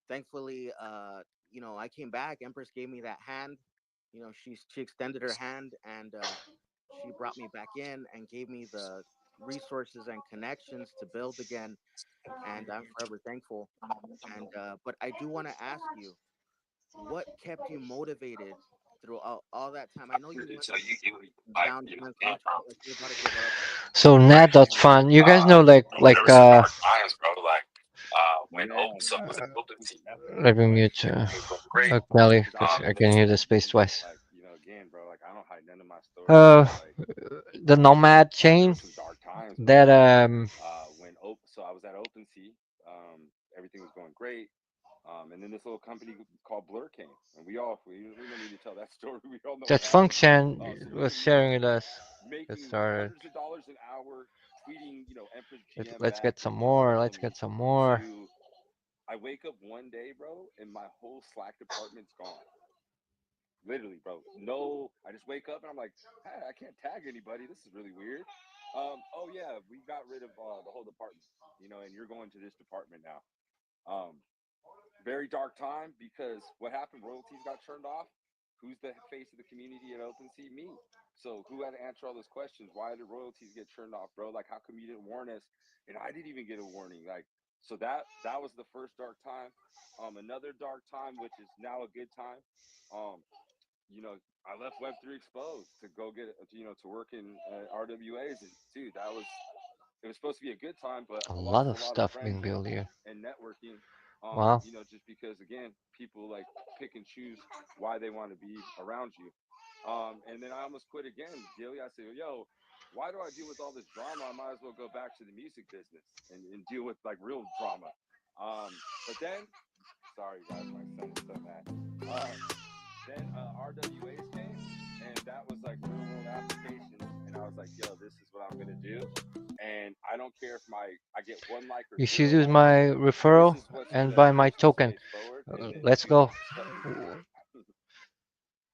thankfully, I came back. Empress gave me that hand. She extended her hand, and she brought me back in and gave me the resources and connections to build again. And I'm forever thankful. And but I do want to ask you, what kept you motivated through all that time? I know you went So you through some like downtimes where you felt like you're about to give up. So right? Nat.fun. You guys know There were some dark times, bro. Like when Yeah, open so was open seat. let me like mute Everything was going great. Kelly because because I I'll can say hear this the space twice. like again, bro, like I don't hide none of my stories, Uh, bro. Like the Nomad there chain were some dark times, that bro. When so I was at OpenSea, everything was going great. And then this little company called Blur came, and we don't need to tell that story. We all know that what happened. function So we was went sharing from with us. It making started. hundreds of dollars an hour, tweeting, Empress GM Let's back get some and more. hugging Let's get me, some more. to I wake up one day, bro, and my whole Slack department's gone. Literally, bro. No, I just wake up and I'm like, hey, I can't tag anybody. This is really weird. Oh yeah, we got rid of the whole department, and you're going to this department now. Um, very dark time because what happened? Royalties got turned off. Who's the face of the community at OpenSea? Me. So who had to answer all those questions? Why did royalties get turned off, bro? Like, how come you didn't warn us? And I didn't even get a warning. Like, so that was the first dark time. Another dark time, which is now a good time. Um, I left Web3 exposed to go get, to work in RWAs, and dude, it was supposed to be a good time, but A I lot lost a of lot of stuff being friends built here. and networking. Wow. Just because again, people like pick and choose why they want to be around you. And then I almost quit again, Gilly. I said, yo, why do I deal with all this drama? I might as well go back to the music business and deal with like real drama. But then, sorry guys, my son is so mad. Then RWAs came, and that was like real world applications, and I was like, yo, this is what I'm gonna do. And I don't care if I get 1 like or You should 0 use likes. my This referral is what's and gonna buy my push this token. space forward. And then Let's dude, go. stuff is W- crazy.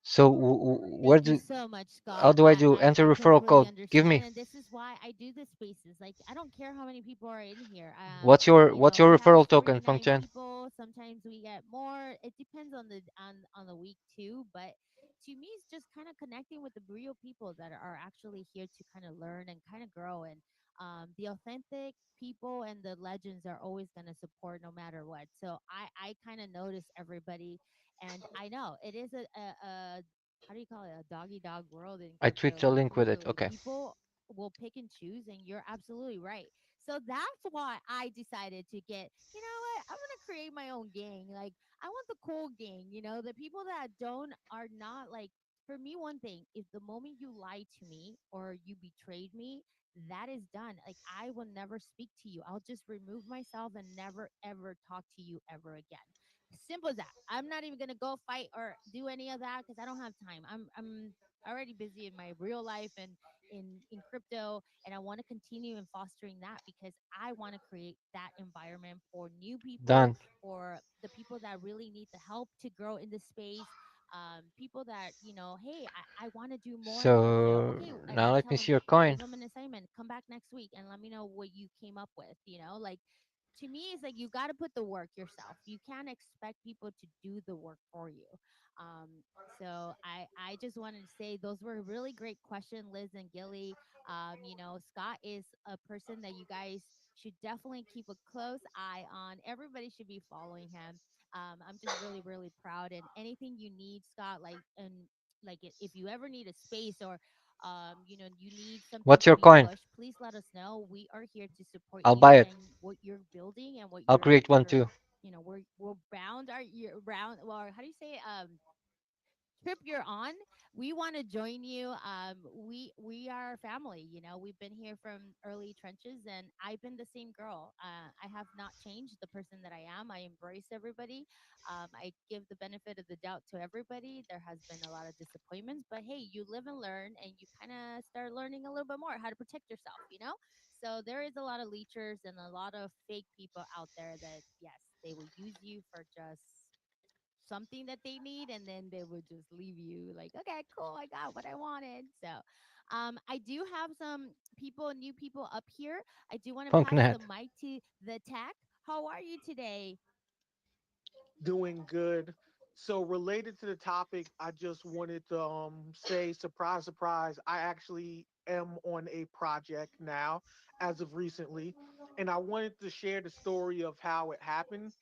So where Thank you do so much, how Scott. do I do enter I referral completely code? Give me. understand, and this is why I do the spaces. Like, I don't care how many people are in here. What's your We have referral token, 49 Fengchen? people. Sometimes we get more. It depends on the week too. But to me, it's just kind of connecting with the real people that are actually here to kind of learn and kind of grow. And the authentic people and the legends are always going to support no matter what. So I kind of notice everybody, and I know it is a how do you call it, a doggy dog world in I tweet crypto. the Like, link with it. literally, Okay. people will pick and choose, and you're absolutely right. So that's why I decided to get, you know what, I'm gonna create my own gang. Like, I want the cool gang, the people that don't are not like, for me, one thing, if the moment you lie to me or you betrayed me, that is done. Like, I will never speak to you. I'll just remove myself and never ever talk to you ever again. Simple as that. I'm not even gonna go fight or do any of that because I don't have time. I'm already busy in my real life and in crypto, and I want to continue in fostering that because I want to create that environment for new people, Done. for the people that really need the help to grow in the space. People that, hey, I want to do more in crypto. So Okay, now I let tell me them, see your I coin. give them an assignment. Come back next week and let me know what you came up with. Like, to me, it's like you got to put the work yourself. You can't expect people to do the work for you. Um, so I just wanted to say those were really great questions, Liz and Gilly. Scott is a person that you guys should definitely keep a close eye on. Everybody should be following him. I'm just really, really proud. And anything you need, Scott, if you ever need a space or you need something What's to your be coin? pushed, please let us know. We are here to support I'll you buy it. and what you're building and what I'll create one you're too. we're bound our you're round well, how do you say, trip you're on. We want to join you. We are family. We've been here from early trenches, and I've been the same girl. I have not changed the person that I am. I embrace everybody. I give the benefit of the doubt to everybody. There has been a lot of disappointments, but hey, you live and learn, and you kind of start learning a little bit more how to protect yourself. So there is a lot of leechers and a lot of fake people out there that, yes, they will use you for just something that they need, and then they would just leave you like, okay, cool, I got what I wanted. So I do have some new people up here. I do want to pass Funknet. the mic to the tech. How are you today? Doing good. So related to the topic, I just wanted to say surprise, surprise. I actually am on a project now as of recently, and I wanted to share the story of how it happened.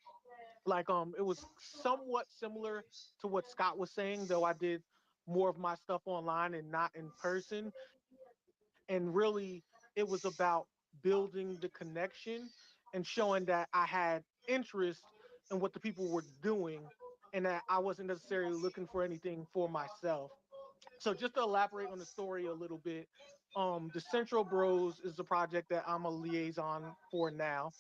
Like it was somewhat similar to what Scott was saying, though I did more of my stuff online and not in person. And really, it was about building the connection and showing that I had interest in what the people were doing and that I wasn't necessarily looking for anything for myself. So just to elaborate on the story a little bit, the Central Bros is the project that I'm a liaison for now.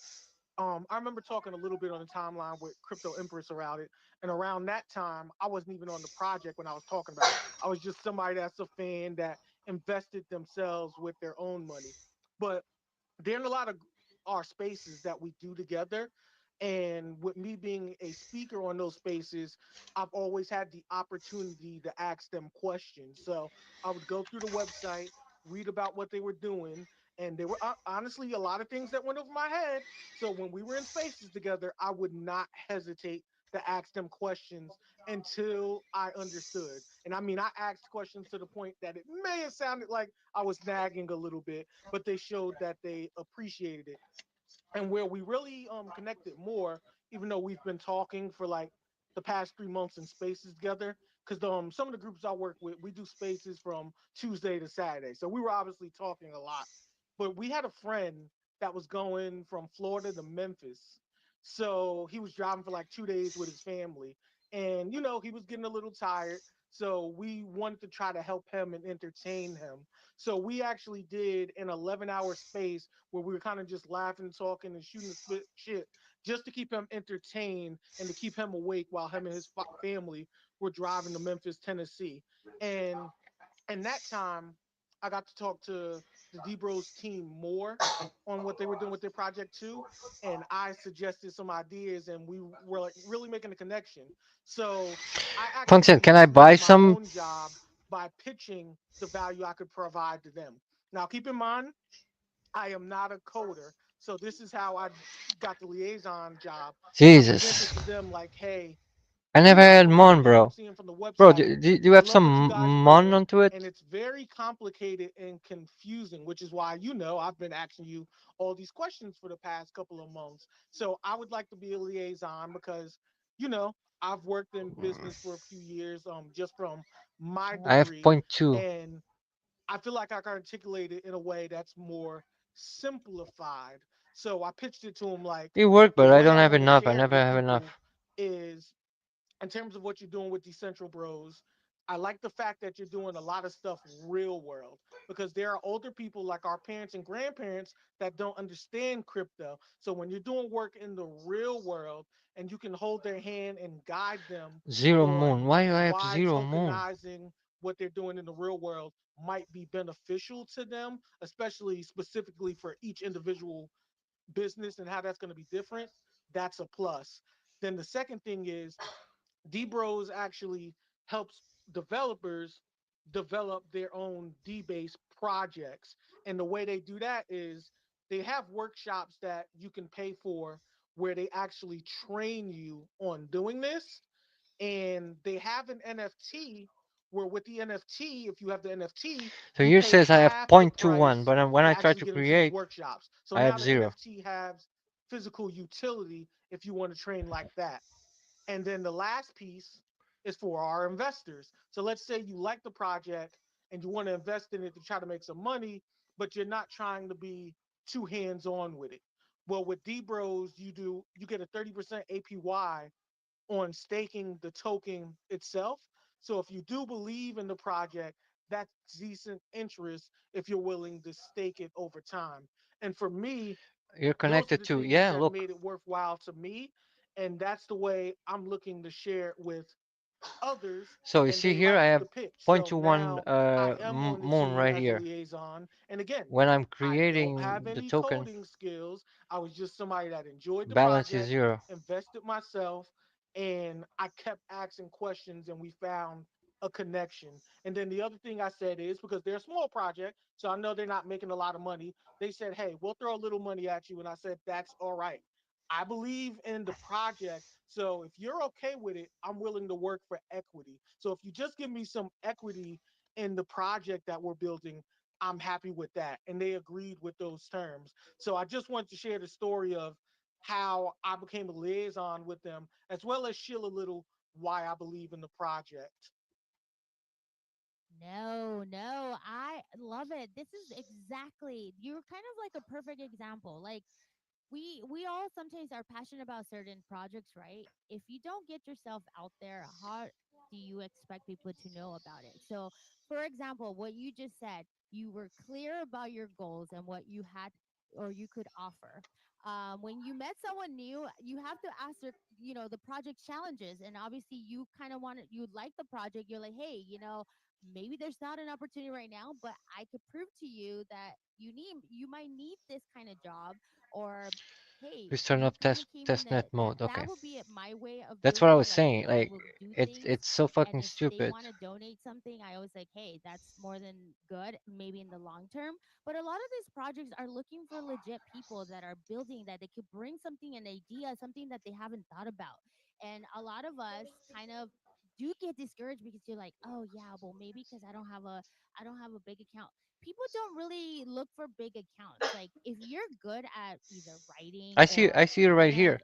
I remember talking a little bit on the timeline with Crypto Empress around it. And around that time, I wasn't even on the project when I was talking about it. I was just somebody that's a fan that invested themselves with their own money. But there are a lot of our spaces that we do together. And with me being a speaker on those spaces, I've always had the opportunity to ask them questions. So I would go through the website, read about what they were doing, and there were honestly a lot of things that went over my head. So when we were in spaces together, I would not hesitate to ask them questions until I understood. And I mean, I asked questions to the point that it may have sounded like I was nagging a little bit, but they showed that they appreciated it. And where we really connected more, even though we've been talking for like the past 3 months in spaces together, because some of the groups I work with, we do spaces from Tuesday to Saturday, so we were obviously talking a lot. But we had a friend that was going from Florida to Memphis, so he was driving for like 2 days with his family, and he was getting a little tired. So we wanted to try to help him and entertain him. So we actually did an 11-hour space where we were kind of just laughing, talking, and shooting the shit just to keep him entertained and to keep him awake while him and his family were driving to Memphis, Tennessee. And in that time, I got to talk to the D-Bros team more on what they were doing with their project too. And I suggested some ideas and we were like really making a connection. So I Function, actually can I buy switched my some? own job by pitching the value I could provide to them. Now, keep in mind, I am not a coder. So this is how I got the liaison job. I presented Jesus. to them like, hey, I never had from Mon, everything I'm bro. seeing from the Bro, website, do you I have love what you some guys are Mon doing. onto it? And it's very complicated and confusing, which is why, I've been asking you all these questions for the past couple of months. So I would like to be a liaison because, you know, I've worked in business for a few years, just from my I have degree. point two. And I feel like I can articulate it in a way that's more simplified. So I pitched it to him like It worked, the but I way don't I have want to enough. I share it never with have enough. people is in terms of what you're doing with Decentral Bros. I like the fact that you're doing a lot of stuff real world because there are older people like our parents and grandparents that don't understand crypto. So when you're doing work in the real world and you can hold their hand and guide them Zero Moon. on Why do I have why zero Moon? tokenizing what they're doing in the real world might be beneficial to them, especially specifically for each individual business and how that's going to be different, that's a plus. Then the second thing is D-Bros actually helps developers develop their own D-based projects. And the way they do that is they have workshops that you can pay for where they actually train you on doing this. And they have an NFT where with the NFT, if you have the NFT, So you here pay says I have half the point two one, price but when to I try actually to get into these create, workshops. So I now have the zero. NFT has physical utility if you want to train like that. And then the last piece is for our investors. So let's say you like the project and you want to invest in it to try to make some money, but you're not trying to be too hands-on with it. Well, with D Bros, you get a 30% APY on staking the token itself. So if you do believe in the project, that's decent interest if you're willing to stake it over time. And for me, You're those are connected the to, things yeah, that look. made it worthwhile to me. And that's the way I'm looking to share it with others. So you And see they here, I liked have the pitch. point So two one now I am on the Moon team right as a here. liaison. And again, When I'm I don't have creating the any token, coding skills. I was just somebody that enjoyed the balance is project, zero. invested myself, and I kept asking questions and we found a connection. And then the other thing I said is because they're a small project, so I know they're not making a lot of money. They said, "Hey, we'll throw a little money at you." And I said, "That's all right. I believe in the project. So if you're okay with it, I'm willing to work for equity. So if you just give me some equity in the project that we're building, I'm happy with that." And they agreed with those terms. So I just wanted to share the story of how I became a liaison with them, as well as shill a little why I believe in the project. No, no, I love it. This is exactly, you're kind of like a perfect example. Like we all sometimes are passionate about certain projects, right? If you don't get yourself out there, how do you expect people to know about it? So, for example, what you just said, you were clear about your goals and what you had or you could offer. When you met someone new, you have to ask their, the project challenges, and obviously you kind of want you like the project. You're like, hey, maybe there's not an opportunity right now, but I could prove to you that you might need this kind of job, or hey, Please turn you off kind of test came in testnet that mode. that Okay. would be my way of That's what doing I it. was Like saying. I Like will do it's things, it's so and fucking if they stupid. want to donate something, I always like, hey, that's more than good, maybe in the long term. But a lot of these projects are looking for legit people that are building, that they could bring something, an idea, something that they haven't thought about. And a lot of us kind of do get discouraged because you're like, oh yeah, well maybe because I don't have a big account. People don't really look for big accounts. Like if you're good at either writing I or see you right here.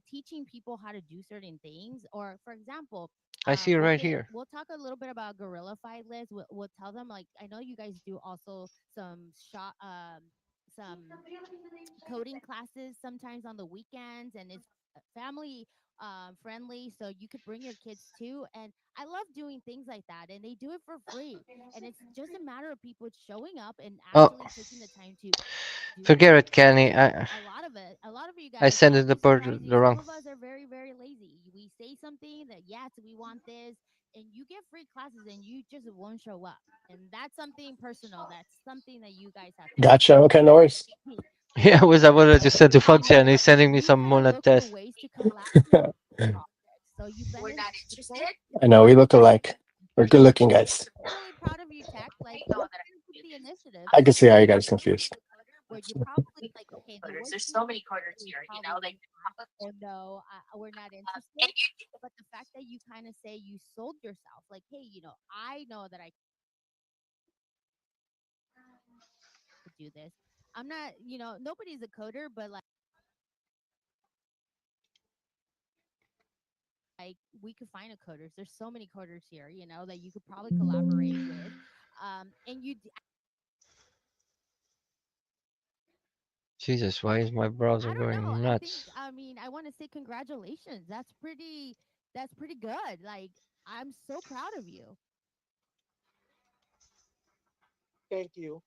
teaching people how to do certain things, or for example, I see you right here. we'll talk a little bit about Gorilla Fight List. We'll tell them, like, I know you guys do also some coding classes sometimes on the weekends, and it's family friendly, so you could bring your kids too. And I love doing things like that, and they do it for free. And it's just a matter of people showing up and Oh, actually taking the time to do it. forget it, Kenny. Because a lot of you I guys, sent I'll it be surprised you. the Some wrong. of us are very, very lazy. We say something that, yes, we want this, and you get free classes and you just won't show up. And that's something personal. That's something that you guys have to Gotcha. Okay, no worries. see. Yeah, But was I would have just said to you function. know, He's sending me we some kind of Mona look for test. ways to collaborate projects. So you've been in both. I know we look alike. We're good looking guys. I'm really proud of you, Tech. Like you kind of took the initiative. I So can see how you you're guys confused. probably a coder where you probably like, okay, the worst thing you can do is probably respond or no, we're not interested. But the fact that you kind of say you sold yourself, like, hey, I know that I could do this. I'm not, nobody's a coder, but like we could find a coders. There's so many coders here, that you could probably collaborate with. And Jesus, why is my browser I don't know. going nuts? I mean, I want to say congratulations. That's pretty good. Like, I'm so proud of you. Thank you.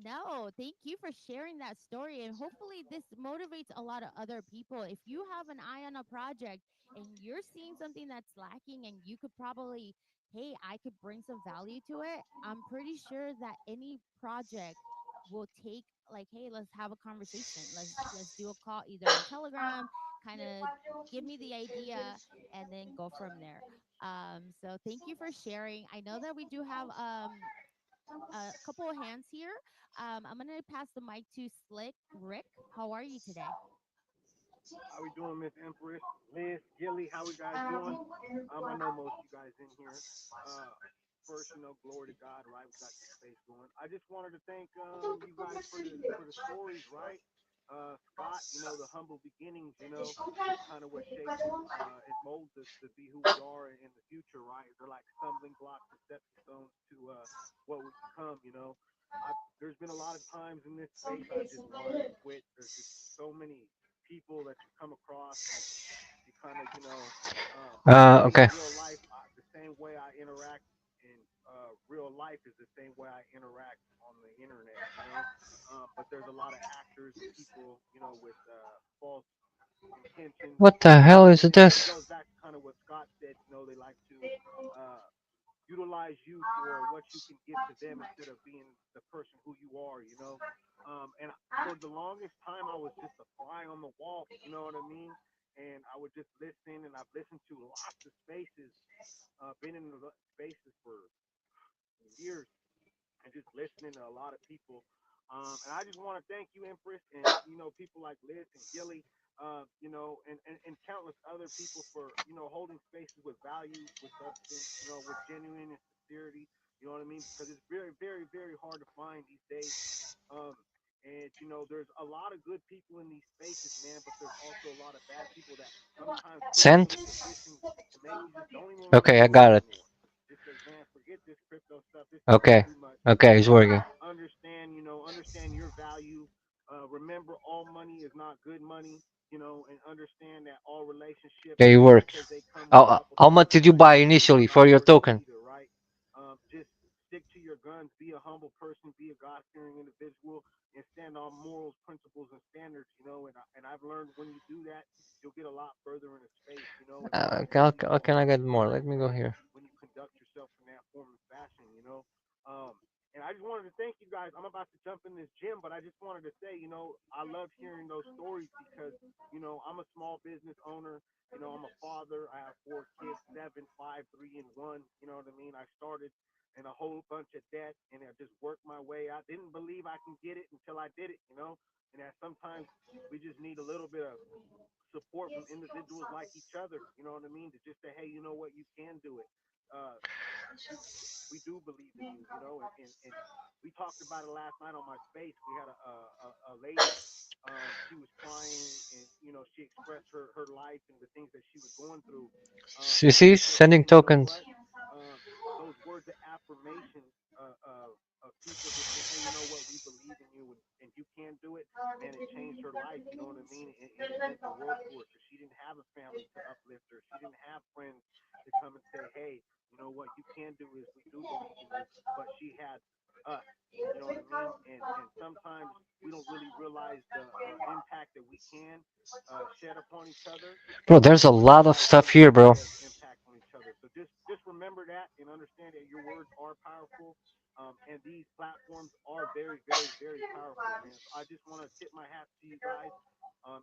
No, thank you for sharing that story. And hopefully, this motivates a lot of other people. If you have an eye on a project and you're seeing something that's lacking, and you could probably, hey, I could bring some value to it, I'm pretty sure that any project will take, like, hey, let's have a conversation. Let's do a call either on Telegram, kind of give me the idea, and then go from there. So thank you for sharing. I know that we do have a couple of hands here. I'm gonna pass the mic to Slick Rick. How are you today? How we doing, Miss Empress? Liz, Gilly, how we guys doing? I know most of you guys in here. Uh, First, glory to God, right? We got the space going. I just wanted to thank you guys for the stories, right? Scott, the humble beginnings, is kind of what shapes and molds us to be who we are in the future, right? They're like stumbling blocks and stepping stones to what we become. There's been a lot of times in this space I've just wanted to quit. There's just so many people that you come across, and you kind of in Okay. real life, the same way I interact in real life is the same way I interact on the internet. But there's a lot of actors and people, with false intentions, What the hell is and it this? goes back to kind of what Scott said. They like to uh, utilize you for what you can give to them instead of being the person who you are. And for the longest time, I was just a fly on the wall. You know what I mean? And I would just listen, and I've listened to lots of spaces, been in the spaces for years, and just listening to a lot of people. And I just want to thank you, Empress, and people like Liz and Gilly, and countless other people for holding spaces with value, with substance, with genuine and sincerity. You know what I mean? Because it's very, very, very hard to find these days. Um, and there's a lot of good people in these spaces, man, but there's also a lot of bad people that sometimes put you in Sent? a position to make you just don't even want to Okay, I do it got it. anymore. Just say, man, forget this crypto stuff. This is just Okay. too much. Okay, it's working. Understand your value. Remember, all money is not good money. And understand that all relationships, Okay, it just works. because they come with a couple How much strings did you attached, buy initially are not for your worth it token? either, right? Just stick to your guns. Be a humble person. Be a God-fearing individual, and stand on morals, principles, and standards. And I've learned when you do that, you'll get a lot further in a space. And really How can I get more? learn Let me go more here. when you conduct yourself in that form and fashion. Um, and I just wanted to thank you guys. I'm about to jump in this gym, but I just wanted to say, I love hearing those stories because, I'm a small business owner. I'm a father. I have 4 kids, 7, 5, 3, and 1. You know what I mean? I started in a whole bunch of debt, and I just worked my way out. Didn't believe I can get it until I did it. and that sometimes we just need a little bit of support from individuals like each other. You know what I mean? To just say, hey, you know what, you can do it. You we do believe in you, you know, and we talked about it last night on my space. We had a lady, she was crying and, you know, she expressed her life and the things that she was going through. You And she see, said, sending man, you know tokens. what? Um, those words of affirmation of people just saying, hey, you know what? We believe in you and you can do it. Man, it changed her life. You know what I mean? And it meant the world to her because she didn't have a family to uplift her. She didn't have friends to come and say, hey, you know what? You can do this. We do believe in you. But she had us. You know what I mean? And sometimes we don't really realize the impact that we can shed upon each other Bro, there's a until we lot of start stuff putting here, that bro. as impact on each other. So just remember that and understand that your words are powerful. And these platforms are very, very, very powerful, man. So I just want to tip my hat to you guys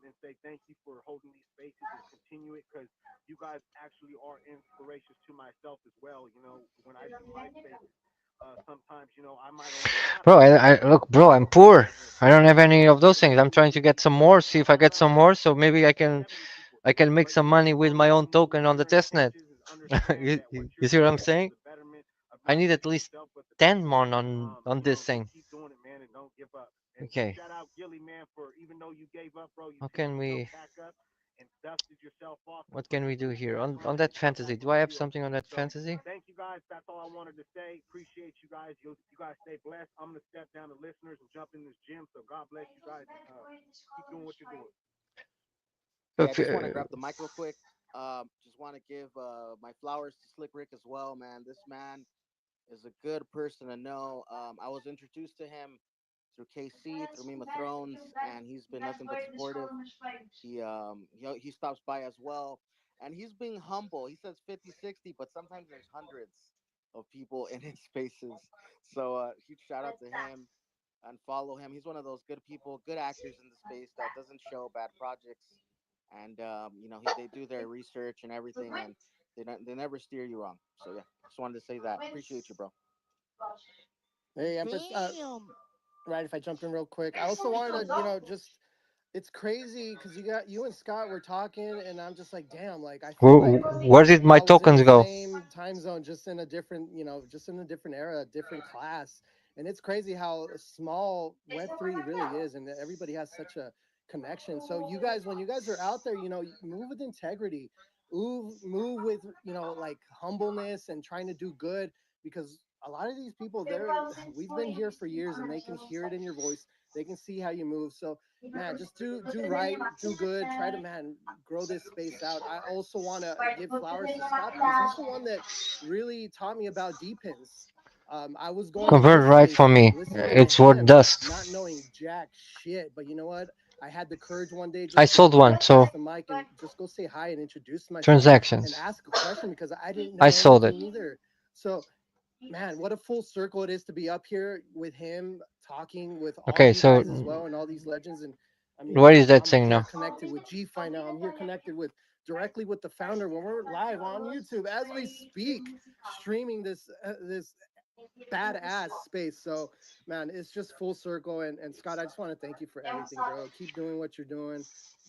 and say thank you for holding these spaces and continue it because you guys actually are inspirations to myself as well. You know, when I do my spaces, sometimes, you know, I might only have Bro, three I people look, bro, I'm that come poor. in here. I don't have any of those You know, things. I'm two trying to get people, some more, see if I get some sometimes more, so six, maybe seven people. I can make But some even money if with I'm my own only moving token on the certain testnet. spaces, is understand that what You you're see what I'm doing is for saying? the betterment of I not need at just least yourself but the 10 people. mon on You this know, so thing. keep doing it, man, and don't give up. And Okay. shout out Gilly, man, for even though you gave up, bro, you How picked can yourself we back up and dusted yourself off and what put can we your do feet here? back On on that and got fantasy. back Do in I the have field. something on that So fantasy? thank you guys. That's all I wanted to say. Appreciate you guys. You guys stay blessed. I'm gonna step down to listeners and jump in this gym. So God bless you guys and keep doing what you're doing. Hey, I If, just want to grab the mic real quick. Just want to give my flowers to Slick Rick as well, man. This man is a good person to know. I was introduced to him through KC, through Meme of Thrones, and he's been nothing but supportive. He stops by as well, and he's being humble. He says 50, 60, but sometimes there's hundreds of people in his spaces. So huge shout out to him and follow him. He's one of those good people, good actors in the space that doesn't show bad projects, and they do their research and everything, and they never steer you wrong. So yeah, just wanted to say that. Appreciate you, bro. Hey, Empress. Damn. Right, if I jump in real quick, I also wanted to, just it's crazy because you and Scott were talking, and I'm just like, damn, like I feel like where did my I was in tokens the go? same time zone, just in a different, just in a different era, different class. And it's crazy how small Web3 really is, and that everybody has such a connection. So you guys, when you guys are out there, move with integrity, move with, like humbleness and trying to do good, because a lot of these people, we've been here for years, and they can hear it in your voice. They can see how you move. So man, just do right, do good, try to, man, grow this space out. I also want to give flowers to Scott because he's the one that really taught me about depins. I was going in Convert his right for spaces, me. listening to It's worth him, dust. not knowing jack shit. But you know what? I had the courage one day I just to sold one, pass so the mic and just go say hi and introduce myself and transactions. ask a question because I didn't I know sold it. anything either. So man, what a full circle it is to be up here with him, talking with all Okay, you so guys as well, and all these legends. And I mean, what is that I'm thing here now? connected with GFi now. I'm here connected with directly with the founder when we're live on YouTube as we speak, streaming this badass space. So man, it's just full circle. And Scott, I just want to thank you for everything, bro. Keep doing what you're doing.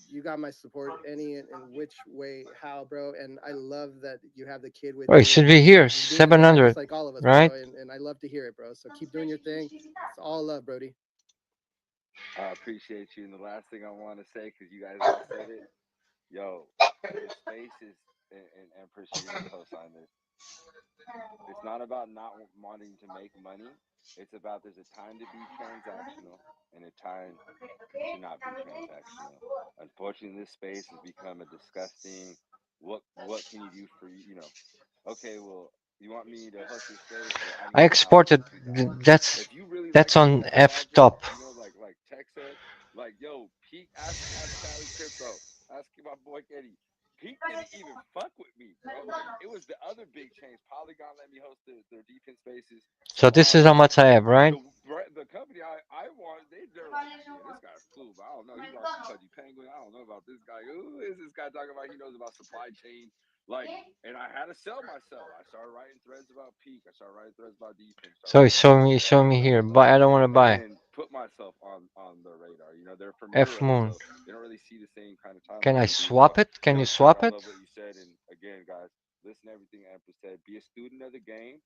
You got my support any and which way, how, bro. And I love that you have the kid with Oh, it you should and be here, he's doing his thing just 700, like all of us, bro. right? And I love to hear it, bro. So keep doing your thing. It's all love, Brody. I appreciate you. And the last thing I want to say, because you guys all said it, yo, the space is, and Empress, you're gonna co-sign this. It's not about not wanting to make money. It's about there's a time to be transactional and a time to not be transactional. Unfortunately, this space has become a disgusting. What can you do for Okay, well, you want me to host your space? Well, I I need $1,000 exported. or 2,000. That's If you really like that's this on crypto F project, top. like Tech said, like yo, Pete, ask Cali Crypto, ask my boy Eddie. Pete didn't even fuck with me, bro. It was the other big chains. Polygon let me host their defense spaces. So this is Solana how let much I me. have, right? The company I want, they're like, yeah, this guy's cool, but I don't know. He rocks a pudgy penguin. I don't know about this guy. Who is this guy talking about? He knows about supply chain. Like, and I had to sell myself. I started writing threads about peak. I started writing threads about defense. Started So writing threads about show me stuff here. like But I don't want to buy. and put myself on the radar. You know, they're from F Europe, Moon. so they don't really see the same kind of Can timeline I we do. So, swap it? Can you Tucker, swap I it? love what you said. And again, guys, listen to everything Empress said. Be a student of the game,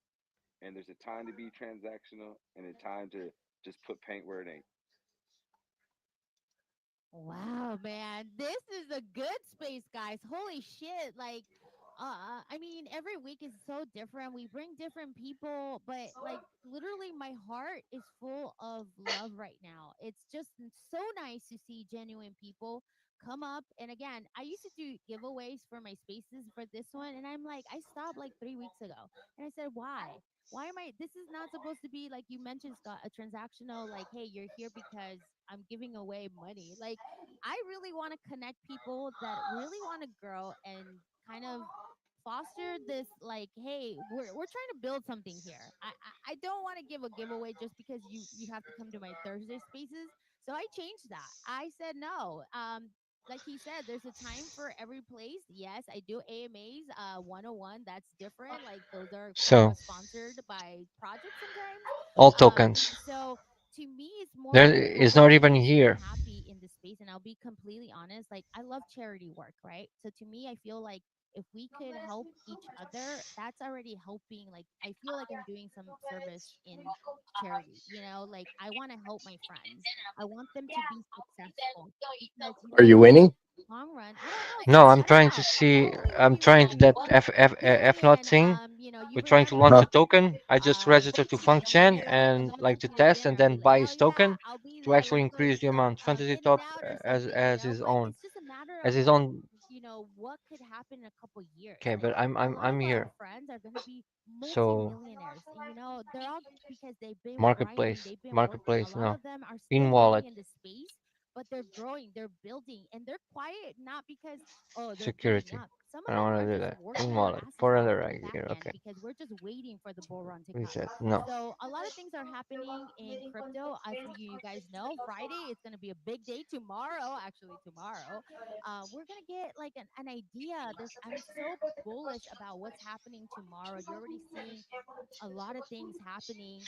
and there's a time to be transactional and a time to just put paint where it ain't. Wow, man. This is a good space, guys. Holy shit. Like, I mean, every week is so different. We bring different people, but like literally my heart is full of love right now. It's just so nice to see genuine people come up. And again, I used to do giveaways for my spaces for this one, and I'm like, I stopped like 3 weeks ago. And I said, why? Why am I? This is not supposed to be like you mentioned, Scott, a transactional, like, hey, you're here because I'm giving away money. Like, I really want to connect people that really want to grow and kind of foster this like, hey, we're trying to build something here. I don't want to give a giveaway just because you have to come to my Thursday spaces. So I changed that. I said no. Like he said, there's a time for every place. Yes, I do AMAs, 101. That's different. Like those are So sponsored by projects sometimes. all tokens. So to me, it's more There like is what not even makes me here. happy in this space. And I'll be completely honest. Like I love charity work, right? So to me, I feel like if we could help each other, that's already helping. Like I feel like I'm doing some service in charity. Like I want to help my friends. I want them to be successful because Are you winning? long run, I don't know, No, Scott. I'm I don't trying to know. see. Hopefully when I'm you trying to that walk F not Billion, thing. you We're trying to remember launch Huh. a token. I just what registered to you guys function did like a and like to Valentine's test and dinner. I'll then be like, buy hell his yeah, token I'll be to there. actually Let's go increase the amount. Fantasy in and top out or as something, as his but own it's just a matter as of his like, own. what could happen in a couple years. Okay, Like but a lot of I'm our here. friends are gonna be So multimillionaires. And they're all because they've been grinding, marketplace, they've been working. A marketplace. lot No, of them are in still wallet young in the space, but they're growing, they're building, and they're quiet not because they're giving security. up. Some I of don't them want are to do just that. In working their wallet. asses off 400 in the right back here. end Okay. because we're just waiting for the bull run to come. Reset. No. So a lot of things are happening in crypto. As you guys know, Friday is going to be a big day. Tomorrow, actually tomorrow, we're going to get like an idea. I'm so bullish about what's happening tomorrow. You're already seeing a lot of things happening.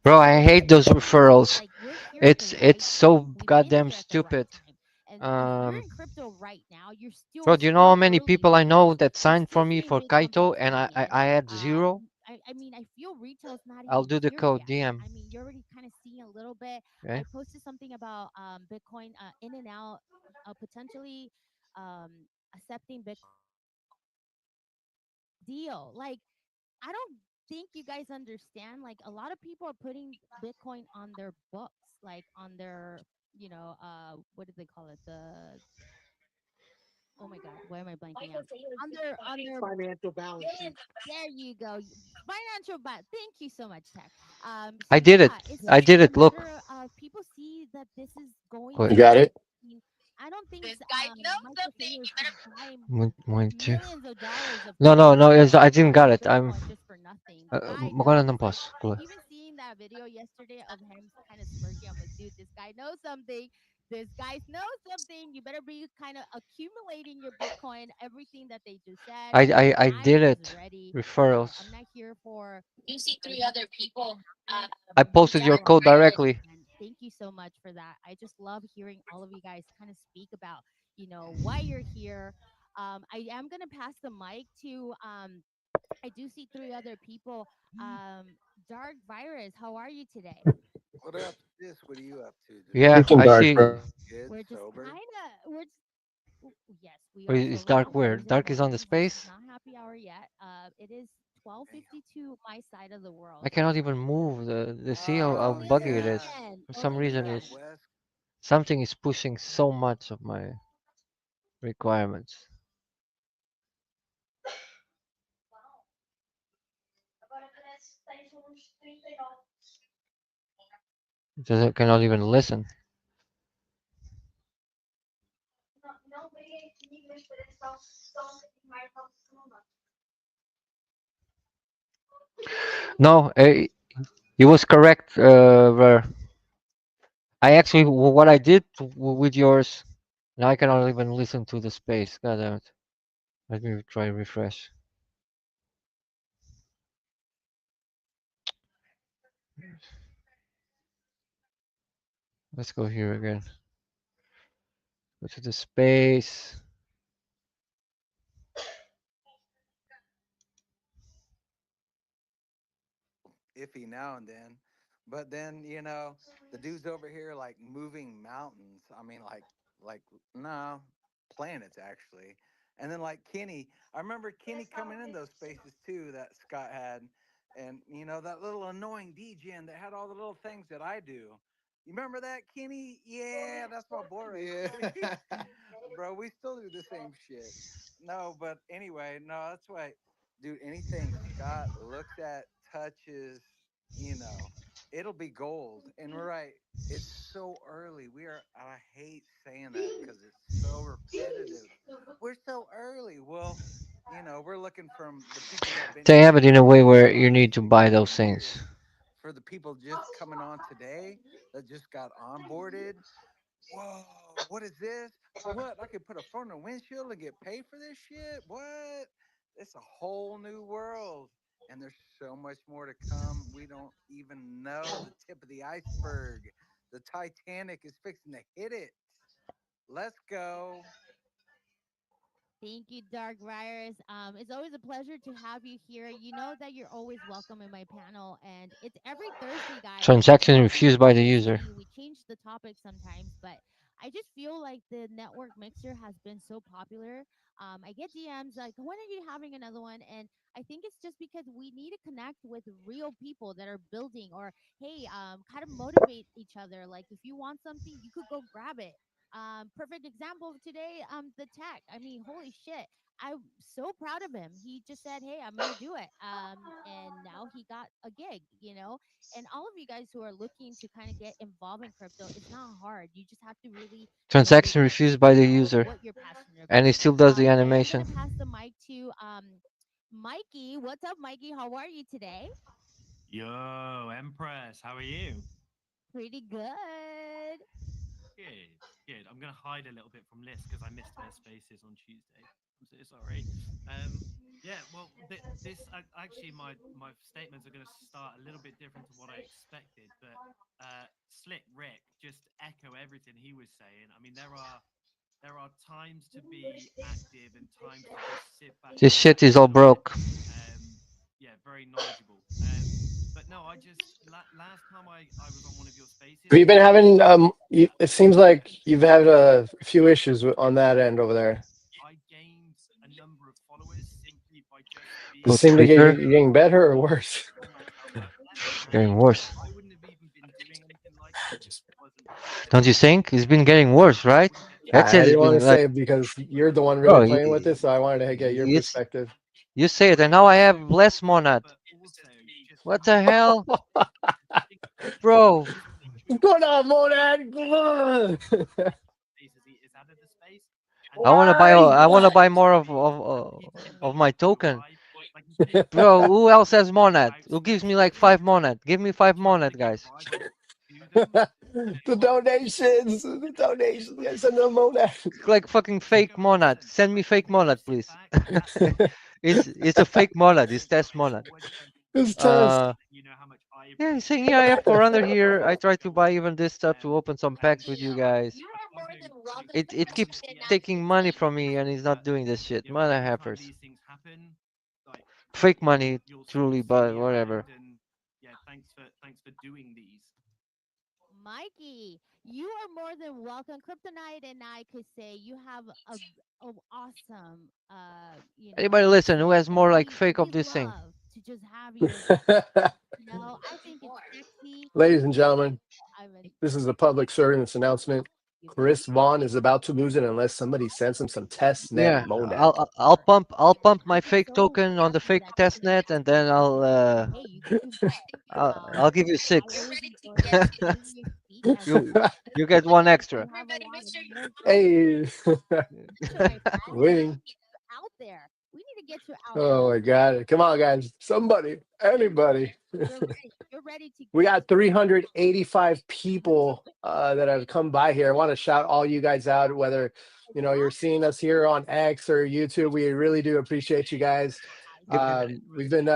Bro, I And hate those to me, referrals. like we're here at the It's right so time. We've been goddamn here at the right stupid. time. And if you're in crypto right now, you're Bro, still do you know how still many early people I know because that you're signed for still me seeing for Bitcoin Kaito price and coming in. I had zero? I mean, I feel retail's not I'll even do the here code yet. DM. I mean, you're already kind of seeing a little bit. Okay. I posted something about Bitcoin in and out, potentially um, accepting Bitcoin deal. Like, I don't think you guys understand. Like, a lot of people are putting Bitcoin on their books, like on their, what do they call it? Oh my God, why am I blanking out? On their Financial balance sheet. there you go. Financial but thank you so much, Tech. So I did it. yeah, it's I just did a it. Look. matter of people see that this is going Wait. You to got it? I mean, I don't think microfigures should buy One, two. millions of dollars of No, no, no. crypto I didn't got or it. I'm. Bitcoin just for nothing. The guy Magkano knows. ng Like pause? Kuya. even seeing that video yesterday of him kind of smirking, I'm like, dude, this guy knows something. This guy knows something. You better be kind of accumulating your Bitcoin, everything that they just said. And I I'm did just it. ready. Referrals. I'm not here for You see like three other people. happening. I I'm posted here your for code growth. directly. And thank you so much for that. I just love hearing all of you guys kind of speak about, why you're here. I am gonna pass the mic to I do see three other people. Dark Virus, how are you today? What up, sis? What are you up to, dude? Yeah, Freaking I dark, see. bro. Good, We're just sober. yes, we are Wait, is sober Dark on where? Thursday Dark is on the mornings. This is space? not happy hour yet. It is Damn. 12:52 my side of the I world. cannot even move the see how Only on the buggy it is. Yeah. weekend. For On some the What's reason up, weekend. is Wes? something is pushing so much of my requirements. Just cannot even listen. No, he was correct. I actually what I did with yours. Now I cannot even listen to the space. God damn it. Let me try refresh. Let's go here again. Go to the space. Iffy now and then. But then, the dudes over here like moving mountains. I mean, like no, planets actually. And then like Kenny, I remember Kenny coming in those spaces too that Scott had. And that little annoying DJ that had all the little things that I do. You remember that, Kenny? Yeah, that's my boy right there. Yeah. Bro, we still do the same shit. No, but anyway, no, that's why, dude, anything Scott looks at, touches, you know, it'll be gold. And we're right, it's so early. I hate saying that because it's so repetitive. We're so early. Well, we're looking from the people that have been They here have it in a way where you 5, need to 10, buy 20 those things. years. For the people just coming on today that just got onboarded, whoa, what is this? What? I could put a phone in a windshield and get paid for this shit? What? It's a whole new world. And there's so much more to come. We don't even know the tip of the iceberg. The Titanic is fixing to hit it. Let's go. Thank you, Dark Riders. It's always a pleasure to have you here. You know that you're always welcome in my panel, and it's every Thursday, guys. Transaction Welcome to refused by the Junkies user. City. We change the topic sometimes, but I just feel like the network mixer has been so popular. I get DMs like, "When are you having another one?" And I think it's just because we need to connect with real people that are building, or hey, kind of motivate each other. Like if you want something, you could go grab it. Perfect example of today, the tech. I mean, holy shit. I'm so proud of him. He just said, "Hey, I'm gonna do it." And now he got a gig. And all of you guys who are looking to kind of get involved in crypto, it's not hard. You just have to really know your Transaction niche, refused by the know user. what you're passionate And he about. still does the Today I'm gonna animation. pass the mic to Mikey. What's up, Mikey? How are you today? Yo, Empress, how are you? Pretty good. Good, good. I'm gonna hide a little bit from Liz because I missed her spaces on Tuesday. I'm so sorry. Yeah, well, this actually my statements are gonna start a little bit different to what I expected, but Slick Rick just echo everything he was saying. I mean, there are times to be active and times to just sit back This and shit relax is a all little bit. broke. Yeah, very knowledgeable. But no, I just last time I was on one of your spaces, Have you been I having? I It seems like you've had a few issues on that end over there. I gained a number of followers simply by just Does it With being seem to get Twitter, you getting better or worse? putting myself out there. getting And worse. I wouldn't have even been doing anything like this if it wasn't because Don't you think? It's been getting worse, I right? wouldn't get That challenges I says it's didn't want been to like, say it because you're the one really bro, playing with this, so I wanted to get your you, perspective. you say it, and now I also, have less monad. but also just What the remember hell, think bro? just make sure What's you going follow on, Monad? Come on. space as he is out of the space and I just wanna buy. Why? I wanna buy more keeps of inviting my people token, live. Like he keeps bro. inviting Who people else has monad? out Who gives me like spaces 5 monad? Give me 5 monad, to get guys. bribery to them. The donations, the donations. Guys, send them Monad. Like fucking Just fake go and monad. listen. Send me Like fake monad, just sit please. back, relax a little bit. It's a fake monad. It's test monad. Always spend This test. Uh, you know how much I yeah, he's saying, appreciate yeah, I it. have 400 here. I Honestly, try to buy even this stuff to open some and packs with you guys. I can't go It into keeps the taking answers, money from me, and he's not but doing this shit. you know, Mother every time heifers. these things happen, like Fake money, you'll truly, see but me whatever. around, and yeah, thanks for doing these. Mikey, you are more than welcome. Kryptonite and I could say you have a awesome Anybody listen who accent, has and more like we fake of we this thing? love to just have you around. I think it's sexy. Ladies and gentlemen, I mean, this is a public service announcement. you bet. Chris Vaughn is about to lose it unless somebody sends him some test net Yeah, Monad. I'll pump my Thank you fake so token on the much for fake that. test net, and then Hey, you can do that. I'll give you I 6. always enjoy hearing your speak as you you get one extra. you have a lot of more growth Hey, potential, my friend. We need to winning. get you out there. We need to get you out there. Oh my God. Come on, guys. Somebody, anybody. You're ready. You're ready to We get got 385 people that have come by here. I want to shout all you guys out, whether you're seeing us here on X or YouTube. We really do appreciate you guys. We've been,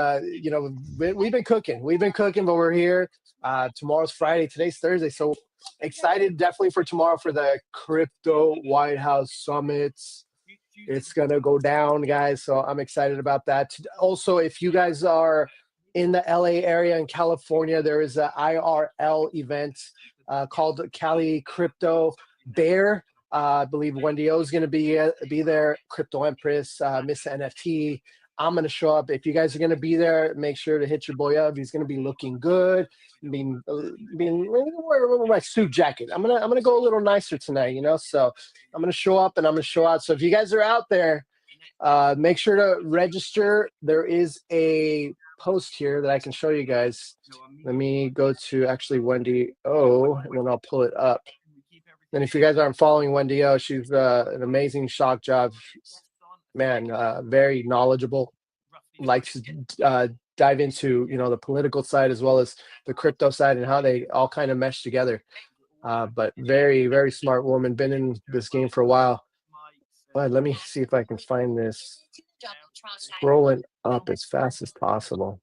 we've been cooking. We've been cooking, but we're here. Tomorrow's Friday. Today's Thursday. So excited definitely for tomorrow for the Crypto White House Summits. It's going to go down, guys. So I'm excited about that. Also, if you guys are in the LA area in California, there is an IRL event called Cali Crypto Bear. I believe Wendy O is going to be there. Crypto Empress, Miss NFT. I'm going to show up. If you guys are going to be there, make sure to hit your boy up. He's going to be looking good. Being wearing my suit jacket. I'm gonna go a little nicer tonight, So I'm gonna show up and I'm gonna show out. So if you guys are out there, make sure to register. There is a post here that I can show you guys. Let me go to actually Wendy O, and then I'll pull it up. And if you guys aren't following Wendy O, she's an amazing shock job, man. Very knowledgeable. Likes to dive into the political side as well as the crypto side and how they all kind of mesh together. But very, very smart woman. Been in this game for a while. But let me see if I can find this. Scrolling up as fast as possible.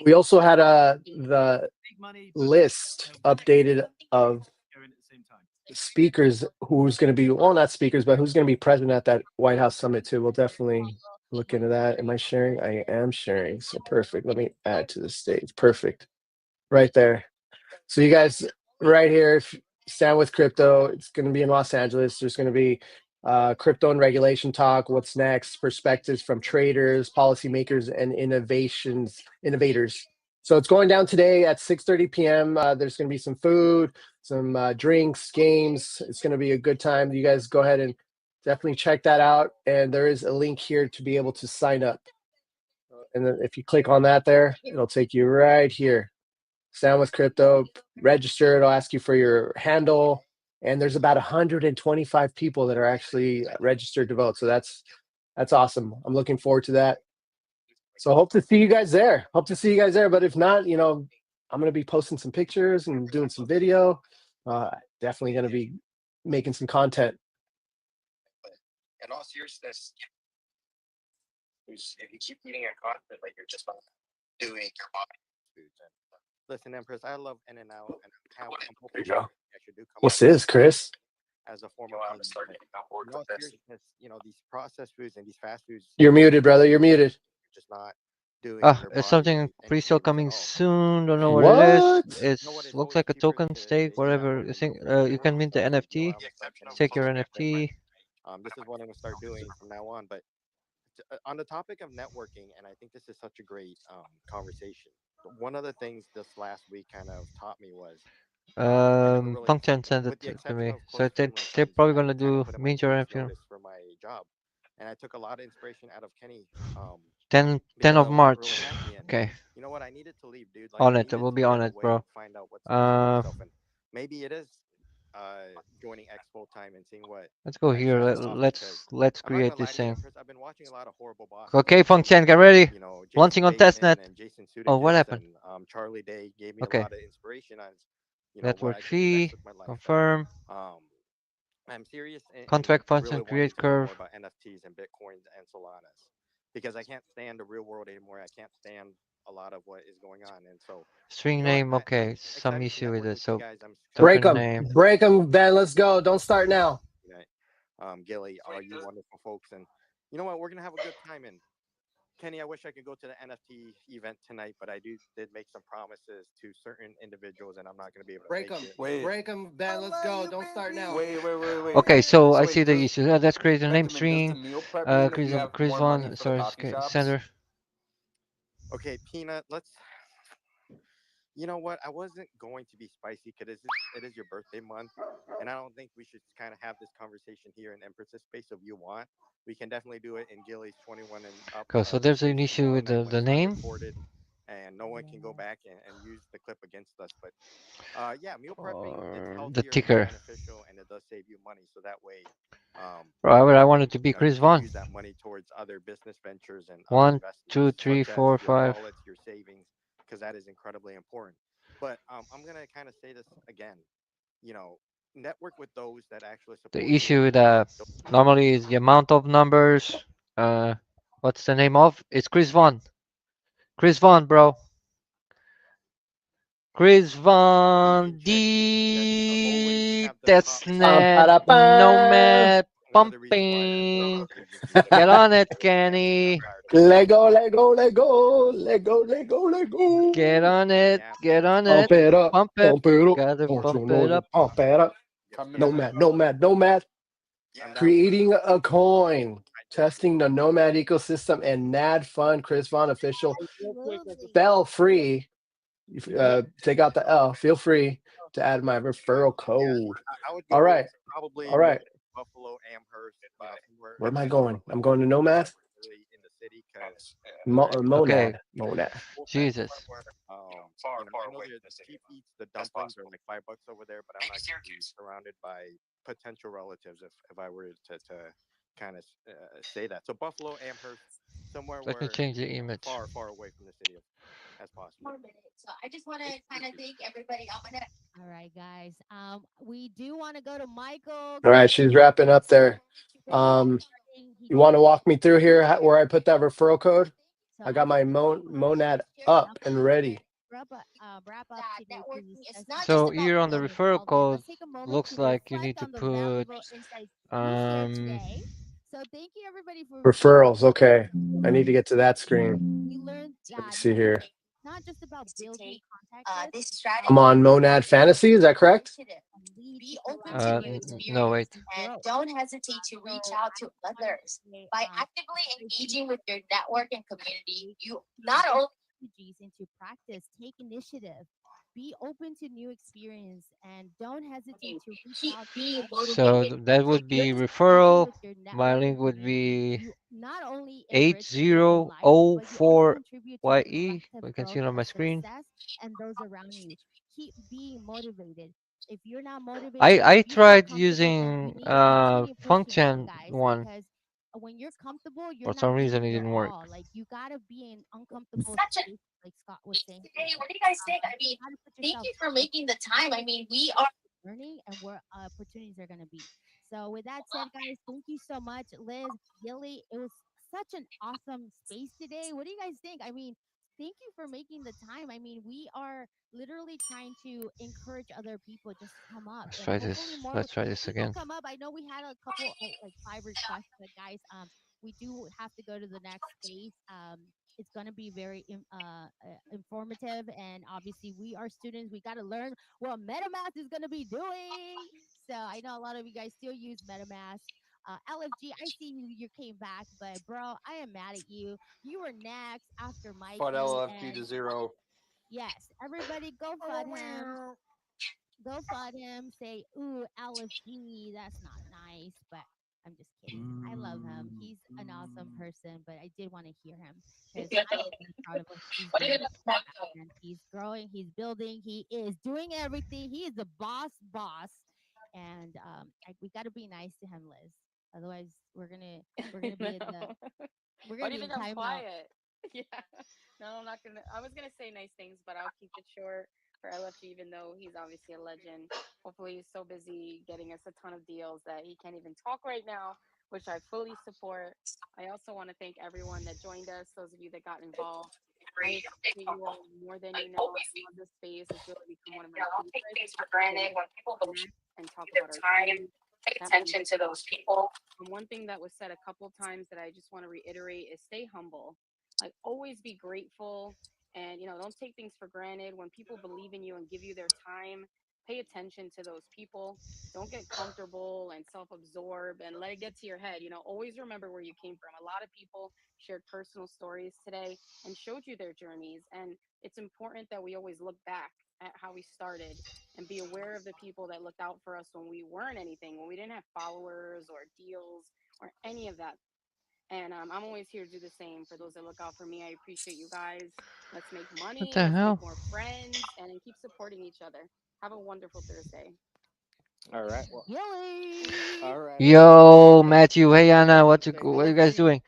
We also had the list updated of speakers who's going to be, well, not speakers, but who's going to be present at that White House summit too. We'll definitely look into that. Am I sharing? I am sharing. So perfect. Let me add to the stage. Perfect. Right there. So you guys right here, Stand with Crypto. It's going to be in Los Angeles. There's going to be crypto and regulation talk. What's next? Perspectives from traders, policymakers, and innovators. So it's going down today at 6:30 p.m. There's going to be some food, some drinks, games. It's going to be a good time. You guys go ahead and definitely check that out. And there is a link here to be able to sign up. And then if you click on that there, it'll take you right here. Stand with Crypto, register. It'll ask you for your handle. And there's about 125 people that are actually registered to vote. So that's awesome. I'm looking forward to that. So hope to see you guys there. But if not, I'm going to be posting some pictures and doing some video. Definitely going to be making some content. In all seriousness, if you keep eating your content, like you're just not doing your body. Listen, Empress, I love In-N-Out, and I'm There you go. I should do come What's this, Chris? as a form of I'm starting to get on board in all with this. seriousness, these processed foods and these fast foods, You're muted, brother. You're muted. just not doing Ah, your it's body something any pre-sale favors at coming all. soon. Don't know What? what it is. You know It's what? It's looks always like a cheaper token to stake, eat that whatever. way You think than you can mint the I NFT, am gonna start getting stake your close to that NFT. This is what I'm gonna start doing from now on. But on the topic of networking, and I think this is such a great conversation. One of the things this last week kind of taught me was I never really, Function sent with it the to exception me. of So close they're friends, probably I gonna kind of do put in my mint your 2 weeks NFT. notice for my job, and I took a lot of inspiration out of Kenny. 10 Because I of wasn't really March. happy, and Okay, you know what? I needed to leave, dude. Like on I it. needed We'll to be on live it, away bro. and find out what's best for myself, and maybe it is joining X full time and seeing what Let's go X here. has to offer. Because Let's I'm not create gonna lie this to you, thing. Empress. I've been watching a lot of horrible bosses. Okay, Function, get ready. Jason Launching on testnet. Bateman and Jason Oh, what Sudeikis happened? and Charlie Day gave me a Okay. lot of inspiration on what Network I can do next fee. with my life. Confirm. And I'm serious and Contract really function. wanting Create to learn more curve. about NFTs and Bitcoins and Solanas because I can't stand the real world anymore. I can't stand a lot of what is going on, and so String name. Okay, some issue with it. So Break token them. name. Break them, Ben. Let's go. Don't start now. Gilly, all you wonderful folks, and you know what? We're gonna have a good time. And Kenny, I wish I could go to the NFT event tonight, but I did make some promises to certain individuals, and I'm not gonna be able to Break make them. it. Break them, Ben. Let's go. Don't start now. Wait. Okay, so I wait, see the does, issue. Let's create a name Benjamin, does the string. meal prep mean that you have Chris more money Von. for the Sorry, coffee shops? sender. Okay, Peanut, let's. You know what? I wasn't going to be spicy because it is your birthday month, and I don't think we should kind of have this conversation here in Empress's space. If you want, we can definitely do it in Gilly's 21 and up. Okay, so there's an issue with the name. Recorded, and no one can go back and use the clip against us. But yeah, meal prepping it's healthier, The ticker. it's beneficial, and it does save you money. So that way, Bro, I want it to be Chris you Von. can use that money towards other business ventures and 1, other 2, 3, such 4, as your 5. wallets, your savings, because that is incredibly important. But I'm gonna kind of say this again. You know, network with those that actually The support you. issue with normally is the amount of numbers. What's the name of? It's Chris Vaughn. Chris Vaughn, bro. Chris Vaughn, the testnet nomad pumping. Get on it, Kenny. Lego, Lego, Lego, Lego, Lego, Lego. Get on it. Get on Pump it. it up, Pump it. pump it up. Gotta Don't pump you know it you up. pump it up? Nomad, nomad, nomad. Creating a coin, testing the Nomad ecosystem, and NAD Fund, Chris Vaughn official. Spell free. Take out the L. Feel free to add my referral code. I would All go right. probably All right. Buffalo, Amherst, somewhere Where am I in going? I'm going to Nomad. in the city because Okay. Monad. Monad. Jesus. I know the cheap eats, the dumplings are like $5 over there, but I'm not gonna be surrounded by potential relatives if I were to kind of say that. So Buffalo, Amherst, somewhere Let me where change the image. far away from the city as possible. So I just want to kind of thank everybody. I'm gonna. All right, guys. We do want to go to Michael. All right, she's wrapping up there. You want to walk me through here where I put that referral code? I got my monad up and ready. Wrap up today, please. So here on the referral code, looks like you need to put So thank you everybody for Referrals. Okay. I need to get to that screen. we learned Let me that see here. not just about building contact this strategy. I'm on Monad Fantasy. Is that correct? Be open to new no, wait. experiences and don't hesitate to reach out to others. By actively engaging with your network and community, you not only strategies into practice, take initiative, be open to new experience, and don't hesitate to reach out to others. So that would be referral. My link would be You not only enrich your own life, but you also 8004YE. contribute to the You collective can see growth it on my of screen. success and those around you. Keep being motivated. If you're not motivated, I if you feel tried comfortable, then we using need to continue pushing on, function guys, one. because when you're comfortable, you're For some not reason giving it your didn't work. all. Like you gotta be in uncomfortable such a space, like Scott was saying. hey, what do you guys think? I mean, You gotta put thank yourself you for out making the time. I mean, we are learning and where opportunities are gonna be. So with that said, guys, thank you so much, Liz, Gilly. It was such an awesome space today. What do you guys think? I mean, thank you for making the time. I mean, we are literally trying to encourage other people just to come up Let's and try hopefully this. more Let's try this people again. come up. I know we had a couple like 5 requests, but guys, we do have to go to the next space. It's going to be very informative, and obviously we are students. We got to learn what MetaMask is going to be doing. So I know a lot of you guys still use MetaMask. LFG, I see you came back, but bro, I am mad at you. You were next after Mikey. Put LFG to 0. Yes, everybody go fud him. Go fud him. Say, ooh, LFG. That's not nice, but I'm just kidding. I love him. He's an awesome person, but I did want to hear him because I'm really proud of him. He's doing and he's growing. He's building. He is doing everything. He is the boss, and we got to be nice to him, Liz. Otherwise, we're gonna be in the we're What gonna be even in I'm timeout. quiet? Yeah. No, I'm not gonna. I was gonna say nice things, but I'll keep it short for LFG, even though he's obviously a legend. Hopefully, he's so busy getting us a ton of deals that he can't even talk right now, which I fully support. I also want to thank everyone that joined us, those of you that got involved. I appreciate you all more than you know. I love this space. It's really become one of my favorites. Connect and talk about our journey. attention to those people. And one thing that was said a couple times that I just want to reiterate is stay humble. Like always be grateful and don't take things for granted. When people believe in you and give you their time, pay attention to those people. Don't get comfortable and self-absorbed and let it get to your head. Always remember where you came from. A lot of people shared personal stories today and showed you their journeys. And it's important that we always look back at how we started and be aware of the people that looked out for us when we weren't anything, when we didn't have followers or deals or any of that. And I'm always here to do the same for those that look out for me. I appreciate you guys. Let's make What money. the Let's make hell? more friends and then keep supporting each other. Have a wonderful Thursday. All right. Well, all right. Yo, Matthew. Hey, Anna. What are you guys LFG, doing?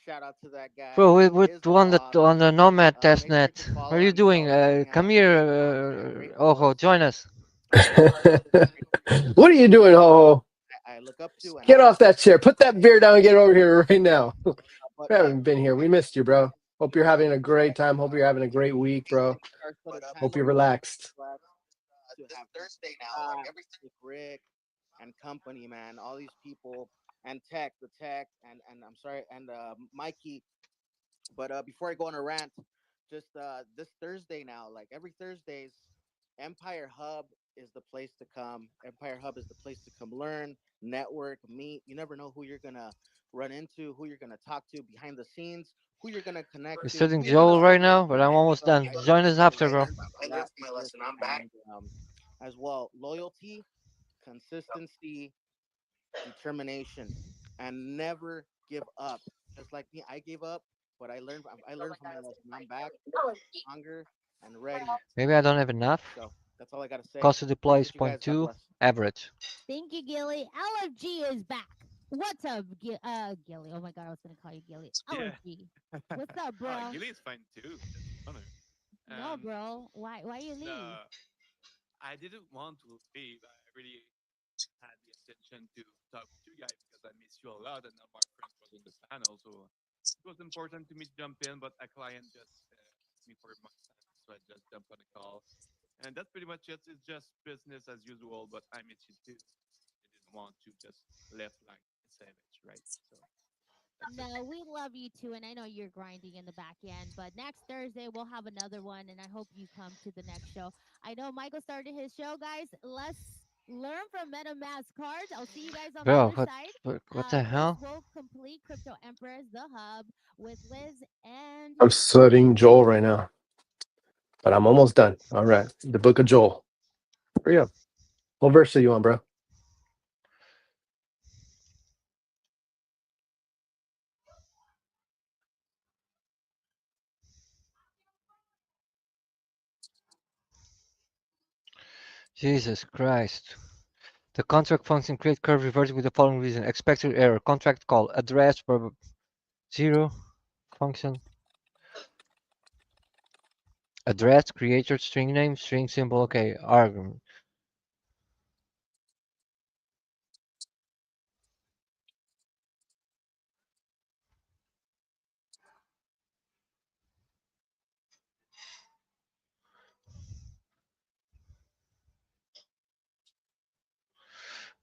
shout out to that guy. Bro, He we're is the on the boss. on the Nomad Make sure testnet. to What follow are you him. You doing? know, he's putting Come out great content, here, great Ojo. posts. Join us. What are you doing, Ho? I look up to, and Get off that chair. Put that beer down and get over here right now. We but haven't been here. We missed you, bro. Hope you're having a great time. Hope you're having a great week, bro. Hope you're relaxed. to have with Rick and company, man. All these people and the tech, and I'm sorry, and Mikey. But before I go on a rant, just this Thursday now, like every Thursdays, Empire Hub is the place to come. Empire Hub is the place to come learn, network, meet. You never know who you're gonna run into, who you're gonna talk to behind the scenes, who you're gonna connect We're to, studying who you're gonna Joel see. right now, but I'm almost So done. Join us after, bro. that and as well, loyalty, consistency, determination, and never give up. Just like me, I gave up, but I learned from my lesson. I'm back, stronger and ready. Maybe I don't have enough. So that's all I gotta say. Cost to deploy is Appreciate you guys. God 0.2 bless. average. Thank you, Gilly. LFG is back. What's up, Gilly? Oh my God, I was gonna call you Gilly. Yeah. LFG. What's up, bro? Gilly is fine too. That's funny. No, bro. Why you leave? No, I didn't want to leave. I really had the intention to talk to you guys because I miss you a lot, and now my friend was on the panel, so it was important to me to jump in. But a client just asked me for my time, so I just jumped on a call, and that's pretty much it. It's just business as usual. But I miss you too. I didn't want to just left like a savage, right? So. No, we love you too, and I know you're grinding in the back end. But next Thursday we'll have another one, and I hope you come to the next show. I know Michael started his show, guys. Let's learn from MetaMask cards. I'll see you guys on the Bro, other side. what the This hell? will complete Crypto Empress, the hub, with Liz and I'm studying Joel right now, but I'm almost done. All right, the Book of Joel. Hurry up. What verse are you on, bro? Jesus Christ. The contract function create curve reverting with the following reason. Expected error. Contract call. Address prob 0. Function. Address, creator, string name, string symbol. Okay, argument.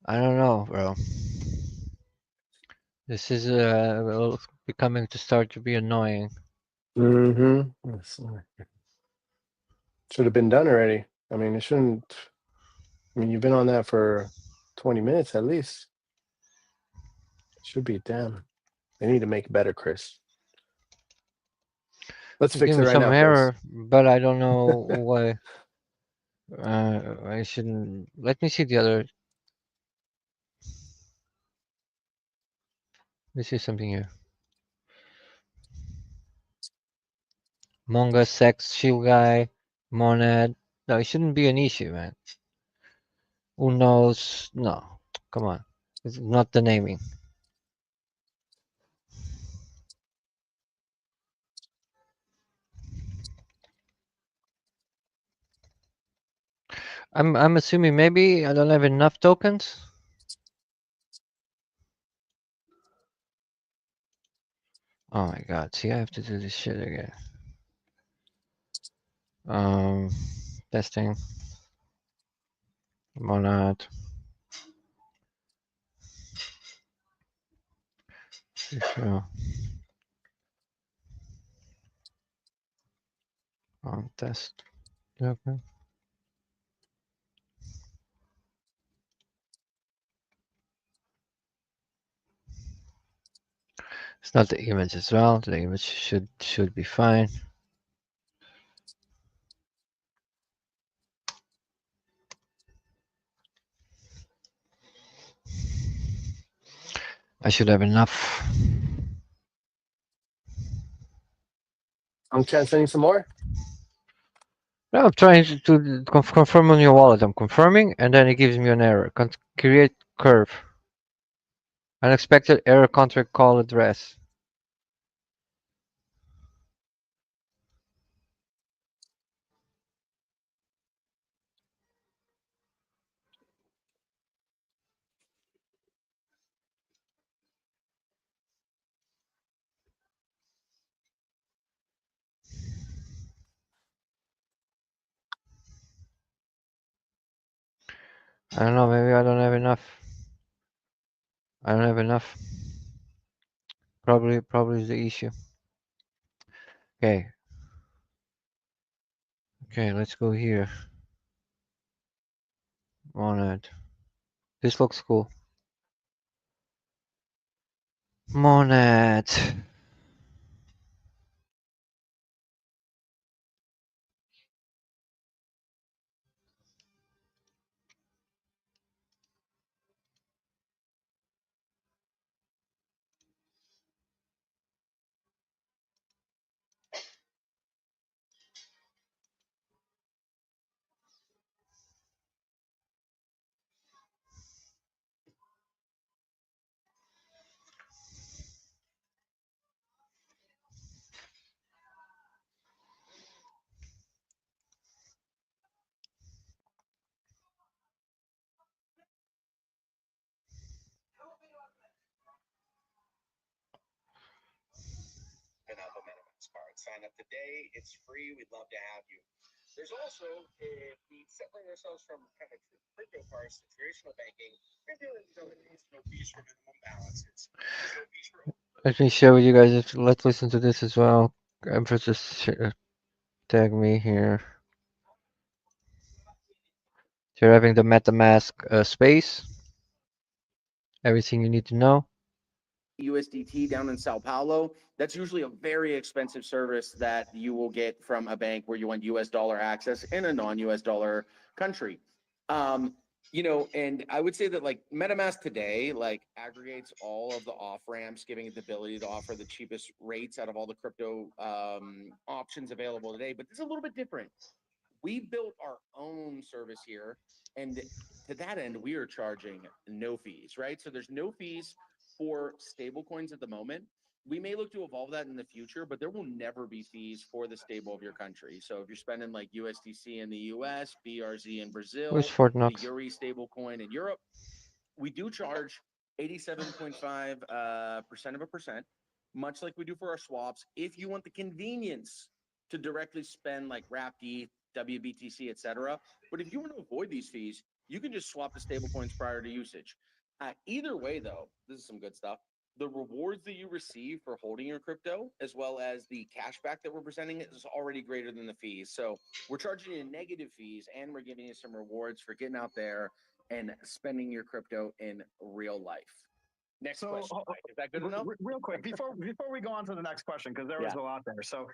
I don't know, bro. This is becoming to start to be annoying. Mm-hmm. Should have been done already. I mean, it shouldn't. I mean, you've been on that for 20 minutes at least. Should be. Damn. They need to make it better, Chris. Let's fix Give it me right some now, error, Chris. but I don't know why. I shouldn't. Let me see the other. Let me see something here. Monga, sex, shield guy, monad. No, it shouldn't be an issue, man. Who knows? No, come on. It's not the naming. I'm assuming maybe I don't have enough tokens. Oh my god, see I have to do this shit again. Testing. Monad. Sure. On test. Okay. It's not the image as well. The image should be fine. I should have enough. I'm canceling some more. No, I'm trying to confirm on your wallet. I'm confirming, and then it gives me an error. Create curve. Unexpected error contract call address. I don't know. Maybe I don't have enough. I don't have enough. Probably is the issue. Okay. Okay, let's go here. Monad. This looks cool. Monad. An Alpha MetaMask card. Sign up today. It's free. We'd love to have you. There's also, if we separate ourselves from kind of crypto cards to traditional banking, we're doing no fees for minimum balances. There's no fees for Let me share with you guys. Let's listen to this as well. Empress just tag me here. So you're having the MetaMask space. Everything you need to know. USDT down in Sao Paulo, that's usually a very expensive service that you will get from a bank where you want US dollar access in a non-US dollar country. You know, and I would say that like MetaMask today, like aggregates all of the off ramps, giving it the ability to offer the cheapest rates out of all the crypto options available today. But this is a little bit different. We built our own service here, and to that end, we are charging no fees, right? So there's no fees for stable coins at the moment. We may look to evolve that in the future, but there will never be fees for the stable of your country. So if you're spending like USDC in the US, BRZ in Where's Brazil, Fort the Knox? Euri stable coin in Europe, we do charge 87.5% of a percent, much like we do for our swaps. If you want the convenience to directly spend like Wrapped ETH, WBTC, etc. But if you want to avoid these fees, you can just swap to stablecoins prior to usage. Either way, though, this is some good stuff. The rewards that you receive for holding your crypto, as well as the cashback that we're presenting, is already greater than the fees. So we're charging you negative fees, and we're giving you some rewards for getting out there and spending your crypto in real life. Next question, Mike. Is that good enough? Real quick, before we go on to the next question, because there was Yeah. a lot there. So,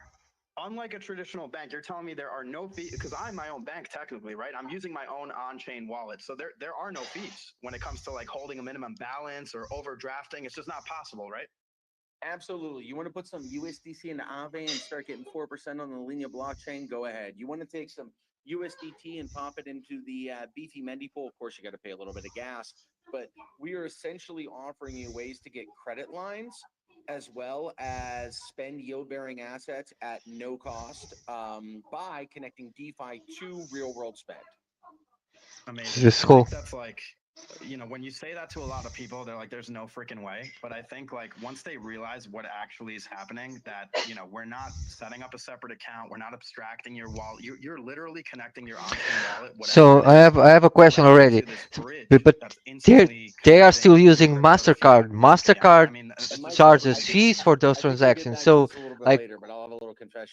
unlike a traditional bank, you're telling me there are no fees because I'm my own bank technically, right? I'm using my own on-chain wallet, so there are no fees when it comes to like holding a minimum balance or overdrafting. It's just not possible, right? Absolutely. You want to put some USDC into Aave and start getting 4% on the Linea blockchain? Go ahead. You want to take some USDT and pop it into the Beefy Mendy pool? Of course, you got to pay a little bit of gas, but we are essentially offering you ways to get credit lines as well as spend yield-bearing assets at no cost by connecting DeFi to real-world spend. Amazing. This is I cool. think that's like, you know, when you say that to a lot of people, they're like, there's no freaking way. But I think like once they realize what actually is happening, that, you know, we're not setting up a separate account. We're not abstracting your wallet. You're literally connecting your on-chain wallet. So I have a question already. But they are still using Mastercard. Mastercard charges fees for those transactions. So like,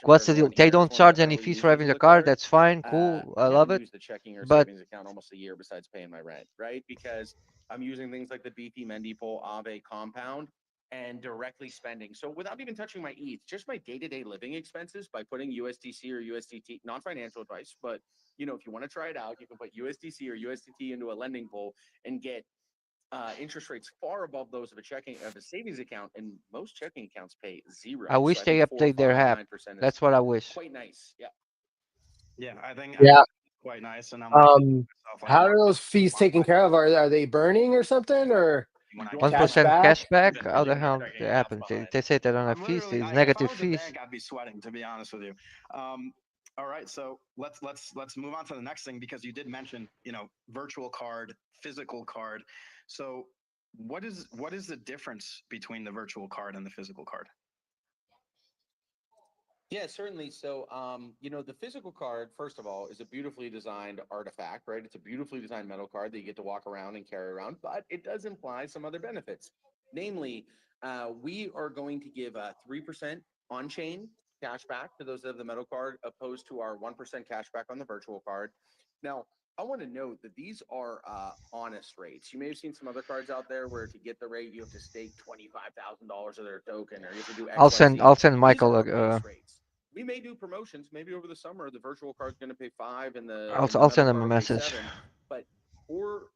what's the deal? They don't charge any fees for having the card. That's fine. Cool. I love it. Use the checking or But savings account almost a year besides paying my rent, right? Because I'm using things like the BP Mendipol Aave compound and directly spending. So without even touching my ETH, just my day-to-day living expenses by putting USDC or USDT, not financial advice, but you know, if you want to try it out, you can put USDC or USDT into a lending pool and get interest rates far above those of a savings account, and most checking accounts pay zero. I wish So I they think 4, update their 5, app. 9% is That's what I wish. quite nice. Yeah. Yeah, I think Yeah. it's quite nice. And I'm like, myself, like, How are those fees taken care of? Are they burning or something, or 1% cash back? cashback? How the hell it happens? They say they don't have fees. It's if negative I was a fees. bank, I'd be sweating, to be honest with you. All right, so let's move on to the next thing, because you did mention, you know, virtual card, physical card. So what is the difference between the virtual card and the physical card? Yeah, certainly. So, the physical card, first of all, is a beautifully designed artifact, right? It's a beautifully designed metal card that you get to walk around and carry around, but it does imply some other benefits. Namely, we are going to give 3% on chain cash back to those that have the metal card, opposed to our 1% cash back on the virtual card. Now, I want to note that these are honest rates. You may have seen some other cards out there where to get the rate, you have to stake $25,000 of their token, or you have to do I'll X, Y, send Z. I'll send These Michael are a, our base rates. We may do promotions. Maybe over the summer, the virtual card's going to pay 5, and the I'll metal send him a card will pay message. 7. But for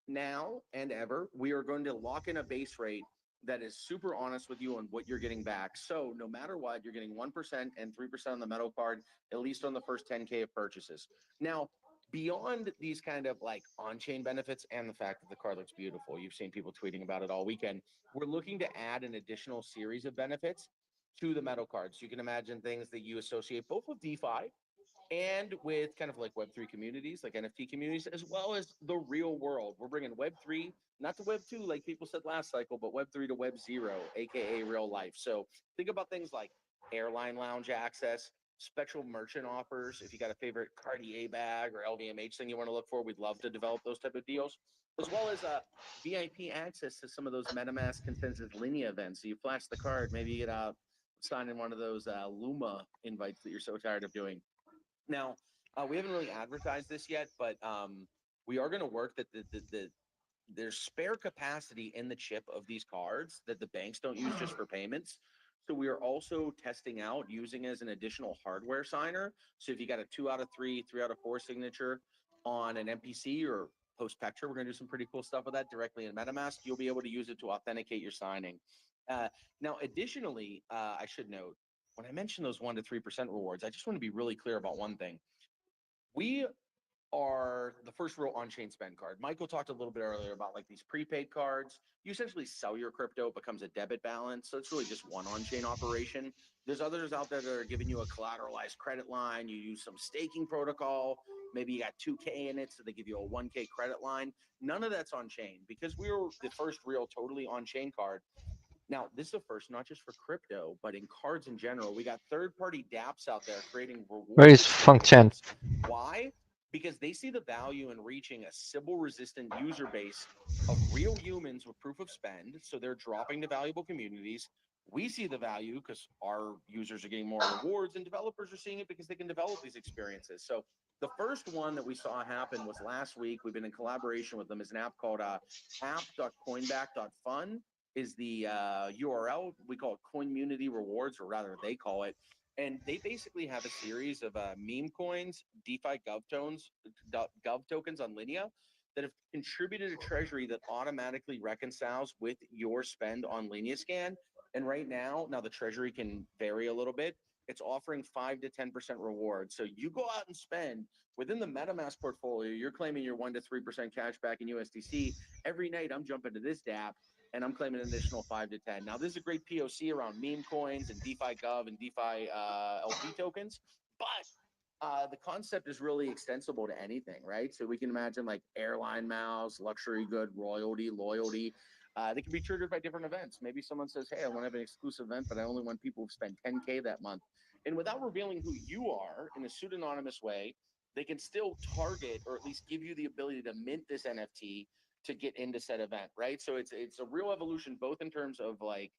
now and ever, we are going to lock in a base rate that is super honest with you on what you're getting back. So no matter what, you're getting 1% and 3% on the metal card, at least on the first 10K of purchases. Now, beyond these kind of like on-chain benefits and the fact that the card looks beautiful, you've seen people tweeting about it all weekend, we're looking to add an additional series of benefits to the metal cards. You can imagine things that you associate both with DeFi and with kind of like Web3 communities, like NFT communities, as well as the real world. We're bringing Web3, not to Web2, like people said last cycle, but Web3 to Web0, aka real life. So think about things like airline lounge access, special merchant offers. If you got a favorite Cartier bag or LVMH thing you want to look for, we'd love to develop those type of deals, as well as VIP access to some of those MetaMask Consensus Linea events. So you flash the card, maybe you get sign in one of those Luma invites that you're so tired of doing. Now, we haven't really advertised this yet, but we are going to work that there's spare capacity in the chip of these cards that the banks don't use just for payments. So we are also testing out using as an additional hardware signer. So if you got a 2 out of 3, 3 out of 4 signature on an MPC or post picture, we're going to do some pretty cool stuff with that directly in MetaMask. You'll be able to use it to authenticate your signing. Now, additionally, I should note, when I mention those 1 to 3% rewards, I just want to be really clear about one thing. We are the first real on-chain spend card. Michael talked a little bit earlier about like these prepaid cards. You essentially sell your crypto, it becomes a debit balance. So it's really just one on-chain operation. There's others out there that are giving you a collateralized credit line. You use some staking protocol. Maybe you got 2K in it, so they give you a 1K credit line. None of that's on-chain because we were the first real totally on-chain card. Now, this is a first, not just for crypto, but in cards in general. We got third-party dApps out there creating Where is rewards Function? experiences. Why? Because they see the value in reaching a Sybil-resistant user base of real humans with proof of spend, so they're dropping to valuable communities. We see the value because our users are getting more rewards, and developers are seeing it because they can develop these experiences. So the first one that we saw happen was last week. We've been in collaboration with them. Is an app called app.coinback.fun is the URL. We call it Coinmunity Rewards, or rather they call it. And they basically have a series of meme coins, DeFi gov tokens on Linea that have contributed a treasury that automatically reconciles with your spend on Linea Scan. And right now the treasury can vary a little bit. It's offering 5 to 10% reward. So you go out and spend within the MetaMask portfolio, you're claiming your 1 to 3% cash back in USDC. Every night I'm jumping to this dApp and I'm claiming an additional 5 to 10. Now, this is a great POC around meme coins and DeFi Gov and DeFi LP tokens, but the concept is really extensible to anything, right? So we can imagine like airline miles, luxury good, royalty, loyalty. They can be triggered by different events. Maybe someone says, hey, I want to have an exclusive event, but I only want people who spend 10K that month. And without revealing who you are in a pseudonymous way, they can still target or at least give you the ability to mint this NFT to get into said event, right? So it's a real evolution, both in terms of like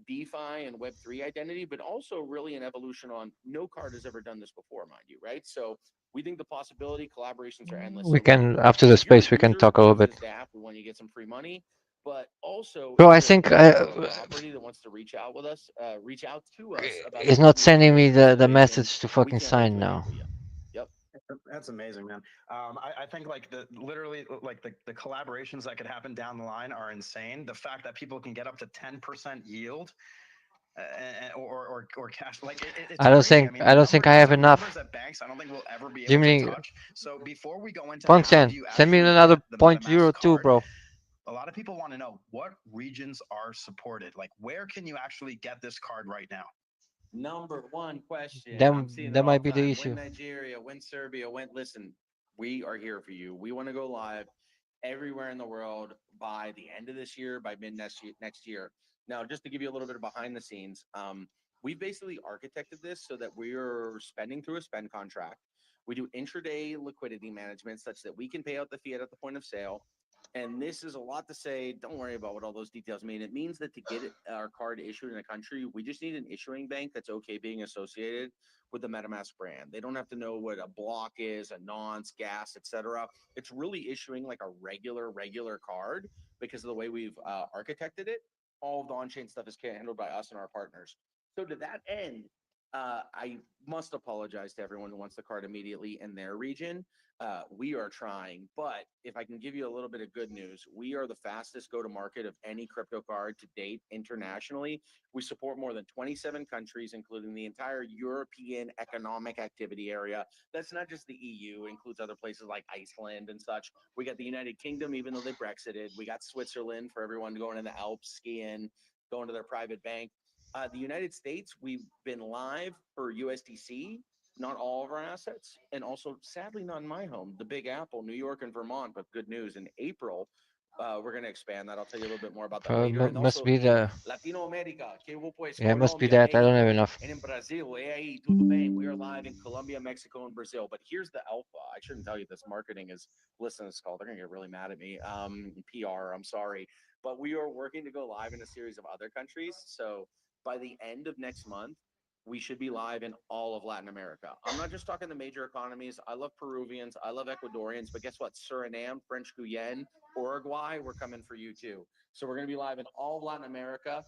DeFi and Web3 identity, but also really an evolution on no card has ever done this before, mind you, right? So we think the possibility collaborations are endless. We So look, can, after the if you're a space, we can user talk a who little uses bit. the app, we want you to get some free money. But also, Bro, I if you're a think business or a property that wants to reach out to us about he's a not community sending or me the situation, message to we fucking can't wait sign to now. enable you. Yep. That's amazing, man. I think like literally like the collaborations that could happen down the line are insane. The fact that people can get up to 10% yield or cash, like it's I don't crazy. I think mean, I don't think I there's have some numbers enough. that banks I don't think we'll ever be able to Jimmy, touch. So before we go into how do Function, you send me actually another get the MetaMask 0.02, card, bro. a lot of people want to know what regions are supported. Like, where can you actually get this card right now? Number one question. That I'm seeing it that all might be the the time. issue. When Nigeria, when Serbia, when listen, we are here for you. We want to go live everywhere in the world by the end of this year, by mid next year. Now, just to give you a little bit of behind the scenes, We've basically architected this so that we're spending through a spend contract. We do intraday liquidity management such that we can pay out the fiat at the point of sale. And this is a lot to say. Don't worry about what all those details mean. It means that to get our card issued in a country, we just need an issuing bank that's okay being associated with the MetaMask brand. They don't have to know what a block is, a nonce, gas, etc. It's really issuing like a regular card because of the way we've architected it. All of the on-chain stuff is handled by us and our partners. So to that end, I must apologize to everyone who wants the card immediately in their region. We are trying, but if I can give you a little bit of good news, we are the fastest go-to-market of any crypto card to date internationally. We support more than 27 countries, including the entire European Economic Activity Area. That's not just the EU, it includes other places like Iceland and such. We got the United Kingdom, even though they Brexited. We got Switzerland for everyone going in the Alps, skiing, going to their private bank. The United States, we've been live for USDC, not all of our assets, and also sadly not in my home, the Big Apple, New York and Vermont. But good news, in April, we're going to expand that. I'll tell you a little bit more about that later. And Must also be in the Latino America, que hubo pues yeah, must be Colombia, that. I don't have Mexico, enough. and in Brazil, tudo bem. We are live in Colombia, Mexico, and Brazil. But here's the alpha. I shouldn't tell you this. Marketing is, listen to this call. They're going to get really mad at me. PR, I'm sorry. But we are working to go live in a series of other countries. So by the end of next month, we should be live in all of Latin America. I'm not just talking the major economies. I love Peruvians. I love Ecuadorians. But guess what? Suriname, French Guyana, Uruguay, we're coming for you too. So we're going to be live in all of Latin America.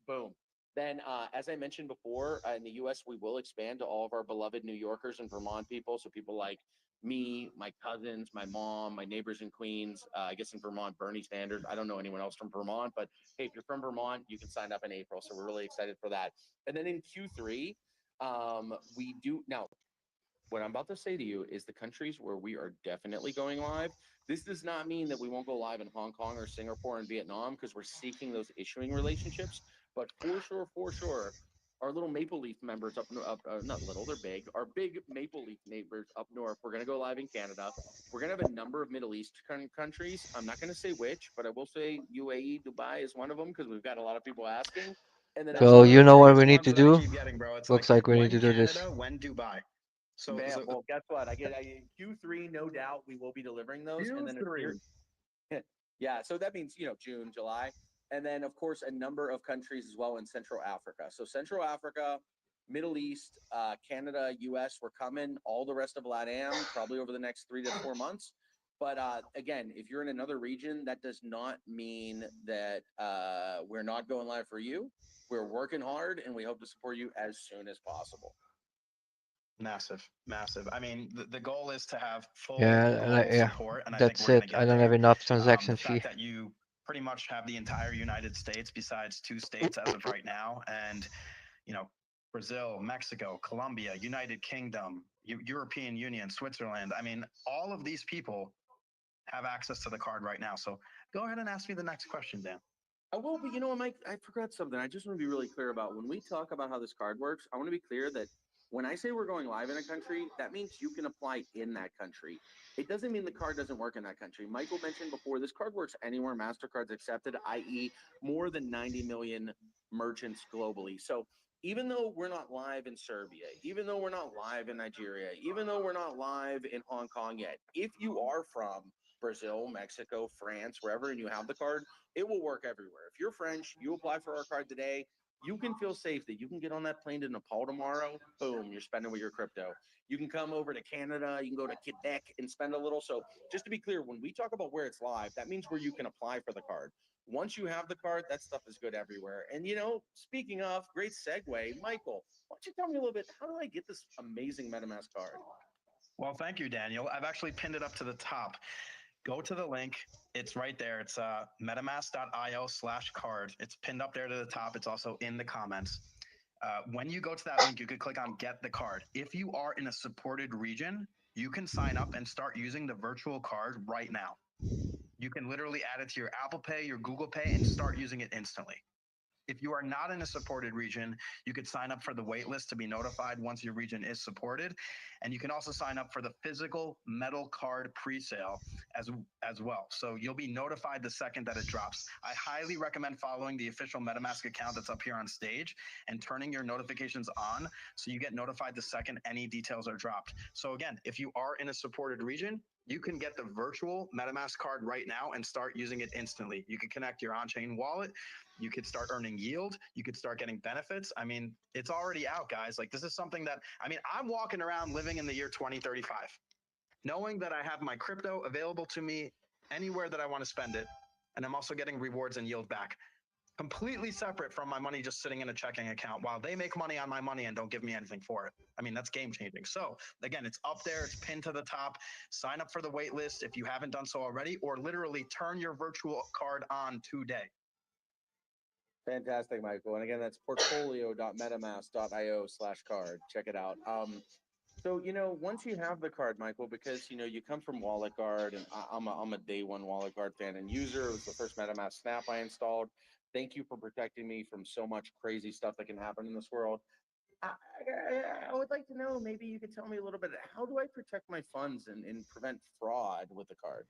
Boom. Then, as I mentioned before, in the U.S., we will expand to all of our beloved New Yorkers and Vermont people. So people like me, my cousins, my mom, my neighbors in Queens, I guess in Vermont, Bernie Sanders. I don't know anyone else from Vermont, but hey, if you're from Vermont, you can sign up in April. So we're really excited for that. And then in Q3, we do now. What I'm about to say to you is the countries where we are definitely going live. This does not mean that we won't go live in Hong Kong or Singapore and Vietnam because we're seeking those issuing relationships. But for sure, our little Maple Leaf members not little, they're big. Our big Maple Leaf neighbors up north. We're going to go live in Canada. We're going to have a number of Middle East countries. I'm not going to say which, but I will say UAE, Dubai is one of them because we've got a lot of people asking. And then So you know what we the need ones to that I do? keep getting, bro. It's Looks like like we need when to do this. Canada, when Dubai. So, man, well, guess what? I get Q3, no doubt we will be delivering those. And then yeah, so that means June, July, and then of course a number of countries as well in Central Africa. So Central Africa, Middle East, Canada, US, we're coming. All the rest of LATAM probably over the next 3 to 4 months. But again, if you're in another region, that does not mean that we're not going live for you. We're working hard, and we hope to support you as soon as possible. Massive. I mean, the goal is to have full Yeah, global yeah. support, and I think That's we're going to it. get I don't there. have enough transaction The fee. fact that you pretty much have the entire United States, besides 2 states as of right now, and Brazil, Mexico, Colombia, United Kingdom, European Union, Switzerland. I mean, all of these people have access to the card right now. So go ahead and ask me the next question, Dan. I will, but Mike, I forgot something. I just want to be really clear about when we talk about how this card works. I want to be clear that when I say we're going live in a country, that means you can apply in that country. It doesn't mean the card doesn't work in that country. Michael mentioned before, this card works anywhere MasterCard's accepted, i.e. more than 90 million merchants globally. So even though we're not live in Serbia, even though we're not live in Nigeria, even though we're not live in Hong Kong yet, if you are from Brazil, Mexico, France, wherever, and you have the card, it will work everywhere. If you're French, you apply for our card today, you can feel safe that you can get on that plane to Nepal tomorrow. Boom, you're spending with your crypto. You can come over to Canada, you can go to Quebec and spend a little. So just to be clear, when we talk about where it's live, that means where you can apply for the card. Once you have the card, that stuff is good everywhere. And speaking of, great segue, Michael, why don't you tell me a little bit, how do I get this amazing MetaMask card? Well, thank you, Daniel. I've actually pinned it up to the top. Go to the link. It's right there. It's metamask.io/card. It's pinned up there to the top. It's also in the comments. When you go to that link, you could click on get the card. If you are in a supported region, you can sign up and start using the virtual card right now. You can literally add it to your Apple Pay, your Google Pay, and start using it instantly. If you are not in a supported region, you could sign up for the wait list to be notified once your region is supported. And you can also sign up for the physical metal card pre-sale as well. So you'll be notified the second that it drops. I highly recommend following the official MetaMask account that's up here on stage and turning your notifications on so you get notified the second any details are dropped. So again, if you are in a supported region, you can get the virtual MetaMask card right now and start using it instantly. You can connect your on-chain wallet. You could start earning yield. You could start getting benefits. I mean, it's already out, guys. Like, this is something that, I mean, I'm walking around living in the year 2035, knowing that I have my crypto available to me anywhere that I want to spend it. And I'm also getting rewards and yield back, completely separate from my money just sitting in a checking account while they make money on my money and don't give me anything for it. I mean, that's game changing. So again, it's up there, it's pinned to the top. Sign up for the wait list if you haven't done so already, or literally turn your virtual card on today. Fantastic, Michael. And again, that's portfolio.metamask.io/card. Check it out. So, once you have the card, Michael, because, you come from Wallet Guard, and I'm a day one Wallet Guard fan and user. It was the first MetaMask Snap I installed. Thank you for protecting me from so much crazy stuff that can happen in this world. I would like to know, maybe you could tell me a little bit, how do I protect my funds and prevent fraud with the card?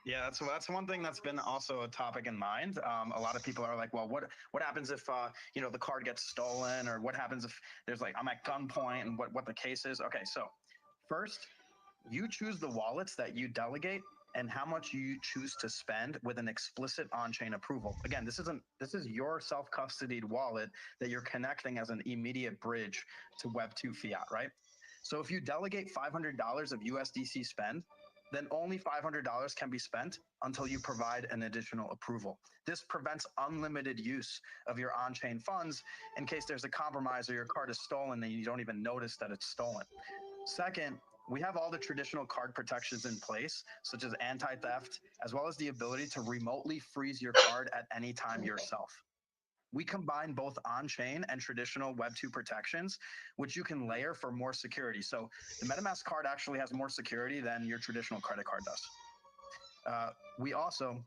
Yeah, that's one thing that's been also a topic in mind. A lot of people are like, well, what happens if the card gets stolen, or what happens if there's like I'm at gunpoint, and what the case is. Okay, so first, you choose the wallets that you delegate and how much you choose to spend with an explicit on-chain approval. Again, this is your self-custodied wallet that you're connecting as an immediate bridge to Web2 fiat, right? So if you delegate $500 of USDC spend, then only $500 can be spent until you provide an additional approval. This prevents unlimited use of your on-chain funds in case there's a compromise or your card is stolen and you don't even notice that it's stolen. Second, we have all the traditional card protections in place, such as anti-theft, as well as the ability to remotely freeze your card at any time yourself. We combine both on-chain and traditional Web2 protections, which you can layer for more security. So the MetaMask card actually has more security than your traditional credit card does. We also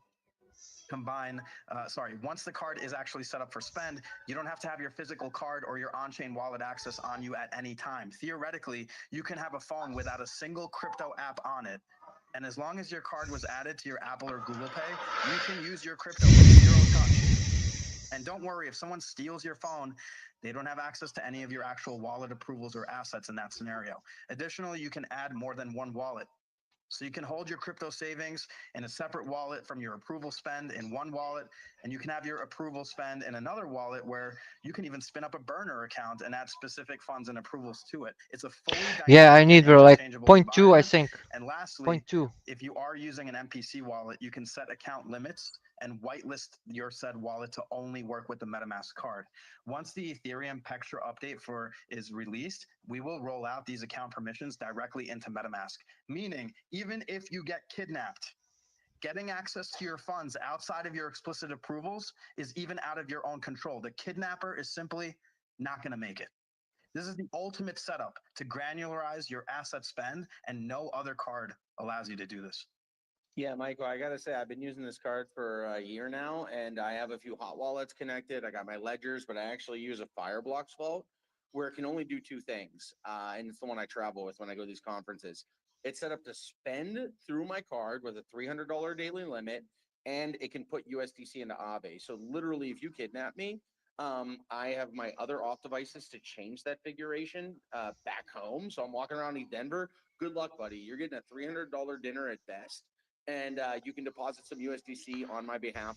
once the card is actually set up for spend, you don't have to have your physical card or your on-chain wallet access on you at any time. Theoretically, you can have a phone without a single crypto app on it. And as long as your card was added to your Apple or Google Pay, you can use your crypto with zero touch. And don't worry, if someone steals your phone, they don't have access to any of your actual wallet approvals or assets in that scenario. Additionally, you can add more than one wallet. So you can hold your crypto savings in a separate wallet from your approval spend in one wallet, and you can have your approval spend in another wallet where you can even spin up a burner account and add specific funds and approvals to it. It's a fully Yeah, I dynamic need and like interchangeable 0.2, I environment. think. And lastly, 0.2. if you are using an MPC wallet, you can set account limits and whitelist your said wallet to only work with the MetaMask card. Once the Ethereum Pextra update is released, we will roll out these account permissions directly into MetaMask, meaning even if you get kidnapped, getting access to your funds outside of your explicit approvals is even out of your own control. The kidnapper is simply not going to make it. This is the ultimate setup to granularize your asset spend, and no other card allows you to do this. Yeah, Michael, I gotta say, I've been using this card for a year now, and I have a few hot wallets connected. I got my ledgers, but I actually use a Fireblocks vault where it can only do two things. And it's the one I travel with when I go to these conferences. It's set up to spend through my card with a $300 daily limit, and it can put USDC into Aave. So literally, if you kidnap me, I have my other auth devices to change that figuration back home. So I'm walking around in Denver. Good luck, buddy. You're getting a $300 dinner at best, and you can deposit some USDC on my behalf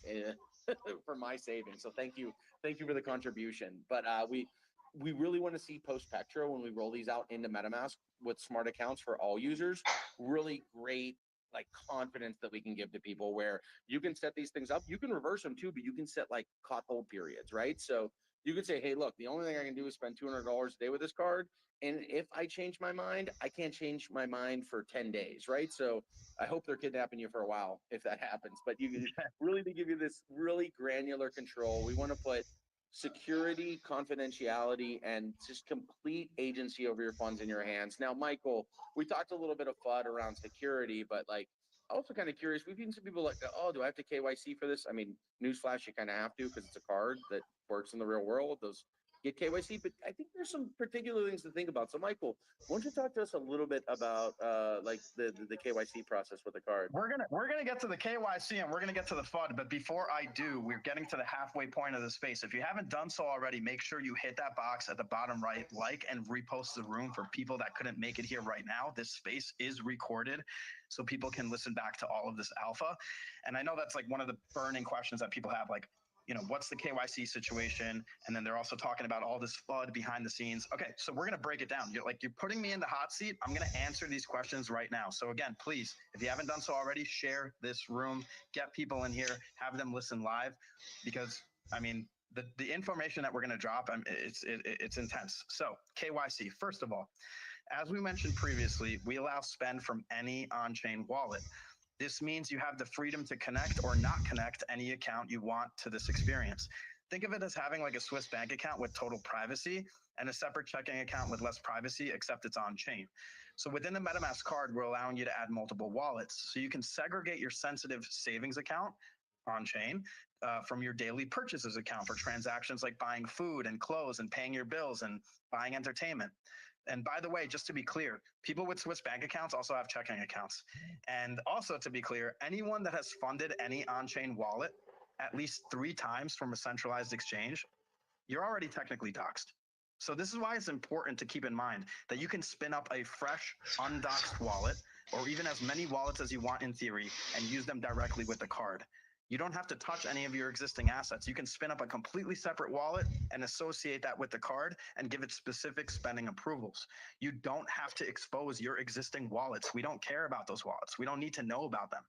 for my savings. So thank you for the contribution. But we really want to see post Petra when we roll these out into MetaMask with smart accounts for all users. Really great like confidence that we can give to people where you can set these things up. You can reverse them too, but you can set like caught hold periods, right? So you can say, hey, look, the only thing I can do is spend $200 a day with this card. And if I change my mind, I can't change my mind for 10 days, right? So I hope they're kidnapping you for a while if that happens. But you really, to give you this really granular control, we want to put security, confidentiality, and just complete agency over your funds in your hands. Now, Michael, we talked a little bit of FUD around security, but like also kind of curious. We've seen some people like, oh, do I have to KYC for this? I mean, newsflash, you kind of have to because it's a card that works in the real world. Those get KYC, but I think there's some particular things to think about. So, Michael, why don't you talk to us a little bit about like the KYC process with the card? We're gonna get to the KYC and we're gonna get to the FUD, but before I do, we're getting to the halfway point of the space. If you haven't done so already, make sure you hit that box at the bottom right, like and repost the room for people that couldn't make it here right now. This space is recorded, so people can listen back to all of this alpha. And I know that's like one of the burning questions that people have, like, what's the KYC situation? And then they're also talking about all this FUD behind the scenes. Okay, so we're gonna break it down. You're putting me in the hot seat. I'm gonna answer these questions right now. So again, please, if you haven't done so already, share this room, get people in here, have them listen live, because I mean, the information that we're gonna drop, it's intense. So KYC, first of all, as we mentioned previously, we allow spend from any on-chain wallet. This means you have the freedom to connect or not connect any account you want to this experience. Think of it as having like a Swiss bank account with total privacy and a separate checking account with less privacy, except it's on chain. So within the MetaMask card, we're allowing you to add multiple wallets. So you can segregate your sensitive savings account on chain from your daily purchases account for transactions like buying food and clothes and paying your bills and buying entertainment. And by the way, just to be clear, people with Swiss bank accounts also have checking accounts. And also to be clear, anyone that has funded any on-chain wallet at least 3 times from a centralized exchange, you're already technically doxxed. So this is why it's important to keep in mind that you can spin up a fresh, undoxed wallet, or even as many wallets as you want in theory, and use them directly with the card. You don't have to touch any of your existing assets. You can spin up a completely separate wallet and associate that with the card and give it specific spending approvals. You don't have to expose your existing wallets. We don't care about those wallets. We don't need to know about them.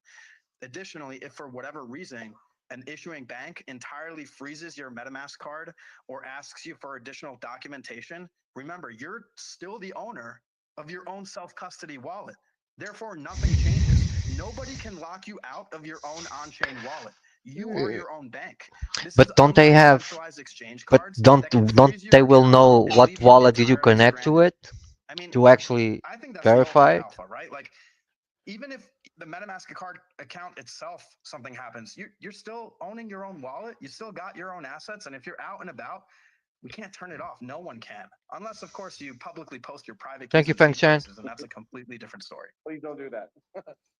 Additionally, if for whatever reason, an issuing bank entirely freezes your MetaMask card or asks you for additional documentation, remember, you're still the owner of your own self-custody wallet. Therefore, nothing changes. Nobody can lock you out of your own on-chain wallet. You are your own bank. But don't they have? But don't they will know what wallet did you connect to it to actually verify it? Alpha, right? Like, even if the MetaMask card account itself, something happens, you're still owning your own wallet. You still got your own assets. And if you're out and about, we can't turn it off. No one can. Unless, of course, you publicly post your private Thank you, keys and Feng Chan. suitcases, and that's a completely different story. Please don't do that.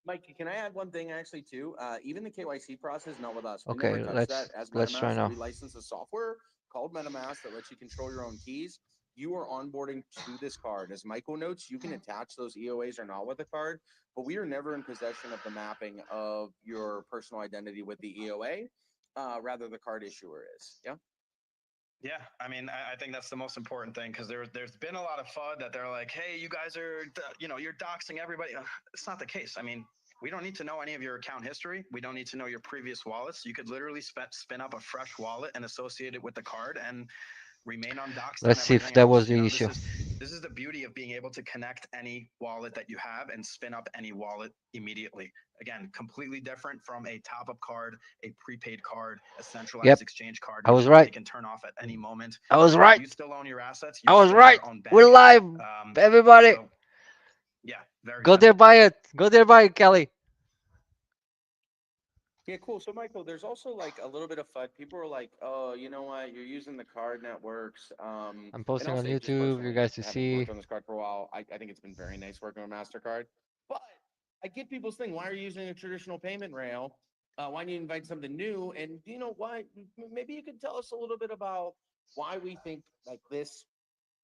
Mike, can I add one thing actually too? Even the KYC process, not with us. We Okay, never touch that as let's try MetaMask. now. We license a software called MetaMask that lets you control your own keys. You are onboarding to this card. As Michael notes, you can attach those EOAs or not with the card, but we are never in possession of the mapping of your personal identity with the EOA. Rather, the card issuer is. Yeah. Yeah, I mean, I think that's the most important thing, because there's been a lot of FUD that they're like, hey, you guys are, you're doxing everybody. It's not the case. I mean, we don't need to know any of your account history. We don't need to know your previous wallets. You could literally spin up a fresh wallet and associate it with the card and remain undoxed. Let's see if that was the issue. This is the beauty of being able to connect any wallet that you have and spin up any wallet immediately. Again, completely different from a top-up card, a prepaid card, a centralized exchange card. I was right. They can turn off at any moment. I was right. You still own your assets. I was right. We're live, everybody. So, yeah, go there, buy it. Go there, buy it, Kelly. Yeah, cool. So, Michael, there's also like a little bit of FUD. People are like, "Oh, you know what? You're using the card networks." I'm posting on YouTube. You guys to see. Worked on this card for a while. I think it's been very nice working with Mastercard. But I get people's thing. Why are you using a traditional payment rail? Why don't you invite something new? And you know what? Maybe you could tell us a little bit about why we think like this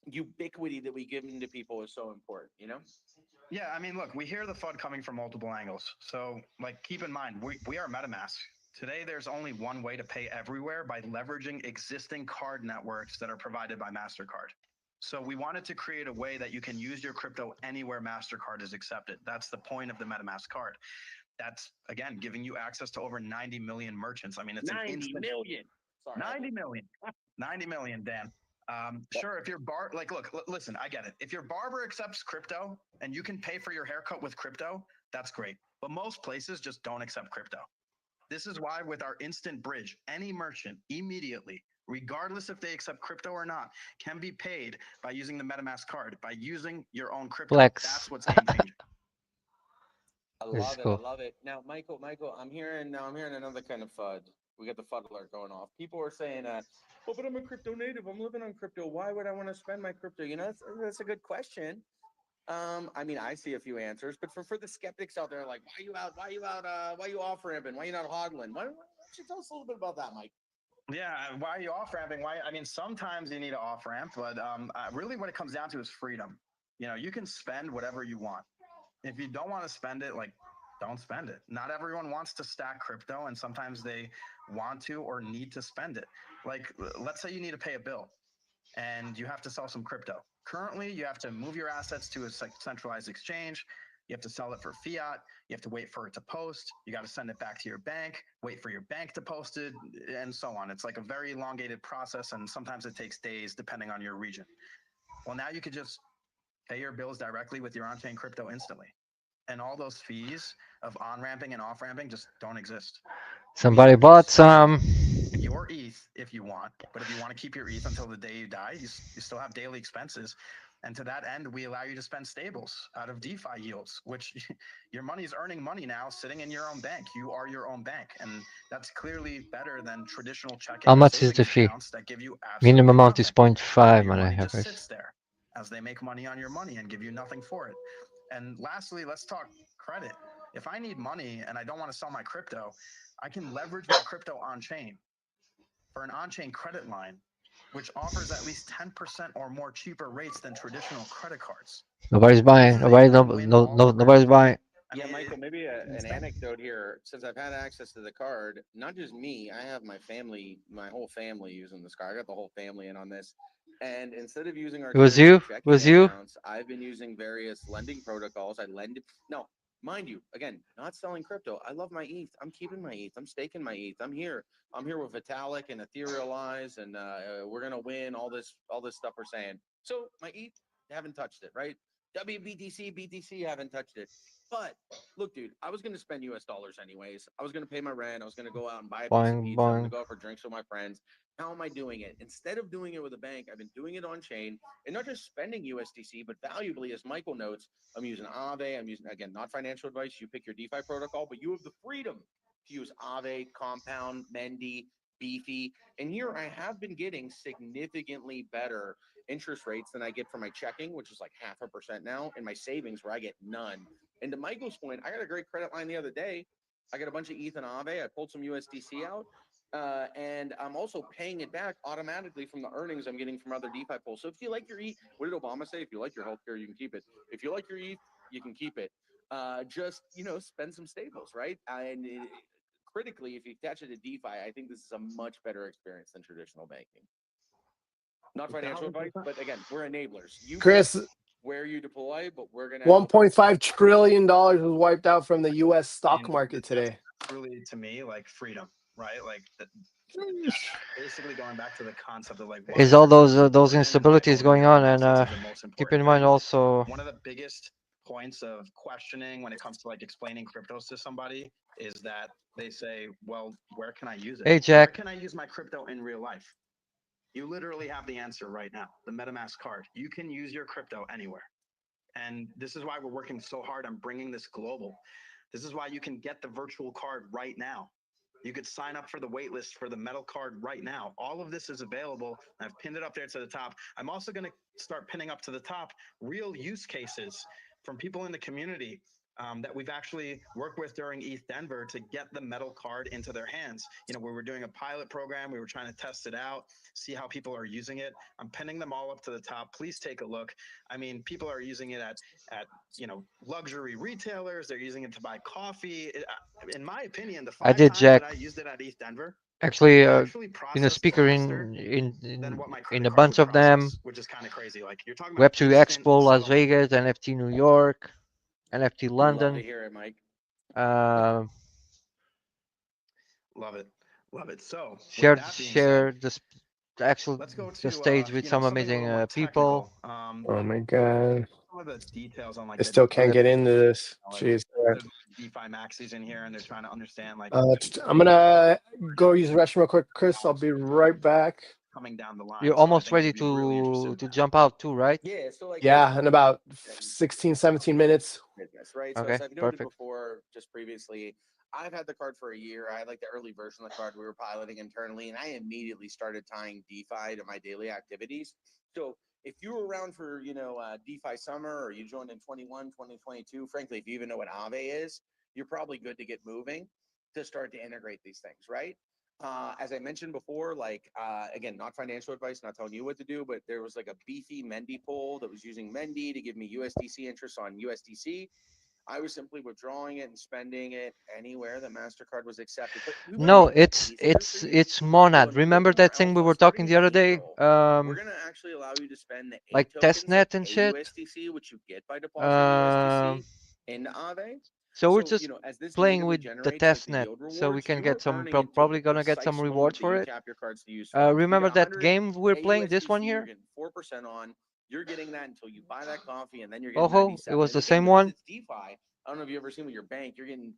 ubiquity that we give into people is so important. You know? Yeah, I mean, look, we hear the FUD coming from multiple angles. So, like, keep in mind, we are MetaMask. Today, there's only one way to pay everywhere, by leveraging existing card networks that are provided by MasterCard. So we wanted to create a way that you can use your crypto anywhere MasterCard is accepted. That's the point of the MetaMask card. That's, again, giving you access to over 90 million merchants. I mean, it's 90 million. Sorry. 90 million. 90 million, Dan. Sure, if your listen, I get it. If your barber accepts crypto and you can pay for your haircut with crypto, that's great. But most places just don't accept crypto. This is why with our instant bridge, any merchant immediately, regardless if they accept crypto or not, can be paid by using the MetaMask card, by using your own crypto. Flex. That's what's game changing. I This is love it. cool. I love it. Now, Michael, I'm hearing another kind of FUD. We got the FUD alert going off. People are saying, "Oh, but I'm a crypto native. I'm living on crypto. Why would I want to spend my crypto?" You know, that's a good question. I mean, I see a few answers, but for the skeptics out there, like, why you out? Why you off ramping? Why you not hodling? Why don't you tell us a little bit about that, Mike? Yeah, why are you off ramping? Why? I mean, sometimes you need to off ramp, but really, what it comes down to is freedom. You know, you can spend whatever you want. If you don't want to spend it, like, don't spend it. Not everyone wants to stack crypto, and sometimes they want to or need to spend it. Like, let's say you need to pay a bill, and you have to sell some crypto. Currently, you have to move your assets to a centralized exchange. You have to sell it for fiat. You have to wait for it to post. You got to send it back to your bank, wait for your bank to post it, and so on. It's like a very elongated process, and sometimes it takes days depending on your region. Well, now you could just pay your bills directly with your on-chain crypto instantly. And all those fees of on-ramping and off-ramping just don't exist. Somebody bought some. Your ETH if you want, but if you want to keep your ETH until the day you die, you still have daily expenses. And to that end, we allow you to spend stables out of DeFi yields, which your money is earning money now sitting in your own bank. You are your own bank. And that's clearly better than traditional checking How or much is savings the fee? accounts that give you absolutely Minimum amount is nothing. 0.5 Your on money just average. sits there as they make money on your money and give you nothing for it. And lastly, let's talk credit. If I need money and I don't want to sell my crypto, I can leverage my crypto on chain for an on-chain credit line, which offers at least 10% or more cheaper rates than traditional credit cards. Nobody's buying. Nobody's buying. Yeah, Michael, maybe an anecdote here. Since I've had access to the card, not just me, I have my family, my whole family using this card. I got the whole family in on this. And instead of using our It was traditional you? checking Was you? accounts, I've been using various lending protocols. No, mind you, again, not selling crypto. I love my ETH. I'm keeping my ETH. I'm staking my ETH. I'm here with Vitalik and Etherealize, and we're gonna win all this stuff we're saying. So my ETH, haven't touched it, right? WBTC, BTC, haven't touched it. But look, dude, I was going to spend US dollars anyways. I was going to pay my rent. I was going to go out and buy a piece of Boing, pizza. I'm going to boing. go out for drinks with my friends. How am I doing it? Instead of doing it with a bank, I've been doing it on chain and not just spending USDC, but valuably, as Michael notes, I'm using Aave. I'm using, again, not financial advice. You pick your DeFi protocol, but you have the freedom to use Aave, Compound, Mendy, Beefy. And here I have been getting significantly better interest rates than I get for my checking, which is like 0.5% now, and my savings where I get none. And to Michael's point, I got a great credit line the other day. I got a bunch of ETH and Aave. I pulled some USDC out, and I'm also paying it back automatically from the earnings I'm getting from other DeFi pools. So if you like your ETH, what did Obama say? If you like your healthcare, you can keep it. If you like your ETH, you can keep it. Just spend some stables, right? And critically, if you attach it to DeFi, I think this is a much better experience than traditional banking. Not financial advice, but again, we're enablers. You Chris, pick where you deploy, but we're gonna $1.5 trillion was wiped out from the U.S. stock And market today. that's truly, to me, like freedom, right? Like basically going back to the concept of like Is all those instabilities going on, and keep in mind also. One of the biggest points of questioning when it comes to like explaining cryptos to somebody is that they say, well, where can I use it? Hey, Jack. Where can I use my crypto in real life? You literally have the answer right now, the MetaMask card. You can use your crypto anywhere. And this is why we're working so hard on bringing this global. This is why you can get the virtual card right now. You could sign up for the wait list for the metal card right now. All of this is available. I've pinned it up there to the top. I'm also going to start pinning up to the top real use cases from people in the community that we've actually worked with during ETH Denver to get the metal card into their hands. We were doing a pilot program. We were trying to test it out, see how people are using it. I'm pinning them all up to the top. Please take a look. I mean, people are using it at luxury retailers. They're using it to buy coffee. In my opinion, the 5 did, times Jack. that I used it at ETH Denver, Actually, processed speaker faster in what my a credit cards bunch would of them. process, which is kind of crazy. Like you're talking about Web3 instant Expo, Las settlement. Vegas, NFT New York, NFT love to London. hear it, Mike. Love it. Love it. So Share with that being said, let's go to the stage with some something a amazing little more people. technical. Oh my God. Some of the details on like I still can't get into this. like, Jeez. there's DeFi maxis in here and they're trying to understand like I'm gonna go use the restroom real quick, Chris. I'll be right back. coming down the line. You're So I almost think ready we'd be really interested to in that. jump out too, right? Yeah, so like Yeah, in about 16, 17 minutes. business, right? So Okay, as I've noted perfect. before, just previously, I've had the card for a year. I had like the early version of the card we were piloting internally, and I immediately started tying DeFi to my daily activities. So if you were around for, DeFi summer, or you joined in 21, 2022, frankly, if you even know what Aave is, you're probably good to get moving to start to integrate these things, right? As I mentioned before, like, again, not financial advice, not telling you what to do, but there was like a beefy Mendy poll that was using Mendy to give me USDC interest on USDC. I was simply withdrawing it and spending it anywhere that MasterCard was accepted. But we want to No, make this easier for you. it's So Monad. in a Remember little more that thing we alpha were talking starting the in other day? April, we're going to actually allow you to spend the A Like tokens of testnet and shit. AUSDC, which you get by depositing Um, USDC into Aave. so we're So, just as this playing natively with the generates like the testnet, yield so we rewards, can you get are some. earning until Probably the gonna get some precise moment rewards that for you it. tap your cards to use funds. If you Remember get that 100 game we're playing? This one AUSDC, you're here? getting 4% on. You're getting that until you buy that coffee, and then you're getting Oh, it 97. was And the again, same because one. it's DeFi, I don't know if you've ever seen with your bank, you're getting,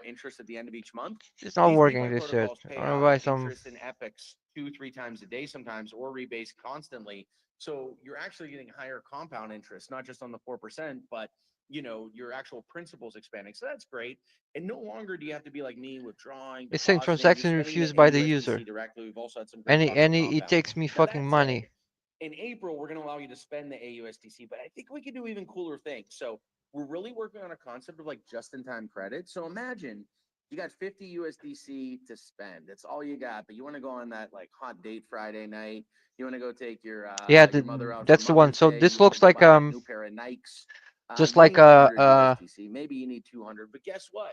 interest at the end of each month. It's not These working. DeFi This shit. protocols pay I'm gonna out buy some. interest in epics 2-3 times a day sometimes, or rebase constantly. So you're actually getting higher compound interest, not just on the 4%, but your actual principal's expanding. So that's great. And no longer do you have to be like me, withdrawing, It's saying depositing. You're transaction spending the refused by the user. AUSDC directly. We've also had some great talks on It compound. takes me Now fucking that money. said, in April, we're going to allow you to spend the AUSDC, but I think we can do even cooler things. So we're really working on a concept of like just-in-time credit. So imagine you got 50 USDC to spend. That's all you got, but you want to go on that like hot date Friday night. You want to go take your Yeah, mother out for that's the one. Mother's So Day. this You want to looks go like buy that new pair of Nikes. just You like need 100 a USDC. Maybe you need 200, but guess what?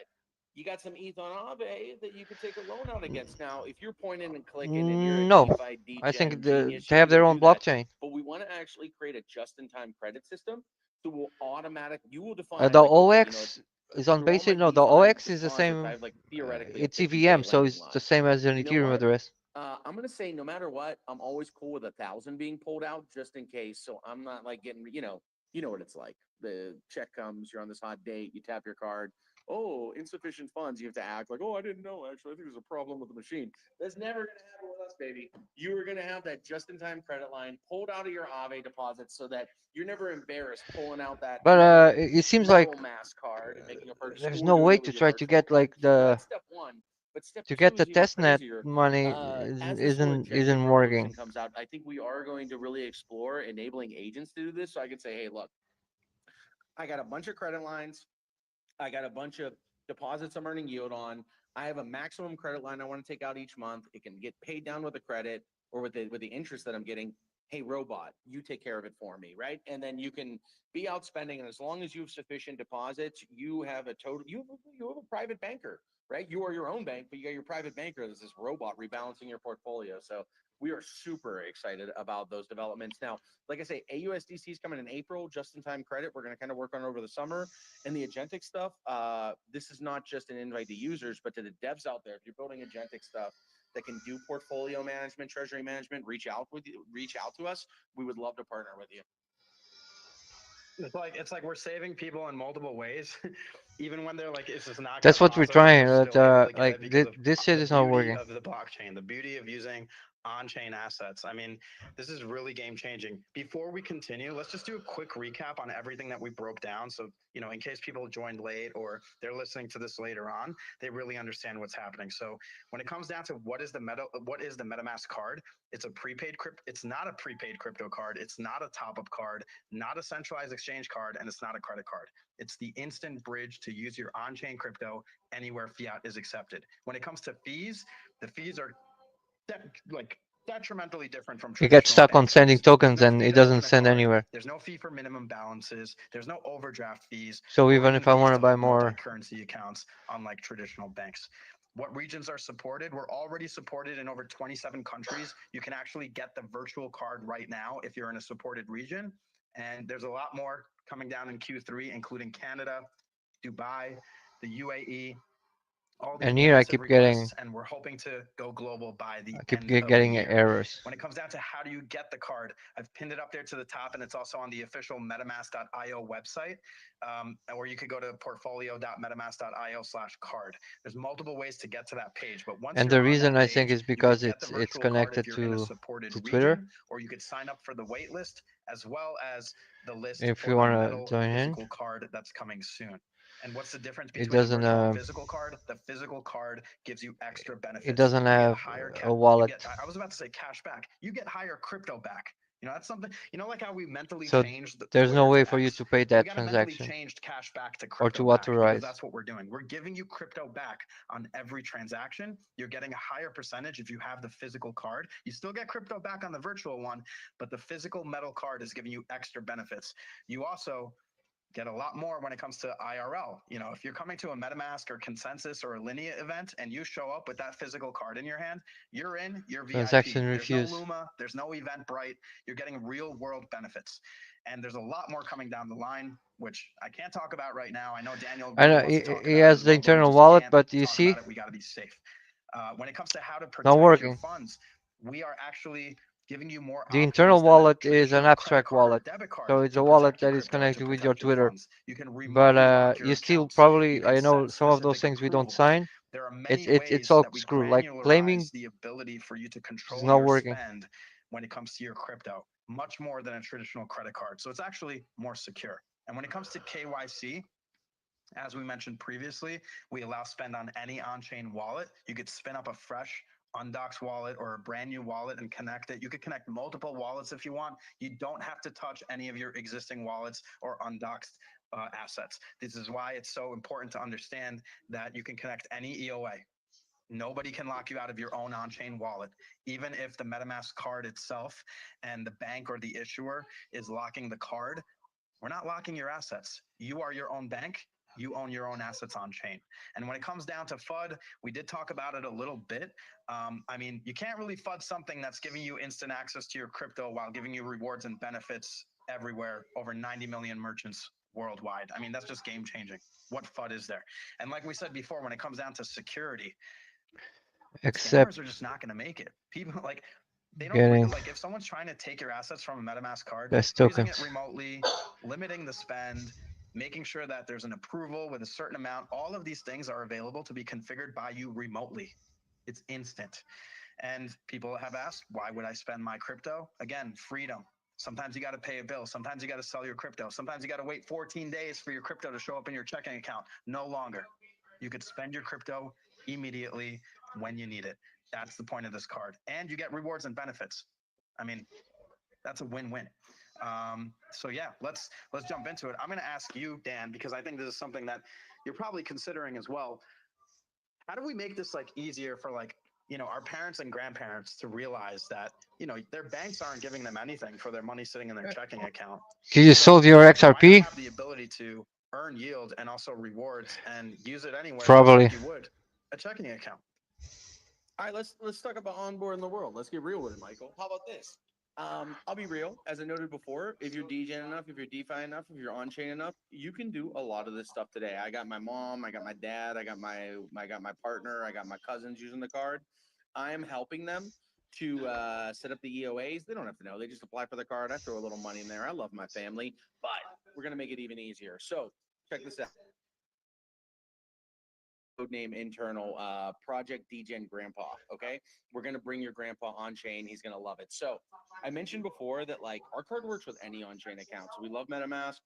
You got some ETH on Aave that you could take a loan out against. Now, if you're pointing and clicking and you're a no. DeFi I think degen genius, they you have can their go own do that. blockchain. But we want to actually create a just-in-time credit system. So you will The define like, okay, OX is on through all basic. my No, the DeFi OX is the deposits, I same. have like theoretically a It's 50K EVM, so lending it's line. the same as an You know Ethereum what? address. I'm gonna say no matter what, I'm always cool with 1,000 being pulled out just in case. So I'm not like getting, you know what it's like. The check comes, you're on this hot date, you tap your card. Oh, insufficient funds. You have to act like, oh, I didn't know. Actually, I think there's a problem with the machine. That's never gonna happen with us, baby. You are gonna have that just-in-time credit line pulled out of your Aave deposits so that you're never embarrassed pulling out that But metal it seems like mass card and making a purchase there's or no doing way it to with your try to virtual get card. like So the that's step one. But step to two get the is even testnet crazier. money As this whole agentic isn't working. revolution comes out, I think we are going to really explore enabling agents to do this. So I could say, hey, look, I got a bunch of credit lines. I got a bunch of deposits I'm earning yield on. I have a maximum credit line I want to take out each month. It can get paid down with the credit or with the interest that I'm getting. Hey, robot, you take care of it for me, right? And then you can be out spending, and as long as you have sufficient deposits, you have a total. You have a private banker, right? You are your own bank, but you got your private banker. There's this robot rebalancing your portfolio. So we are super excited about those developments. Now, like I say, AUSDC is coming in April, just-in-time credit. We're going to kind of work on over the summer. And the agentic stuff, this is not just an invite to users, but to the devs out there. If you're building agentic stuff that can do portfolio management, treasury management, reach out to us. We would love to partner with you. It's like we're saving people in multiple ways, even when they're like, "This is not going That's to what we're process," trying. we're But still able to get like it because of this shit the is not beauty working. of the blockchain, the beauty of using on-chain assets. I mean, this is really game-changing. Before we continue, let's just do a quick recap on everything that we broke down. So, in case people joined late or they're listening to this later on, they really understand what's happening. So, when it comes down to what is the MetaMask card, it's a prepaid crypto. It's not a prepaid crypto card. It's not a top-up card, not a centralized exchange card, and it's not a credit card. It's the instant bridge to use your on-chain crypto anywhere fiat is accepted. When it comes to fees, the fees are detrimentally different from You get traditional stuck on bank sending fees. There's tokens no and fee it to doesn't open a send card. anywhere. There's no fee for minimum balances. There's no overdraft fees So or even even if I fees want to to buy open more, multi-currency accounts, unlike traditional banks. What regions are supported? We're already supported in over 27 countries. You can actually get the virtual card right now if you're in a supported region. And there's a lot more coming down in Q3, including Canada, Dubai, the UAE, all these And here I massive keep requests, getting and we're hoping to go global by the I keep end of the getting year. errors. When it comes down to how do you get the card, I've pinned it up there to the top, and it's also on the official MetaMask.io website, or you could go to portfolio.metamask.io/card. There's multiple ways to get to that page, but once And you're the on reason that I think page, is you because could get the it's virtual card if connected you're in a supported Twitter. region, or you could sign up for the wait list, as well as the list If for you the want metal to join in, physical card that's coming soon. And what's the difference it between the doesn't virtual and physical card? The physical card gives you extra it benefits. doesn't You get have higher a wallet. I was about to say cash back. You get higher crypto back. You know, that's something, like how we mentally So changed the there's no Twitter way to for you X? to pay We that got to mentally transaction change cash back to or crypto to back, because authorize. that's what we're doing. We're giving you crypto back on every transaction. You're getting a higher percentage if you have the physical card. You still get crypto back on the virtual one, but the physical metal card is giving you extra benefits. You also get a lot more when it comes to IRL. You know, if you're coming to a MetaMask or Consensus or a Linea event and you show up with that physical card in your hand, you're in, you're VIP. Transaction There's no refused. Luma, there's no Eventbrite. You're getting real world benefits. And there's a lot more coming down the line, which I can't talk about right now. I know Daniel I really know wants to talk he about it has as the well, but we internal just wallet, can't but you talk see, about it. We got to be safe. When it comes to how to not protect your working. funds, we are actually giving you more The options internal than a wallet is an traditional credit abstract card or wallet. debit card So it's to a wallet protect your that is crypto, to connected with your protect your Twitter. funds. You can But remotely lock your you still accounts. You probably, can I know set some of those specific things we don't approvals. sign. There are It's many it's ways all that we screw. Like claiming granularize the ability for you to is control not your working. spend when it comes to your crypto, much more than a traditional credit card. So it's actually more secure. And when it comes to KYC, as we mentioned previously, we allow spend on any on-chain wallet. You could spin up a fresh undoxed wallet or a brand new wallet and connect it. You could connect multiple wallets if you want. You don't have to touch any of your existing wallets or undoxed assets. This is why it's so important to understand that you can connect any EOA. Nobody can lock you out of your own on-chain wallet, even if the MetaMask card itself and the bank or the issuer is locking the card. We're not locking your assets. You are your own bank. You own your own assets on chain. And when it comes down to FUD, we did talk about it a little bit. I mean, you can't really FUD something that's giving you instant access to your crypto while giving you rewards and benefits everywhere, over 90 million merchants worldwide. I mean, that's just game changing. What FUD is there? And like we said before, when it comes down to security, Except scammers are just not going to make it. People like they don't getting like if someone's trying to take your assets from a MetaMask card, best freezing it tokens. remotely, limiting the spend, making sure that there's an approval with a certain amount, all of these things are available to be configured by you remotely. It's instant. And people have asked, why would I spend my crypto? Again, freedom. Sometimes you got to pay a bill. Sometimes you got to sell your crypto. Sometimes you got to wait 14 days for your crypto to show up in your checking account. No longer. You could spend your crypto immediately when you need it. That's the point of this card. And you get rewards and benefits. I mean, that's a win-win. So yeah, let's jump into it. I'm going to ask you, Dan, because I think this is something that you're probably considering as well. How do we make this like easier for like, our parents and grandparents to realize that, their banks aren't giving them anything for their money sitting in their checking account. You just sold your Why not XRP? have the ability to earn yield and also rewards and use it anywhere just Probably. like you would a checking account? All right, let's talk about onboarding the world. Let's get real with it, Michael. How about this? I'll be real. As I noted before, if you're DJing enough, if you're DeFi enough, if you're on chain enough, you can do a lot of this stuff today. I got my mom, I got my dad, I got my partner, I got my cousins using the card. I am helping them to set up the EOAs. They don't have to know. They just apply for the card. I throw a little money in there. I love my family, but we're gonna make it even easier. So check this out. Name internal project degen grandpa. Okay, we're gonna bring your grandpa on chain. He's gonna love it. So I mentioned before that like our card works with any on chain account. So we love MetaMask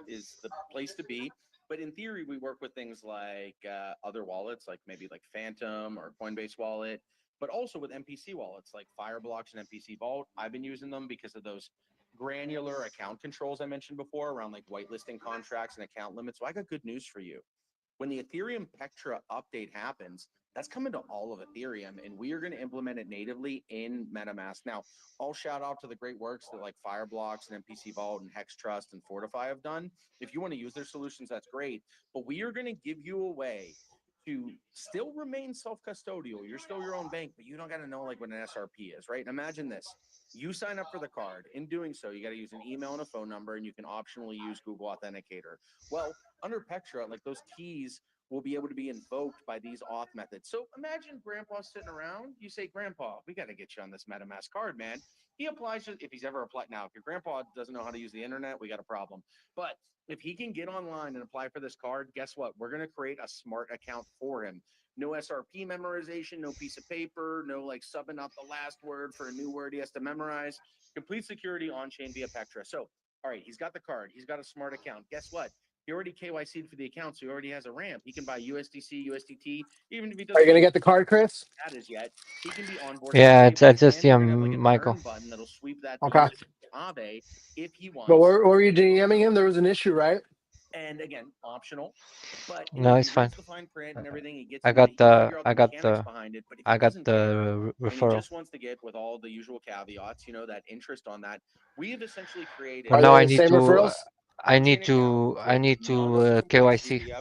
is the place to be, but in theory we work with things like other wallets, like maybe like Phantom or Coinbase wallet, but also with MPC wallets like Fireblocks and MPC Vault. I've been using them because of those granular account controls I mentioned before around like whitelisting contracts and account limits. So I got good news for you. When the Ethereum Pectra update happens, that's coming to all of Ethereum, and we are going to implement it natively in MetaMask. Now, I'll shout out to the great works that like Fireblocks and MPC Vault and Hex Trust and Fortify have done. If you want to use their solutions, that's great. But we are going to give you a way to still remain self-custodial. You're still your own bank, but you don't got to know like what an SRP is, right? And imagine this. You sign up for the card. In doing so, you got to use an email and a phone number, and you can optionally use Google Authenticator. Well, under Pectra, like those keys will be able to be invoked by these auth methods. So imagine Grandpa sitting around. You say, Grandpa, we got to get you on this MetaMask card, man. He applies if he's ever applied. Now, if your grandpa doesn't know how to use the internet, we got a problem. But if he can get online and apply for this card, guess what? We're going to create a smart account for him. No SRP memorization, no piece of paper, no like subbing up the last word for a new word he has to memorize. Complete security on chain via Pectra. So, all right, he's got the card. He's got a smart account. Guess what? He already KYC'd for the account, so he already has a ramp. He can buy USDC, USDT, even if he doesn't. Are you gonna get the card, Chris? That is yet. He can be onboarded. Yeah, it's just Michael. Button that'll sweep that Okay. Aave if he wants. But where were you DMing him? There was an issue, right? And again, optional. But No, it's fine. the fine print and everything, he gets I got the behind it. But if I got and the he referral. just wants to get with all the usual caveats, that interest on that. We have essentially created. But now I need to. I need to KYC.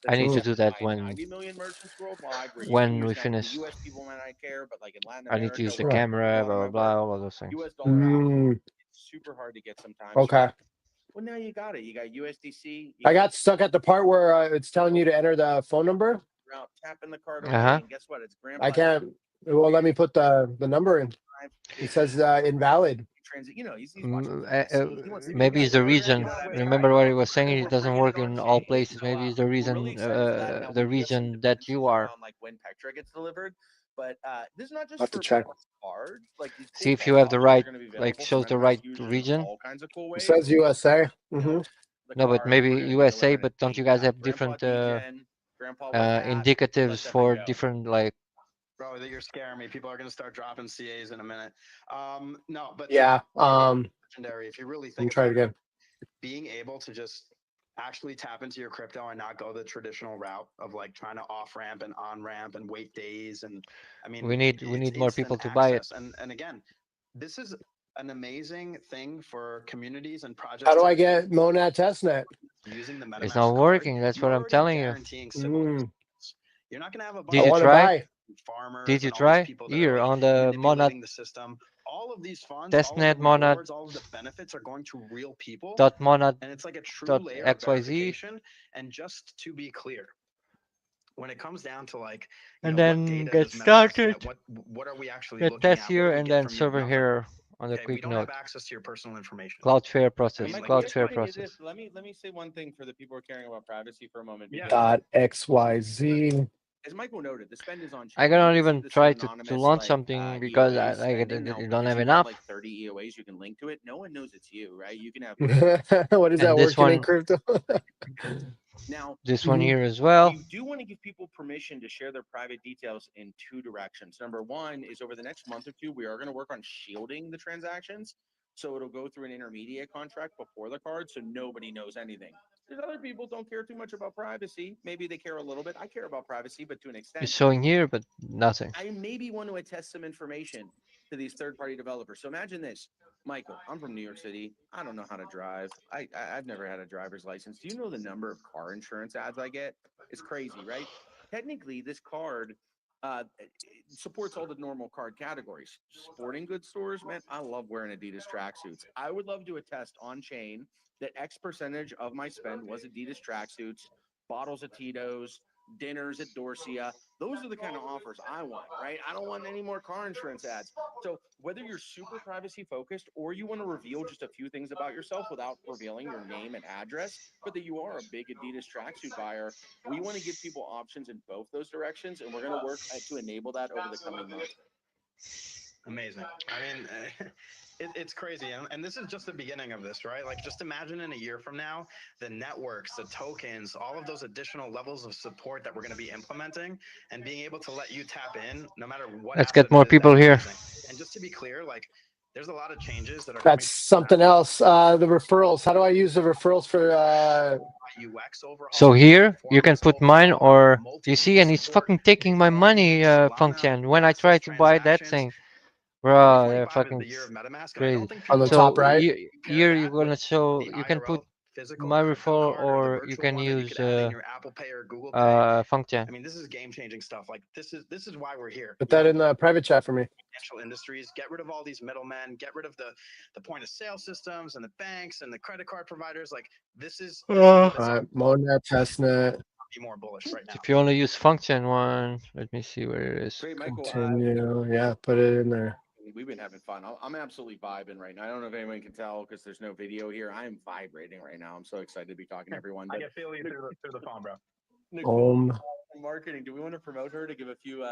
I need to do that when 90 million merchants worldwide. we finish. US people might not care, but like in Latin I need to use the camera, blah blah blah, all of those things. US dollar it's super hard to get sometimes. Okay. Well, now you got it. You got USDC. I got stuck at the part where it's telling you to enter the phone number. Tapping the card Uh-huh. and guess what? It's grandpa. I can't. It won't let me put the number in. It says invalid. Maybe it's the region. Remember what he was saying? It doesn't work in all places. Maybe it's the reason. The region that you are. Like when Pectra gets delivered, but this is not just Have to check. Card. Like See if you have the right, like shows the right region. It says USA. No, but maybe USA. But don't you guys have different indicatives for different like? Bro, you're scaring me. People are gonna start dropping CAs in a minute. No, but yeah. Legendary. If you really think try it again. Being able to just actually tap into your crypto and not go the traditional route of like trying to off ramp and on ramp and wait days, and I mean, we need more people to buy it. And again, this is an amazing thing for communities and projects. How do I get Monad Testnet? Using the MetaMask it's not working. That's what I'm telling you. You're not gonna have a Did you try? Did you try? Here on the Monad system, all of these funds, Testnet Monad, all of the benefits are going to real people. .monad and it's like a true dot layer of XYZ. verification. And just to be clear, when it comes down to like, And then get started. What are we actually Get looking test at? here and then server here on the We quick don't note. have access to your personal information. Cloudflare process. Michael, Cloudflare just wanna do process. this. Let me say one thing for the people who are caring about privacy for a moment. Yeah. Dot XYZ. As Michael noted, the spend is on. I cannot even try to launch something because I don't have enough. Like 30 EOAs you can link to it. No one knows it's you, right? You can have. What is And that this working in one- crypto? Now, This one here as well. you do want to give people permission to share their private details in two directions. Number one is over the next month or two, we are going to work on shielding the transactions. So it'll go through an intermediate contract before the card, so nobody knows anything. There's other people don't care too much about privacy. Maybe they care a little bit. I care about privacy, but to an extent. It's showing here, but nothing. I maybe want to attest some information to these third-party developers. So imagine this, Michael. I'm from New York City. I don't know how to drive. I've never had a driver's license. Do you know the number of car insurance ads I get? It's crazy, right? Technically, this card it supports all the normal card categories. Sporting goods stores, man, I love wearing Adidas tracksuits. I would love to attest on chain that X percentage of my spend was Adidas tracksuits, bottles of Tito's, dinners at Dorsia. Those are the kind of offers I want, right? I don't want any more car insurance ads. So whether you're super privacy focused or you want to reveal just a few things about yourself without revealing your name and address, but that you are a big Adidas tracksuit buyer, we want to give people options in both those directions, and we're going to work to enable that over the coming months. Amazing. I mean, it's crazy. And this is just the beginning of this, right? Like, just imagine in a year from now, the networks, the tokens, all of those additional levels of support that we're going to be implementing and being able to let you tap in no matter what. Let's get more people here. And just to be clear, like, there's a lot of changes that are That's something else. The referrals. How do I use the referrals for UX overhaul? So here you can put mine, or you see, and it's fucking taking my money function when I try to buy that thing. Bro, they're fucking crazy. On the So top right? here you're gonna show, you can put my referral, or you can use function. I mean, this is game-changing stuff. Like, this is why we're here. Put that in the private chat for me. Financial industries, get rid of all these middlemen, get rid of the point of sale systems and the banks and the credit card providers. Like, this is All right, Monad Testnet. be more bullish right now. If you want to use function one, let me see where it is. Great, Michael. Continue. Yeah, put it in there. We've been having fun. I'm absolutely vibing right now. I don't know if anyone can tell because there's no video here. I am vibrating right now. I'm so excited to be talking to everyone. I can feel you through the phone, bro. Nicole, marketing. Do we want to promote her to give a few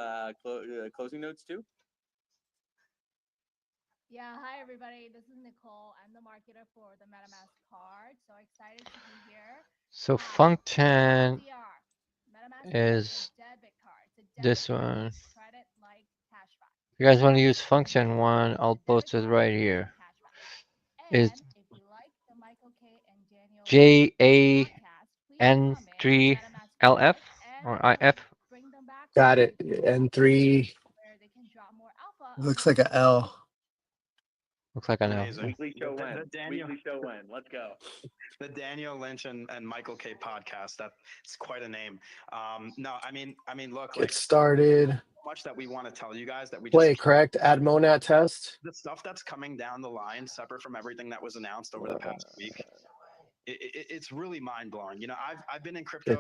closing notes too? Yeah, hi everybody. This is Nicole. I'm the marketer for the MetaMask card. So excited to be here. So function is this one. If you guys want to use function one, I'll post it right here. Is JAN3LF or IF? Got it. N3. Looks like a L. Looks like an L. Amazing. Weekly show The when? Daniel, Weekly show when? Let's go. The Daniel Lynch and Michael K podcast. That's quite a name. No, I mean, look, Get started. Much that we want to tell you guys that we Play just correct. Add monad test. the stuff that's coming down the line, separate from everything that was announced over the past week. It's really mind blowing. I've been in crypto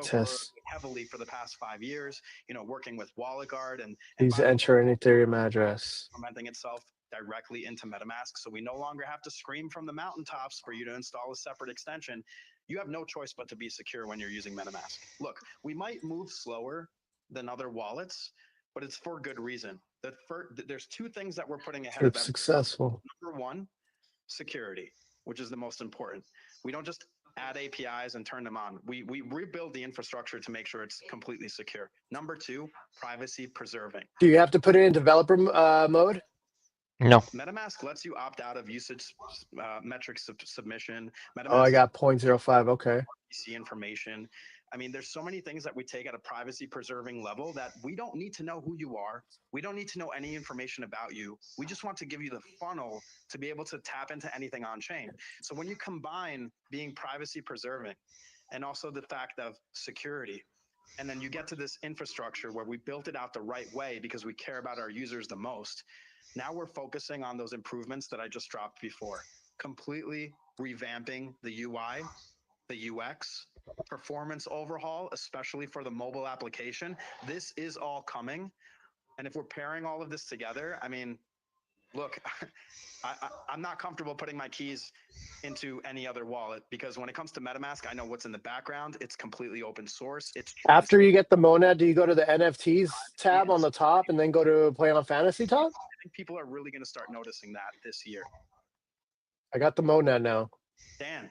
heavily for the past 5 years. Working with WalletGuard and Please enter an Ethereum address. implementing itself directly into MetaMask, so we no longer have to scream from the mountaintops for you to install a separate extension. You have no choice but to be secure when you're using MetaMask. Look, we might move slower than other wallets, but it's for good reason. There's two things that we're putting ahead of It's everything. successful. Number one, security, which is the most important. We don't just add APIs and turn them on. We rebuild the infrastructure to make sure it's completely secure. Number two, privacy preserving. Do you have to put it in developer mode? No. MetaMask lets you opt out of usage metrics submission. MetaMask Oh, I got 0.05. Okay. RPC information. I mean, there's so many things that we take at a privacy preserving level that we don't need to know who you are. We don't need to know any information about you. We just want to give you the funnel to be able to tap into anything on chain. So when you combine being privacy preserving and also the fact of security, and then you get to this infrastructure where we built it out the right way because we care about our users the most. Now we're focusing on those improvements that I just dropped before, completely revamping the UI, the UX, performance overhaul, especially for the mobile application. This is all coming. And if we're pairing all of this together, I mean, look, I'm not comfortable putting my keys into any other wallet because when it comes to MetaMask, I know what's in the background. It's completely open source. It's After you get the monad, do you go to the NFTs tab on the top and then go to Play on Fantasy top? I think people are really going to start noticing that this year. I got the monad now. Dan,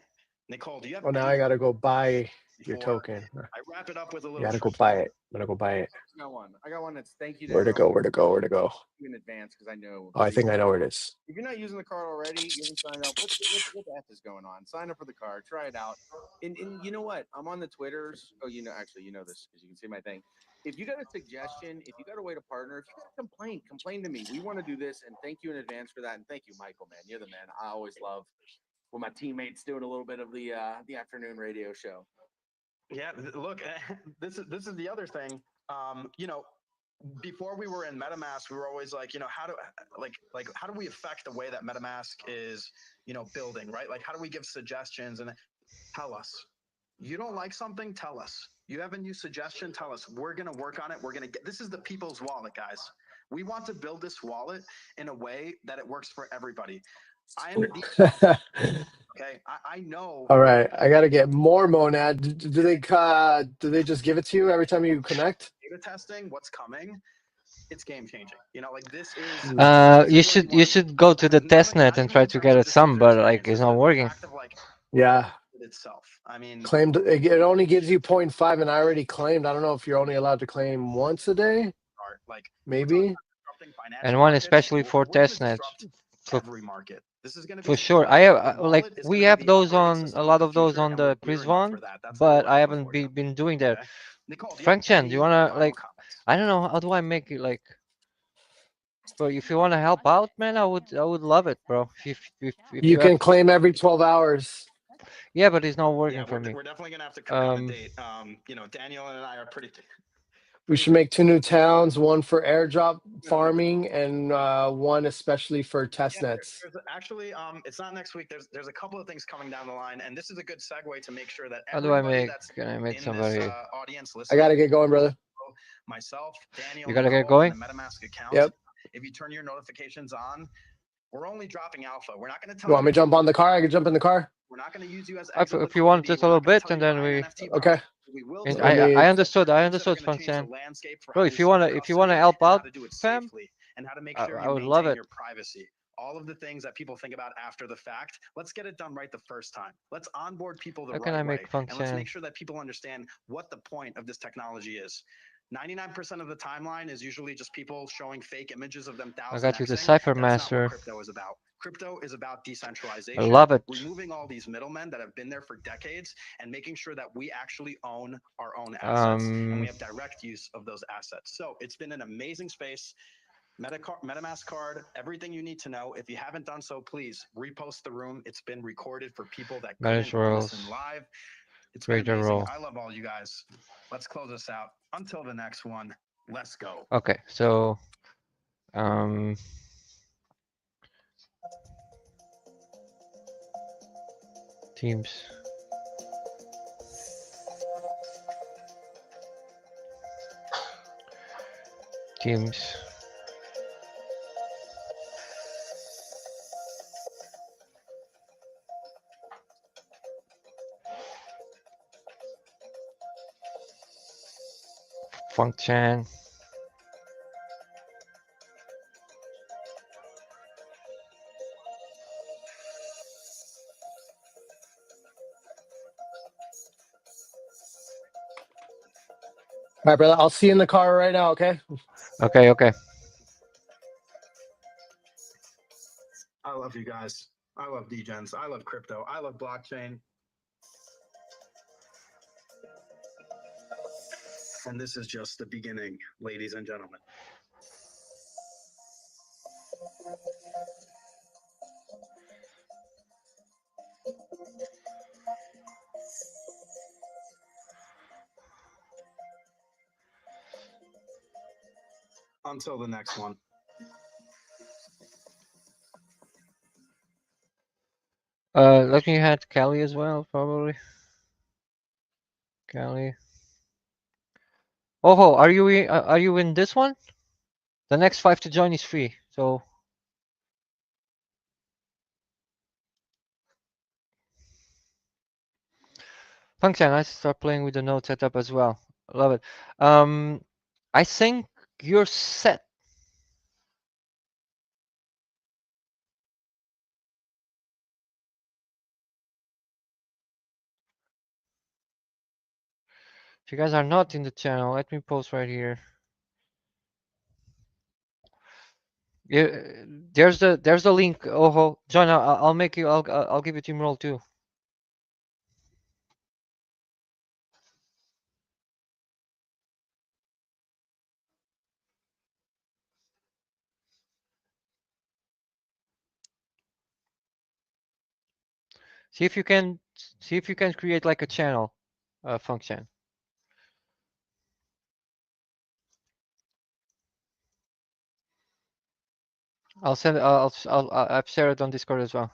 Nicole, do you have? Oh, now I gotta go buy your token. I wrap it up with a You little. gotta go buy it. I'm gonna go buy it. I got one. I got one that's thank you. Where to go? Where to go? Where to go? In advance because I know. Oh, I think I know where it is. If you're not using the card already, you haven't signed up. What the F is going on? Sign up for the card. Try it out. And you know what? I'm on the Twitters. Oh, actually, you know this because you can see my thing. If you got a suggestion, if you got a way to partner, if you got a complaint, complain to me. We want to do this, and thank you in advance for that. And thank you, Michael, man. You're the man. I always love when my teammates doing a little bit of the afternoon radio show. Yeah, look, this is the other thing. Before we were in MetaMask, we were always like, how do we affect the way that MetaMask is, building, right? Like, how do we give suggestions and tell us? You don't like something, tell us. You have a new suggestion, tell us. We're gonna work on it. This is the people's wallet, guys. We want to build this wallet in a way that it works for everybody. Okay, I know. All right, I gotta get more monad. Do they just give it to you every time you connect? Beta testing, what's coming? It's game changing. This is. You should go to the testnet and try to get it some, but it's not working. Yeah. Itself. I mean, Claimed it only gives you 0.5, and I already claimed. I don't know if you're only allowed to claim once a day. Maybe. And one especially for testnet. Every market. This is going to be for sure. I have we have those on a lot of those on the Prizvon, but I haven't been doing that. Frank Chen, do you wanna I don't know, how do I make it Bro, if you wanna help out, man, I would love it, bro. If you can claim every 12 hours. Yeah, but it's not working for me. We're definitely gonna have to come on a date. Daniel and I are We should make 2 new towns, one for airdrop farming and one especially for test nets. Actually, it's not next week. There's a couple of things coming down the line, and this is a good segue to make sure that How do I everybody make? that's Can I make in somebody? this audience I listening, gotta get going, brother. myself, Daniel, You gotta get Nicole, and going. the MetaMask account. Yep. If you turn your notifications on, we're only dropping alpha. We're not going to tell You want me to jump on the car? I can jump in the car. We're not going to use you as If you want just a little bit, and then we. Okay. And Let me- I understood. I understood, Function. Bro, if you wanna help out, fam, and how to make I, sure I you would love maintain it. your privacy. All of the things that people think about after the fact, let's get it done right the first time. Let's onboard people the How can right I make way, and let's function? make sure that people understand what the point of this technology is. 99% of the timeline is usually just people showing fake images of them I got you the 1000xing. Cipher That's not what Master. crypto is about. Crypto is about decentralization. I love it. Removing all these middlemen that have been there for decades and making sure that we actually own our own assets and we have direct use of those assets. So it's been an amazing space. MetaMask card, everything you need to know. If you haven't done so, please repost the room. It's been recorded for people that Manage couldn't roles. listen live. It's been Create a amazing. role. I love all you guys. Let's close this out. Until the next one, let's go. Okay, so Teams. Teams. Function. All right, brother. I'll see you in the car right now, okay? Okay, okay. I love you guys. I love degens. I love crypto. I love blockchain. And this is just the beginning, ladies and gentlemen. Until the next one. Let me add Cali as well, probably. Cali. Oh, are you in this one? The next 5 to join is free, so. Function, I start playing with the node setup as well. Love it. I think you're set. If you guys are not in the channel, let me post right here. Yeah, there's the link. Oh, John, I'll make you. I'll give you team role too. See if you can create like a channel function. I'll send. I'll share it on Discord as well.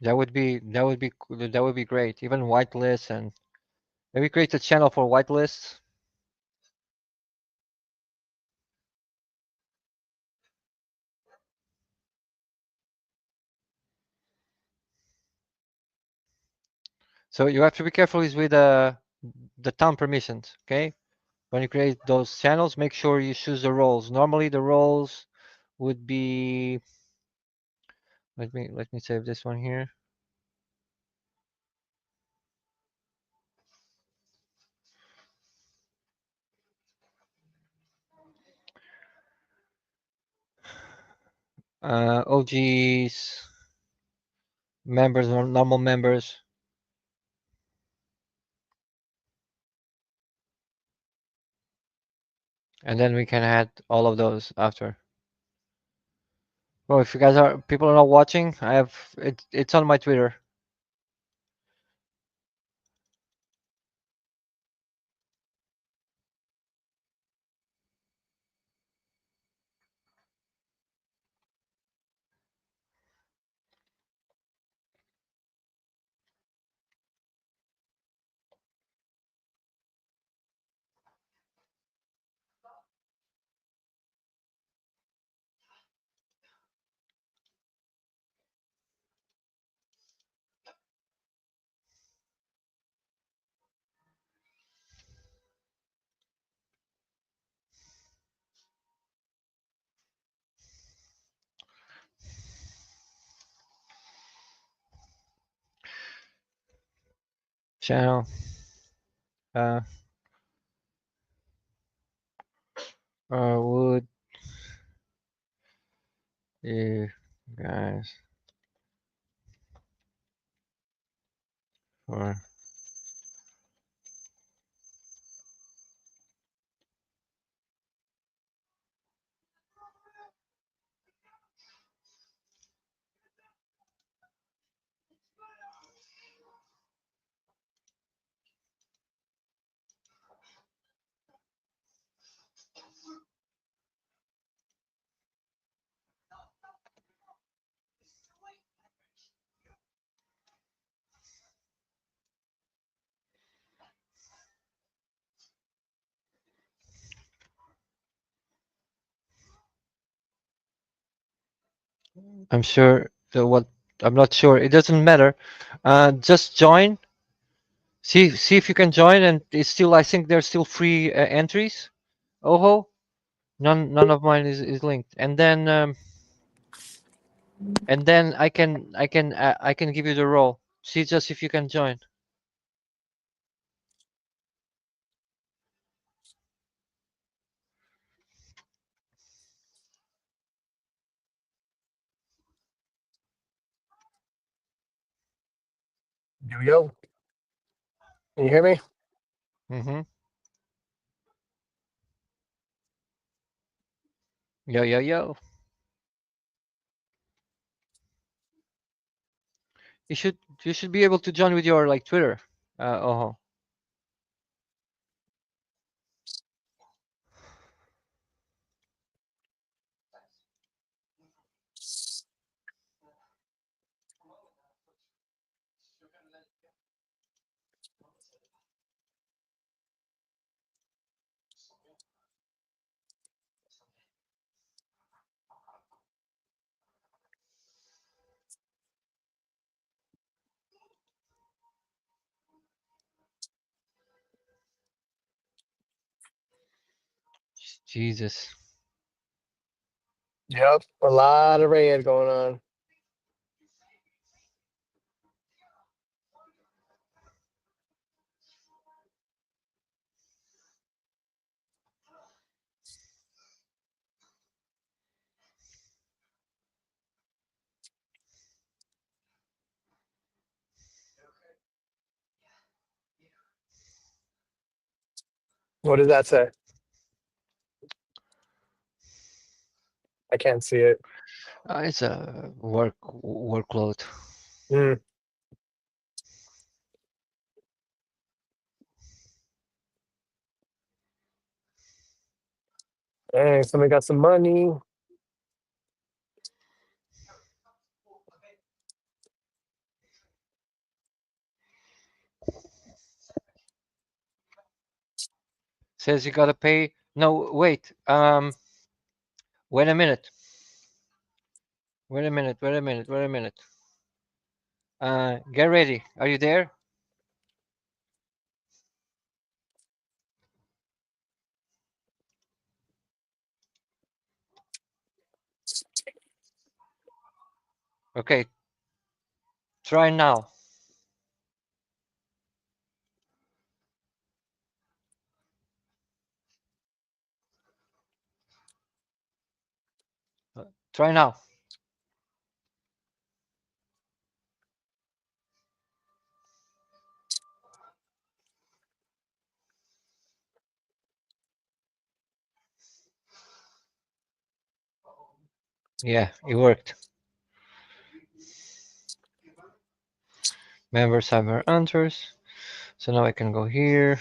That would be great. Even whitelists, and maybe create a channel for whitelists. So you have to be careful is with the town permissions. Okay, when you create those channels, make sure you choose the roles. Normally the roles would be. Let me save this one here. OGs, members, normal members. And then we can add all of those after. Well, if you guys people are not watching, I have it's on my Twitter. channel. Would you guys for I'm sure I'm not sure. It doesn't matter. Just join. See if you can join, and it's still. I think there's still free entries. Oh, none of mine is linked. And then I can give you the role. See just if you can join. Yo. Can you hear me? Mm-hmm. Yo. You should be able to join with your like Twitter. Oh. Jesus. Yep. A lot of red going on. What does that say? I can't see it. It's a workload. Mm. Hey, somebody got some money. Says you gotta pay. No, wait. Wait a minute. Wait a minute. Get ready. Are you there? Okay. Try now. Try now. Yeah, it worked. Members have their answers. So now I can go here.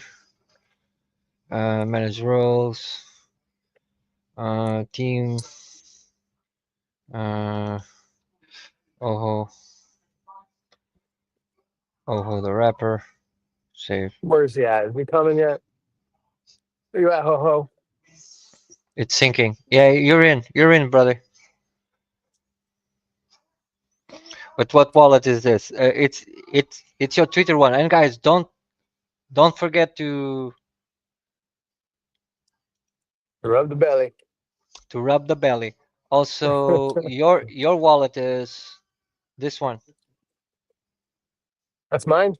Manage roles. Team. Oho, the rapper. Save. Where's he at? Is he coming yet? Where you at, ho ho? It's syncing. Yeah, you're in. You're in, brother. But what wallet is this? It's your Twitter one. And guys, don't forget to Rub the belly. rub the belly. Also, your wallet is this one. That's mine.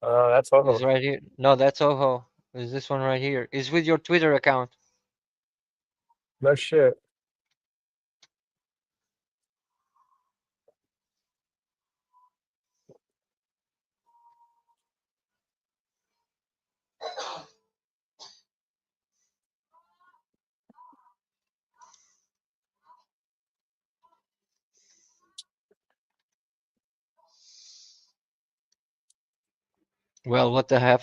That's Oho. It's right here. No, that's Oho. Is this one right here? It's with your Twitter account. No shit. Well, what the heck?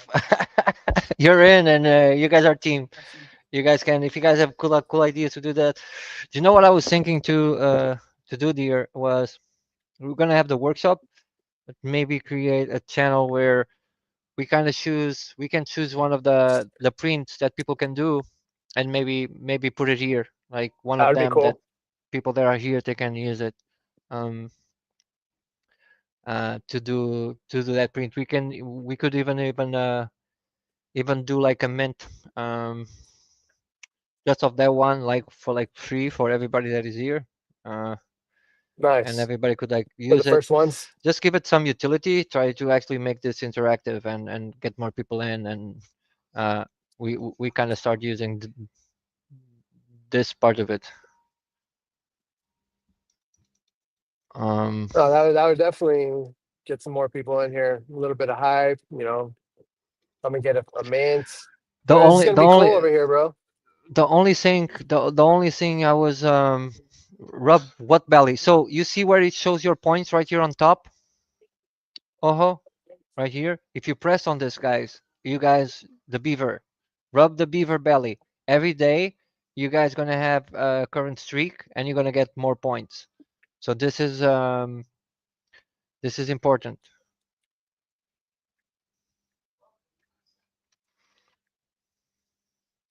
You're in, and you guys are team. You guys can, if you guys have cool ideas to do that. Do you know what I was thinking to do there was we're gonna have the workshop, but maybe create a channel where we kind of choose we can choose one of the prints that people can do, and maybe put it here, like one That of would be them that cool. people that are here they can use it. Um, to do that print. We could even do like a mint just of that one, like for like free for everybody that is here. Uh, and Nice. everybody could like For the use it. first ones. Just give it some utility. Try to actually make this interactive and get more people in, and uh, we kind of start using this part of it. Oh, that would definitely get some more people in here. A little bit of hype, Come and get a mint. The It's only gonna the be only cool over here, bro. the only thing I was rub what belly. So you see where it shows your points right here on top. Oh, right here. If you press on this, guys, you guys, the beaver, rub the beaver belly every day. You guys gonna have a current streak, and you're gonna get more points. So this is important.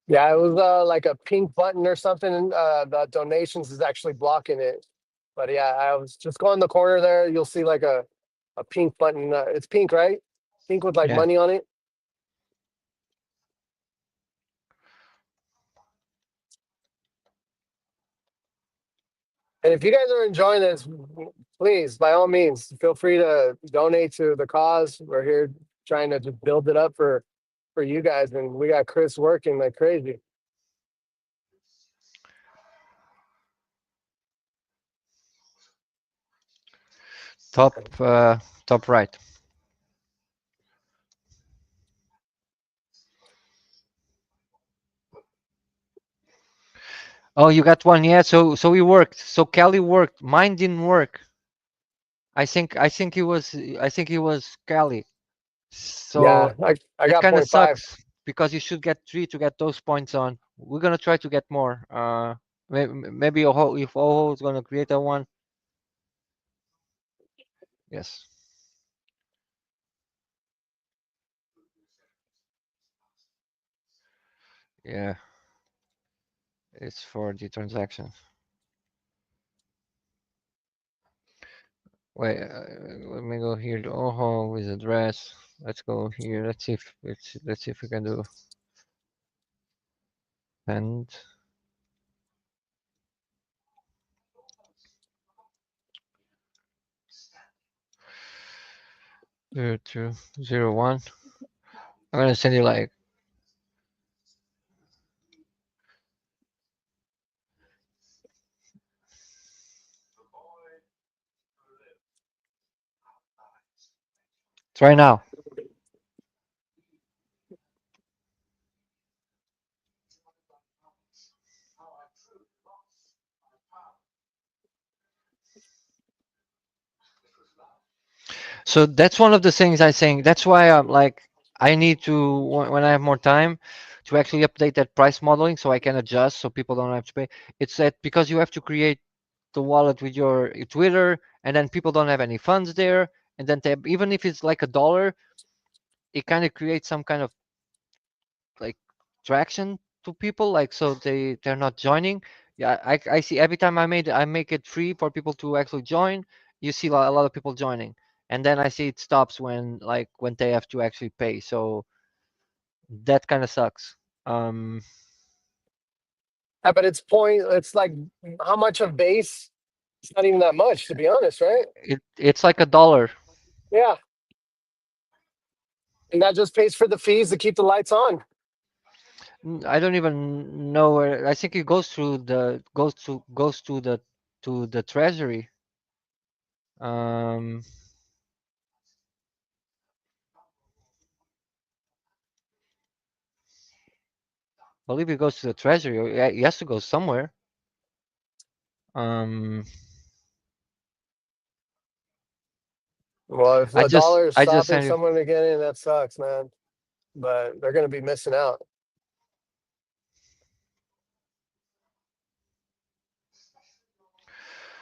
Yeah, it was like a pink button or something. And the donations is actually blocking it. But yeah, I was just go in the corner there. You'll see like a pink button. It's pink, right? Pink with like Yeah. money on it. And if you guys are enjoying this, please, by all means, feel free to donate to the cause. We're here trying to just build it up for you guys, and we got Chris working like crazy. Top right. Oh, you got one. Yeah. So we worked. So Kelly worked. Mine didn't work. I think it was Kelly. So Yeah, I it got kind of 0.5. sucks because you should get 3 to get those points on. We're gonna try to get more. Maybe Oho, if Oho is gonna create a one. Yes. Yeah. It's for the transaction. Wait, let me go here to Oho with address. Let's go here. Let's see if we can do and 0201. I'm gonna send you like try now. So that's one of the things I think. That's why I'm like, I need to when I have more time to actually update that price modeling so I can adjust so people don't have to pay. It's that because you have to create the wallet with your Twitter, and then people don't have any funds there, and then even if it's like $1, it kind of creates some kind of like traction to people, like so they're not joining. Yeah, I see every time I make it free for people to actually join, you see a lot of people joining, and then I see it stops when they have to actually pay. So that kind of sucks. Yeah, but it's like how much of base? It's not even that much, to be honest, right? It's like $1. Yeah. And that just pays for the fees to keep the lights on. I don't even know where. I think it goes through the to the treasury. Um, I believe it goes to the treasury. Or it has to go somewhere. Well, if I the dollar is just stopping sent you. someone to get in, that sucks, man. But they're going to be missing out.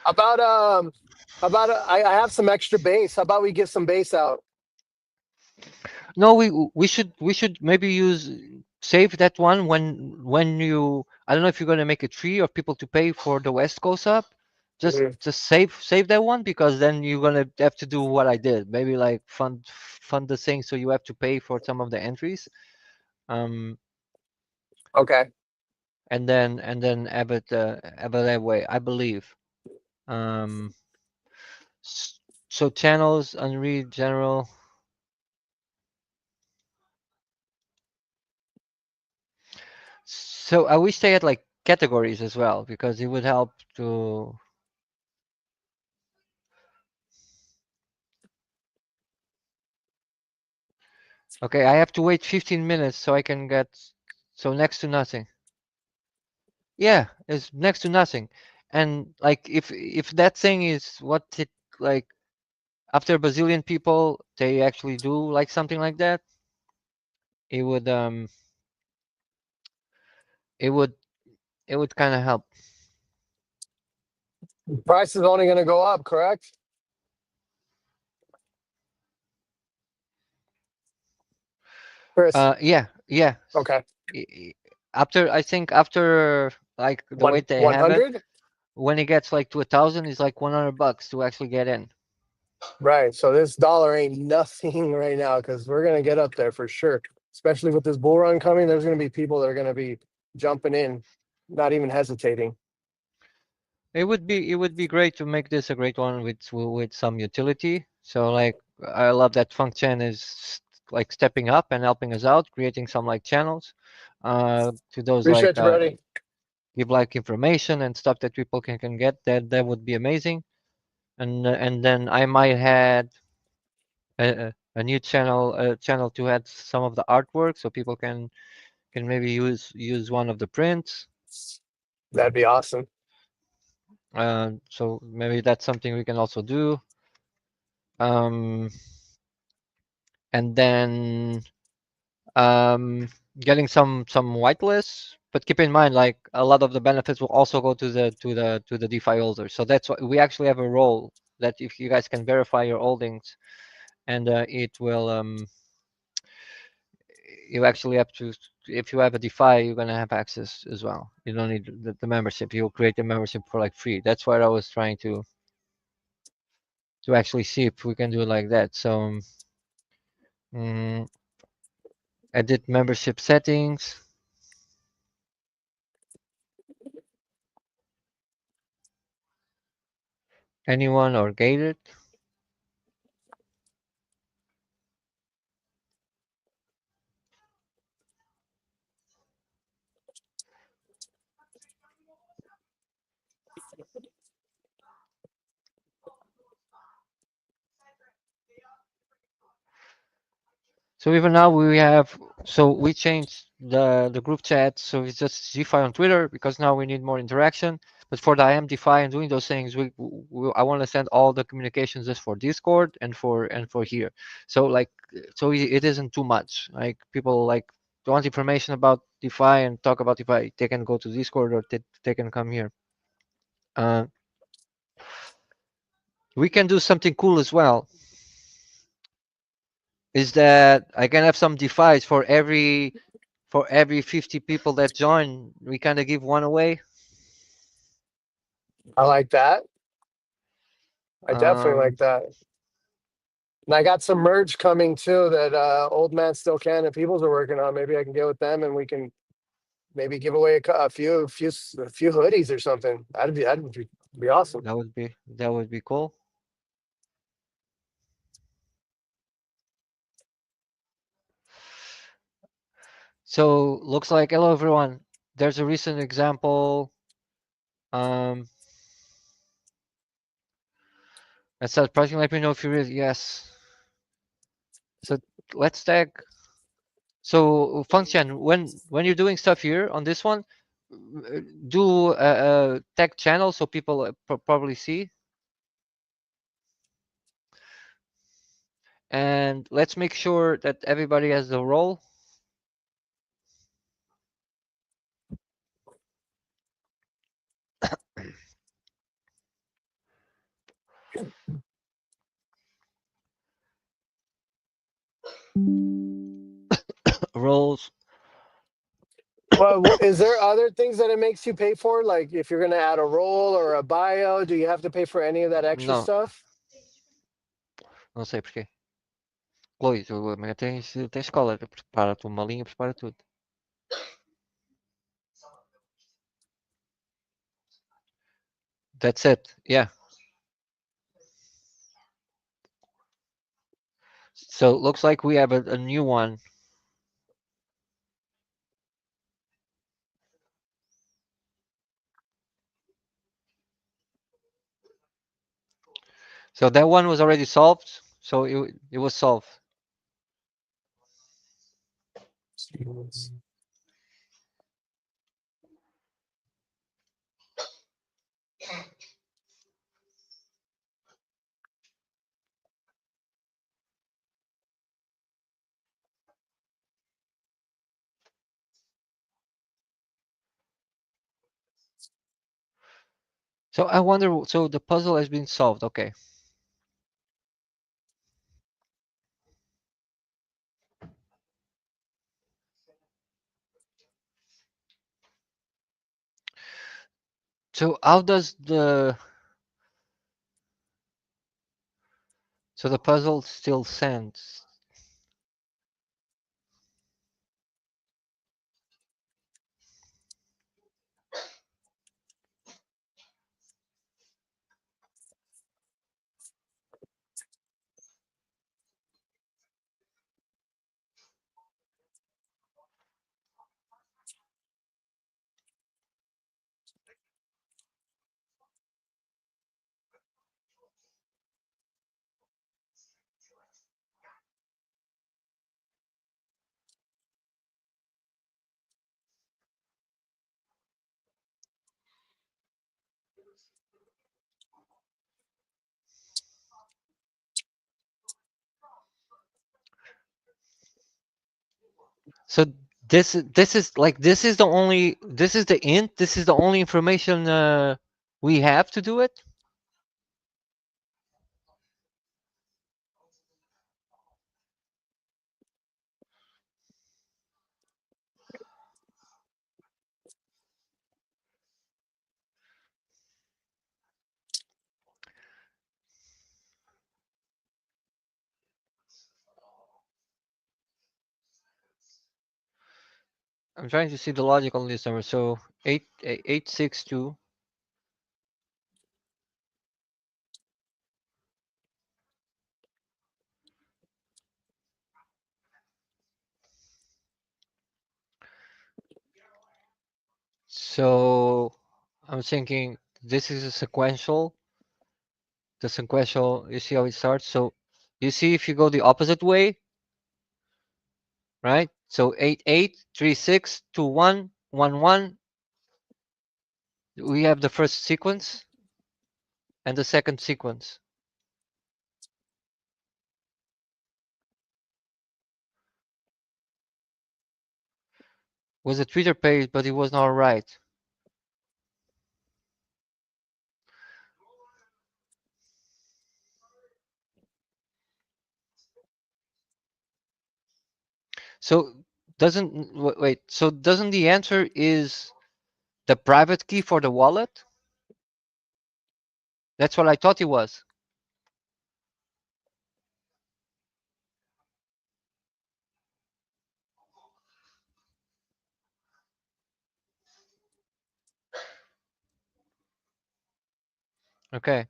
About I have some extra base. How about we get some base out? No, we should maybe save that one when you. I don't know if you're gonna make a tree of people to pay for the West Coast up. Just save that one, because then you're gonna have to do what I did. Maybe like fund the thing, so you have to pay for some of the entries. Okay. And then have it that way, I believe. So channels, unread general. So I wish they had like categories as well, because it would help to. Okay, I have to wait 15 minutes so I can get. So next to nothing. Yeah, it's next to nothing. And like if that thing is what it like after a bazillion people they actually do like something like that, it would it would it would kind of help. Price is only going to go up, correct? Chris. Yeah. Okay. After I think after like the way they have it, 100? when it gets like to 1,000, it's like $100 to actually get in. Right. So this dollar ain't nothing right now because we're going to get up there for sure. Especially with this bull run coming, there's going to be people that are going to be jumping in, not even hesitating. It would be great to make this a great one with some utility. So like I love that function is like stepping up and helping us out, creating some like channels to those like Appreciate you, buddy. give like information and stuff that people can get. That would be amazing. And then I might add a new channel to add some of the artwork so people can maybe use one of the prints. That'd be awesome. So maybe that's something we can also do. And then getting some whitelists, but keep in mind like a lot of the benefits will also go to the DeFi holders. So that's what we actually have a role that if you guys can verify your holdings, and it will you actually have to, if you have a DeFi, you're gonna have access as well. You don't need the membership. You'll create the membership for like free. That's what I was trying to actually see if we can do it like that. So edit membership settings. Anyone or gated? So even now we have, so we changed the group chat, so it's just DeFi on Twitter because now we need more interaction. But for the IM DeFi and doing those things, I want to send all the communications just for Discord and for here. So like, so it isn't too much. Like people like want information about DeFi and talk about DeFi, they can go to Discord or they can come here. We can do something cool as well. Is that I can have some DeFis for every 50 people that join, we kind of give one away. I like that. I definitely like that. And I got some merge coming too that Old Man Still Can and Peoples are working on. Maybe I can get with them and we can maybe give away a few hoodies or something. That'd be awesome. That would be cool. So looks like, hello everyone. There's a recent example. That says pricing. Let me know if you read. Yes. So let's tag. So function when you're doing stuff here on this one, do a tag channel so people probably see. And let's make sure that everybody has the role. Roles. Well, is there other things that it makes you pay for? Like if you're going to add a role or a bio, do you have to pay for any of that extra No, stuff? não sei porquê. Chloe, tu amanhã tens escola. Prepara-te uma linha, prepara tudo. That's it. Yeah. So it looks like we have a new one. So that one was already solved. So it was solved. So I wonder, so the puzzle has been solved. Okay. So how does the puzzle still sends? So this is like this is the only this is the int, this is the only information we have to do it. I'm trying to see the logic on this number. So 862. So I'm thinking this is a sequential. The sequential, you see how it starts? So you see if you go the opposite way, right? So 88362111. We have the first sequence and the second sequence. Was a Twitter page, but it was not right. So doesn't wait. So doesn't the answer is the private key for the wallet? That's what I thought it was. Okay.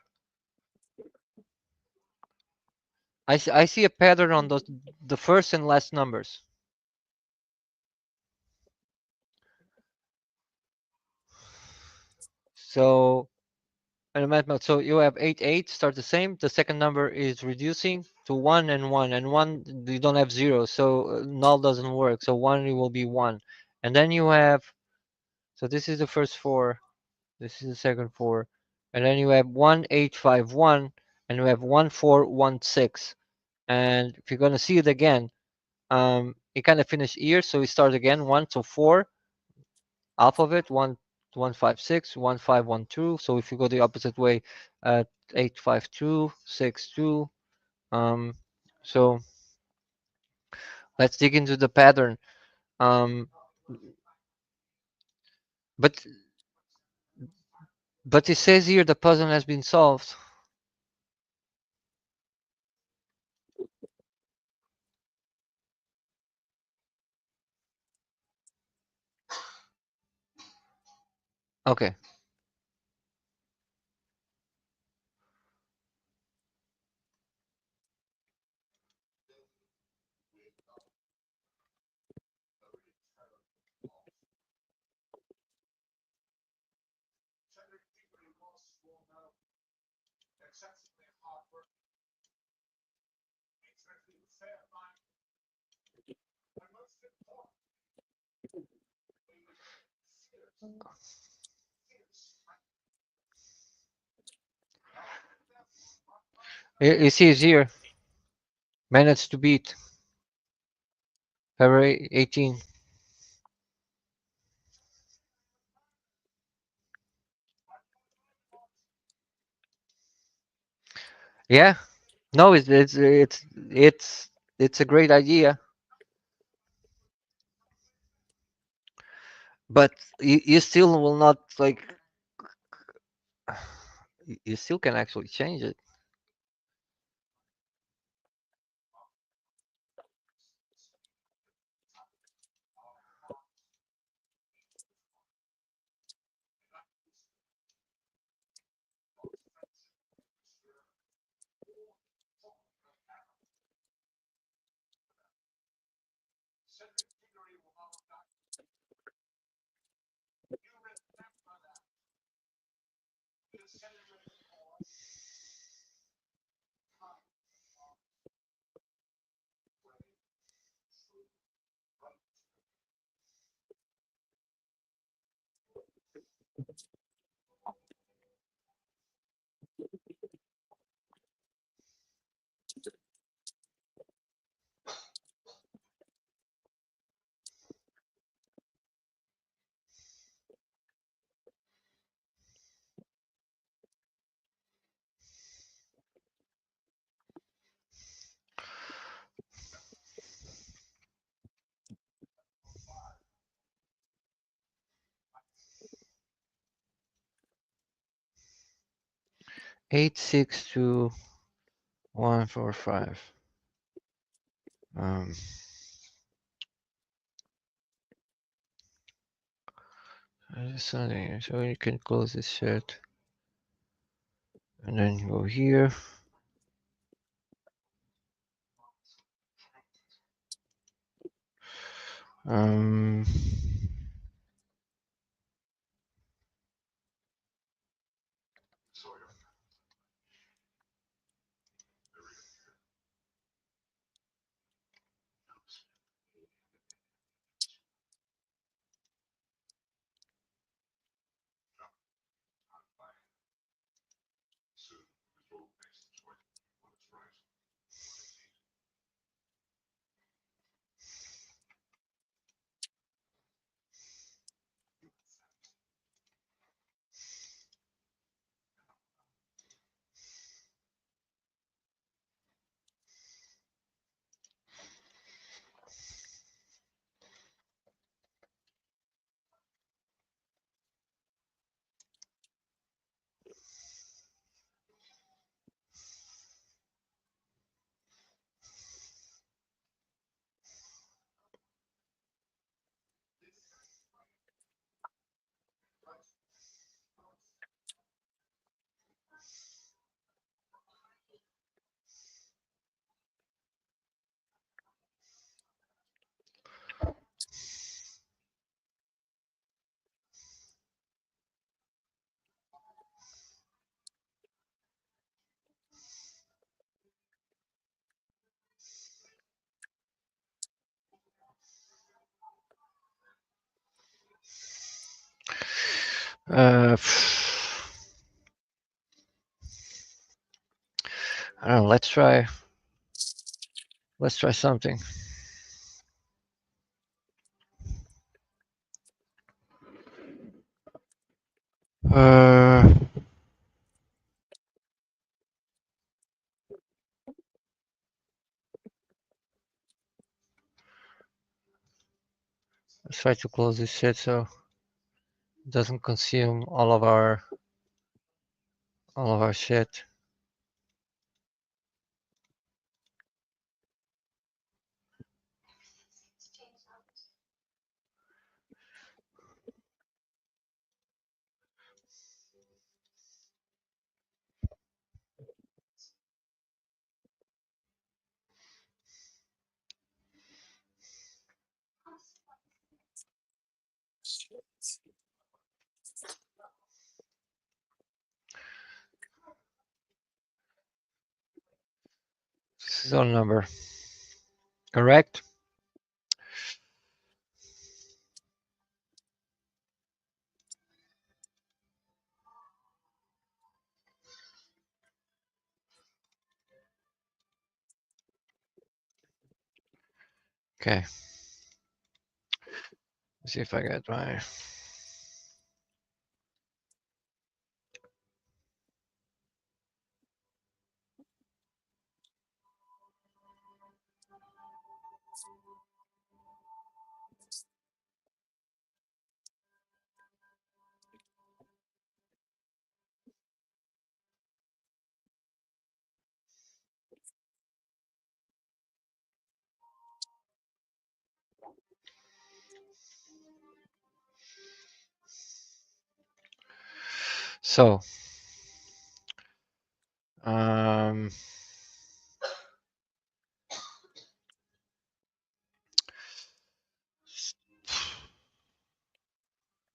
I see a pattern on the first and last numbers. So and mathematics. So you have 8, 8 start the same. The second number is reducing to 1 and 1, and 1 you don't have 0, so null doesn't work. So 1 it will be 1, and then you have. So this is the first 4. This is the second 4, and then you have 1, 8, 5, 1, and you have 1, 4, 1, 6. And if you're gonna see it again, it kind of finished here, so we start again 1, so 4. Half of it 1, 1, 5, 6, 1, 5, 1, 2. So if you go the opposite way, 8, 5, 2, 6, 2. So let's dig into the pattern. But it says here the puzzle has been solved. Okay. It says here, managed to beat February 18. Yeah, no, it's a great idea, but you still will not like. You still can actually change it. Eight, 6, 2, 1, 4, 5. So you can close this shit, and then go here. Um, I don't know. Let's try something. Let's try to close this shit so it doesn't consume all of our shit. This is our number. Correct? Okay. Let's see if I get my. So, um,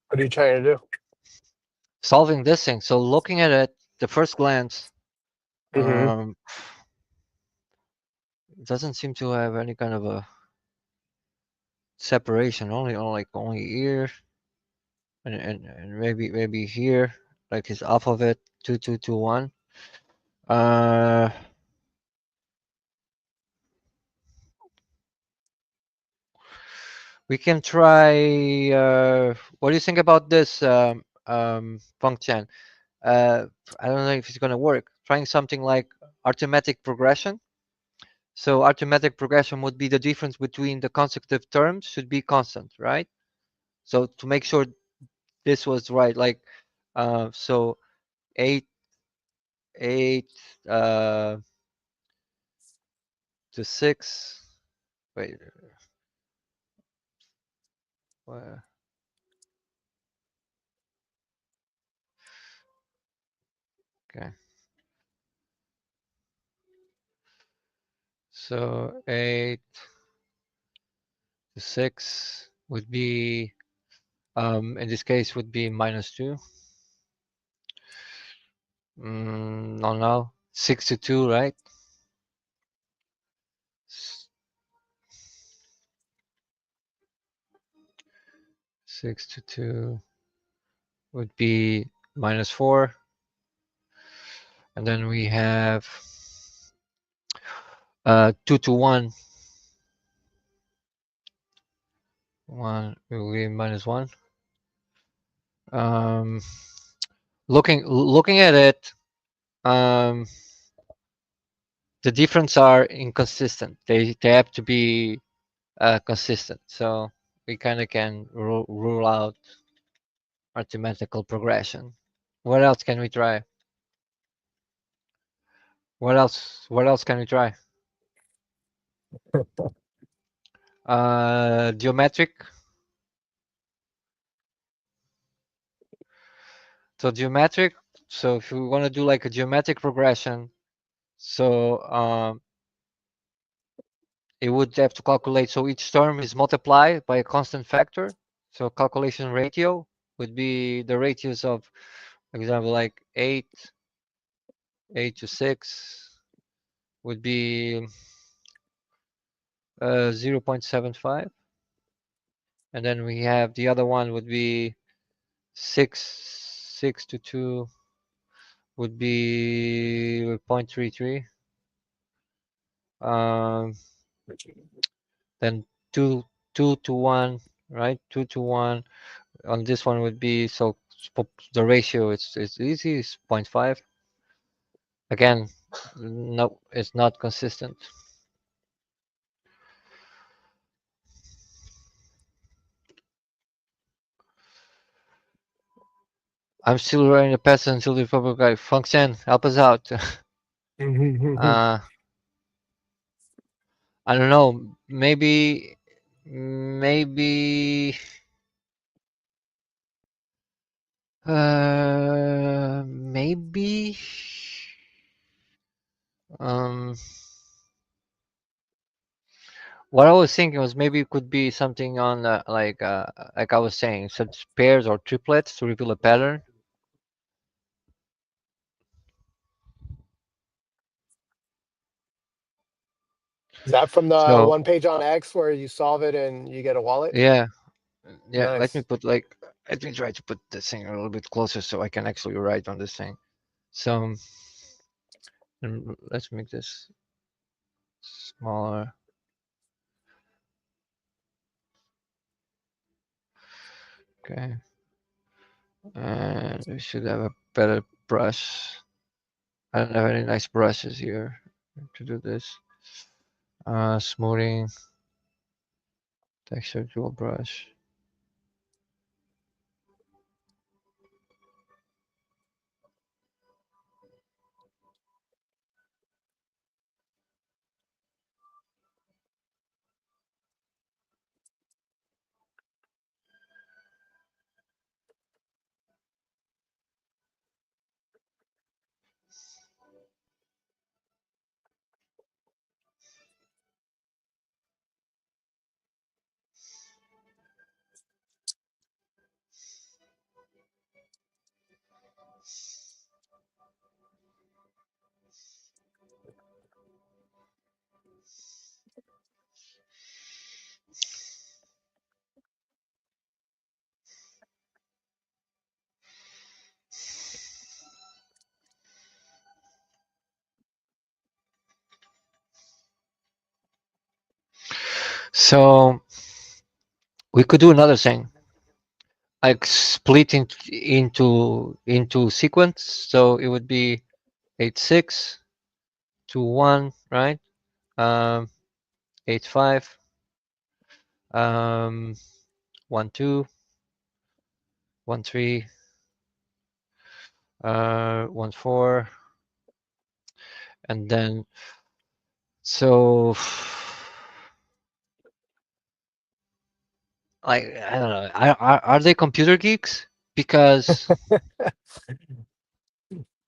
What are you trying to do? solving this thing. So looking at it, the first glance, Mm-hmm. it doesn't seem to have any kind of a separation. Only here, and maybe here, like his alphabet 2221. We can try. What do you think about this, function? I don't know if it's gonna work. Trying something like arithmetic progression. So arithmetic progression would be the difference between the consecutive terms should be constant, right? So to make sure this was right, like, so 8 uh, to 6. Wait, where? Okay. So 8 to 6 would be, in this case, would be -2. No, 6 to 2, right? 6 to 2 would be -4. And then we have 2 to 1. 1 will be -1. Looking at it, the difference are inconsistent. They have to be consistent. So we kind of can rule out arithmetical progression. What else can we try? What else can we try? Geometric. So geometric. So if we want to do like a geometric progression, so it would have to calculate. So each term is multiplied by a constant factor. So calculation ratio would be the ratios of, for example, like 8 to 6 would be 0.75. And then we have the other one would be 6 6 to 2 would be 0.33. Then 2 to 1, right? 2 to 1 on this one would be, so the ratio it's easy, it's 0.5. Again, no, it's not consistent. I'm still wearing the past until the public guy. Function, help us out. I don't know. Maybe maybe um what I was thinking was maybe it could be something on like I was saying, such pairs or triplets to reveal a pattern. Is that from the So one page on X where you solve it and you get a wallet? yeah, let me Nice. put like, let me try to put this thing a little bit closer so I can actually write on this thing. So let's make this smaller. Okay. And we should have a better brush. I don't have any nice brushes here to do this. Smoothing, texture dual brush. So we could do another thing, like split into sequence. So it would be 8-6 to 1, right? 8-5, 1-2, 1-3, 1-4, and then so like I don't know. Are they computer geeks? Because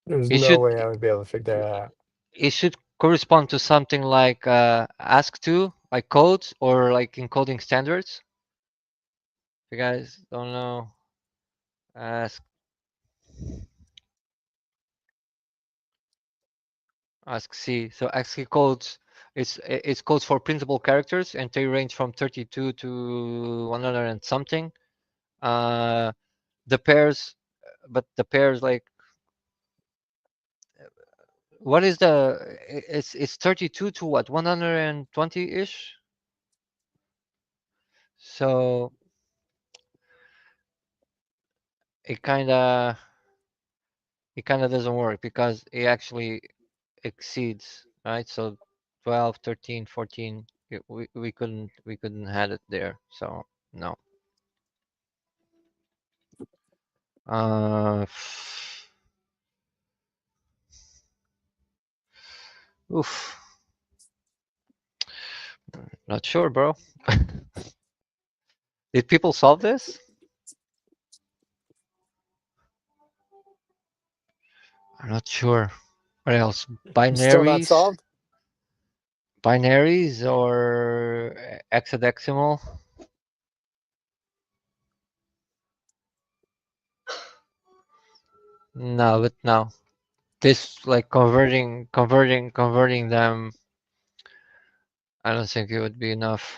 There's it no should way I would be able to figure that out. it should correspond to something like ASC2, like codes or like encoding standards. If you guys don't know, ask ASCII. So ASCII codes, it's codes for printable characters, and they range from 32 to 100 and something. The pairs, but the pairs like, what is the? It's 32 to what, 120 ish. So it kind of doesn't work because it actually exceeds, right? So 12, 13, 14, we couldn't have it there. So no. Uh, oof. Not sure, bro. Did people solve this? I'm not sure. What else? Still not Binaries? solved? Binaries or hexadecimal? No, but no. This like converting them. I don't think it would be enough.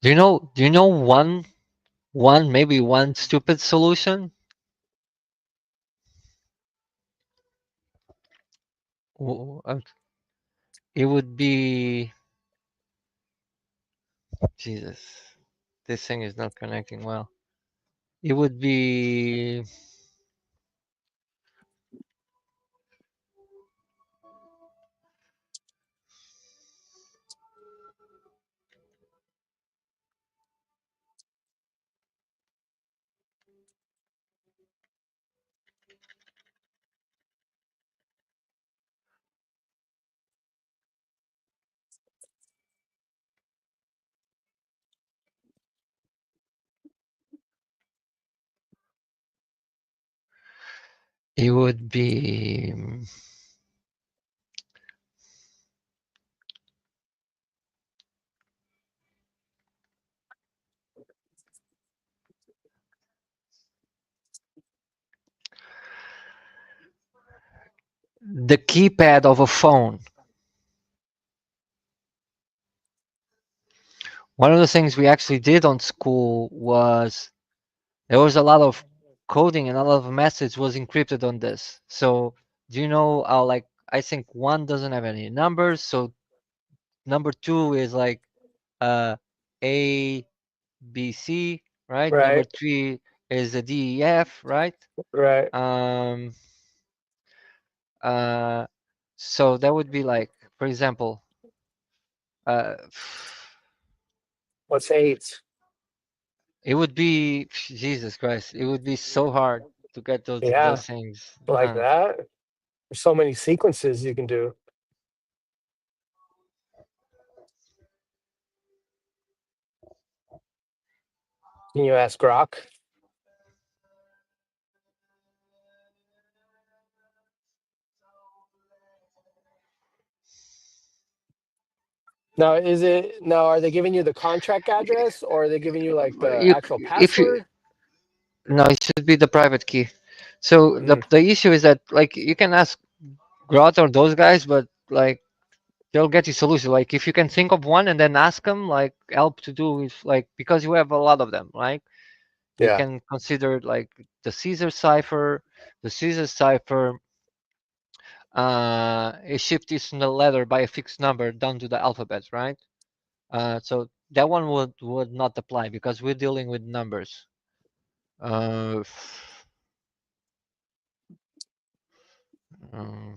Do you know? Do you know maybe one stupid solution? It would be Jesus. This thing is not connecting well. It would be it would be the keypad of a phone. One of the things we actually did on school was there was a lot of coding and a lot of message was encrypted on this. So do you know how like I think one doesn't have any numbers, so number two is like A B C, right? Number Right. three is a D E F, right? Right. Um so that would be like, for example, uh What's 8? it would be Jesus Christ, it would be so hard to get Yeah. those things Like done. that. There's so many sequences you can do. Can you ask Grok? Now, are they giving you the contract address or are they giving you like the You, actual if you password? No, it should be the private key. So Mm. the issue is that like you can ask Grot or those guys, but like they'll get you solution. Like if you can think of one and then ask them like help to do with like because you have a lot of them, right? You Yeah. can consider like the Caesar cipher. The Caesar cipher is shifted in the letter by a fixed number down to the alphabet, right? So that one would not apply because we're dealing with numbers. Uh, um,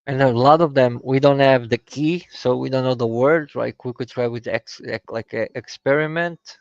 And a lot of them, we don't have the key, so we don't know the word. Like we could try with like a experiment.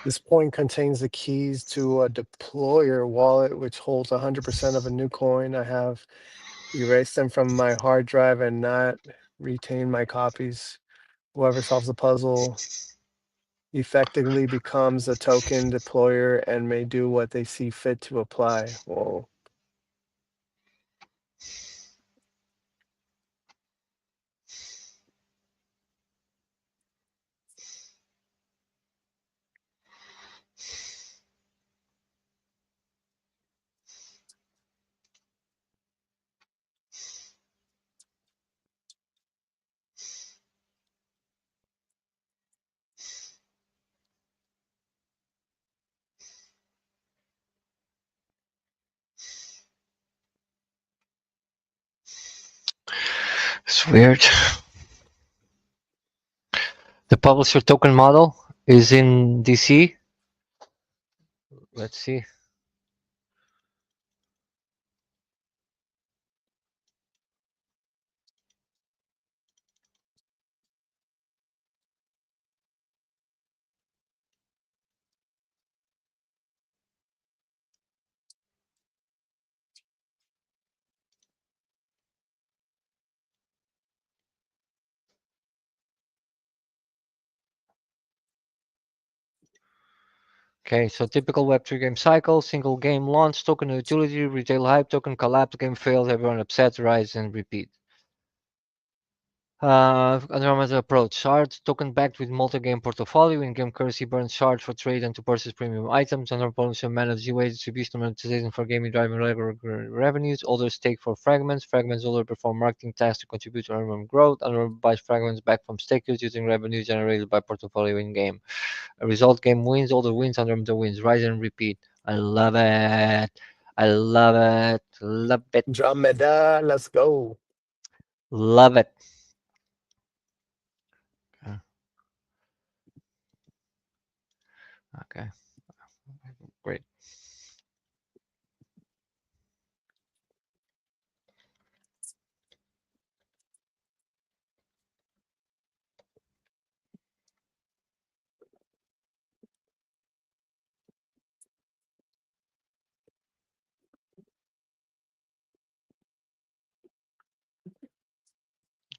This point contains the keys to a deployer wallet, which holds 100% of a new coin. I have erased them from my hard drive and not retained my copies. Whoever solves the puzzle effectively becomes a token deployer and may do what they see fit to apply. Whoa. It's weird. The publisher token model is in DC. Let's see. Okay, so typical Web3 game cycle, single game launch, token utility, retail hype, token collapse, game failed, everyone upset, rise and repeat. Environmental approach, shards, token backed with multi-game portfolio, in-game currency burns shards for trade and to purchase premium items, under policy manage UA distribution monetization for gaming driving revenues, others stake for fragments, other perform marketing tasks to contribute to environment growth, under buys fragments back from stakers using revenues generated by portfolio in-game. A result game wins, other wins, under wins, rise and repeat. I love it. I love it. Love it. Andromeda, let's go. Love it. Okay. Great.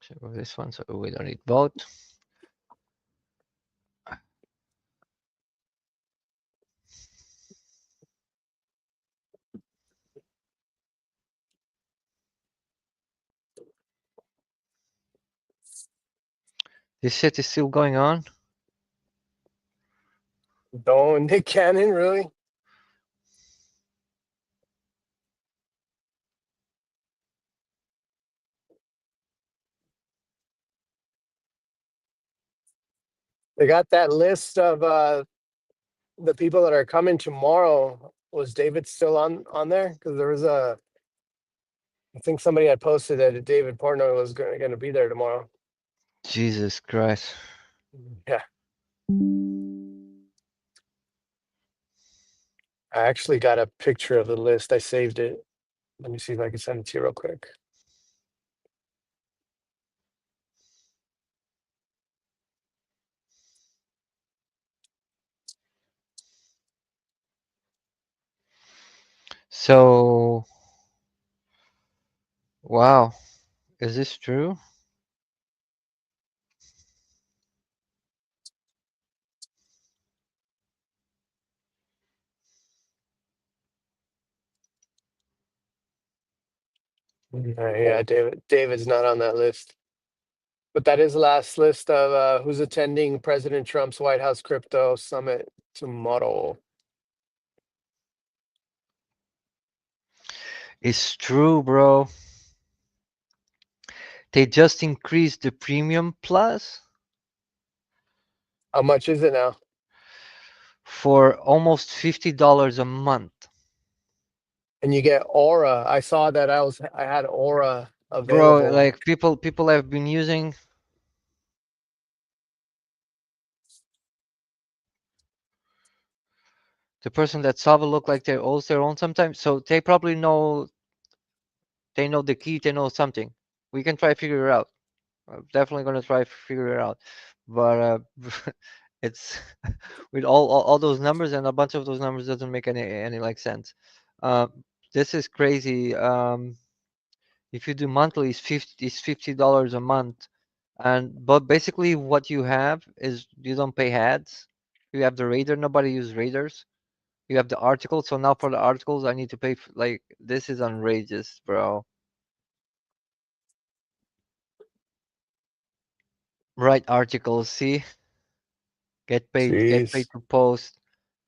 So this one, so we don't need both. This shit is still going on. Don't Nick Cannon, really? They got that list of the people that are coming tomorrow. Was David still on there? Because there was I think somebody had posted that David Portnoy was going to be there tomorrow. Jesus Christ. Yeah. I actually got a picture of the list. I saved it. Let me see if I can send it to you real quick. So, wow, is this true? Yeah, David's not on that list. But that is the last list of who's attending President Trump's White House Crypto Summit tomorrow. It's true, bro. They just increased the premium plus. How much is it now? For almost $50 a month. And you get Aura. I saw that I had Aura Bro, available. like people have been using. The person that saw it look like they owes their own sometimes, so they probably know. They know the key. They know something. We can try to figure it out. I'm definitely gonna try to figure it out, but It's with all those numbers, and a bunch of those numbers doesn't make any like sense. Uh, this is crazy. If you do monthly, it's $50 a month, but basically what you have is you don't pay ads. You have the radar. Nobody uses radars. You have the articles. So now for the articles, I need to pay like this is outrageous, bro. Write articles. See, get paid Jeez. to post,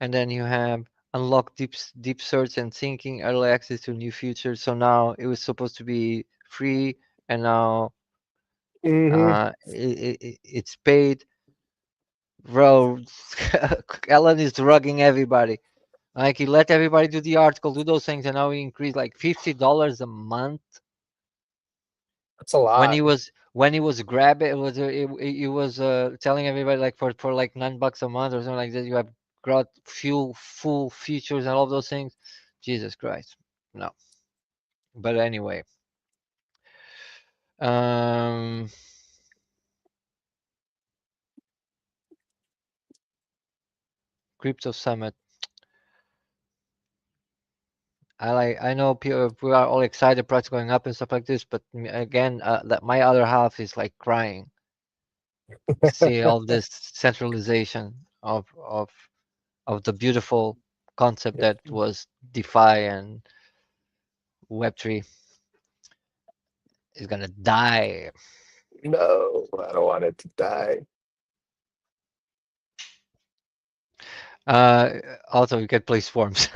and then you have unlock deep search and thinking, early access to new features. So now it was supposed to be free, and now Mm-hmm. it's paid. Bro, Ellen is drugging everybody. Like he let everybody do the article, do those things, and now he increased like $50 a month. That's a lot. When he was grabbing, it was telling everybody like for like $9 a month or something like that, you have got few full features and all those things. Jesus Christ, no. But anyway, um, Crypto Summit. I know people, we are all excited, price going up and stuff like this, but again, that my other half is like crying to see all this centralization of the beautiful concept that was DeFi and Web3 is gonna die. No, I don't want it to die. Also, you can play Swarms.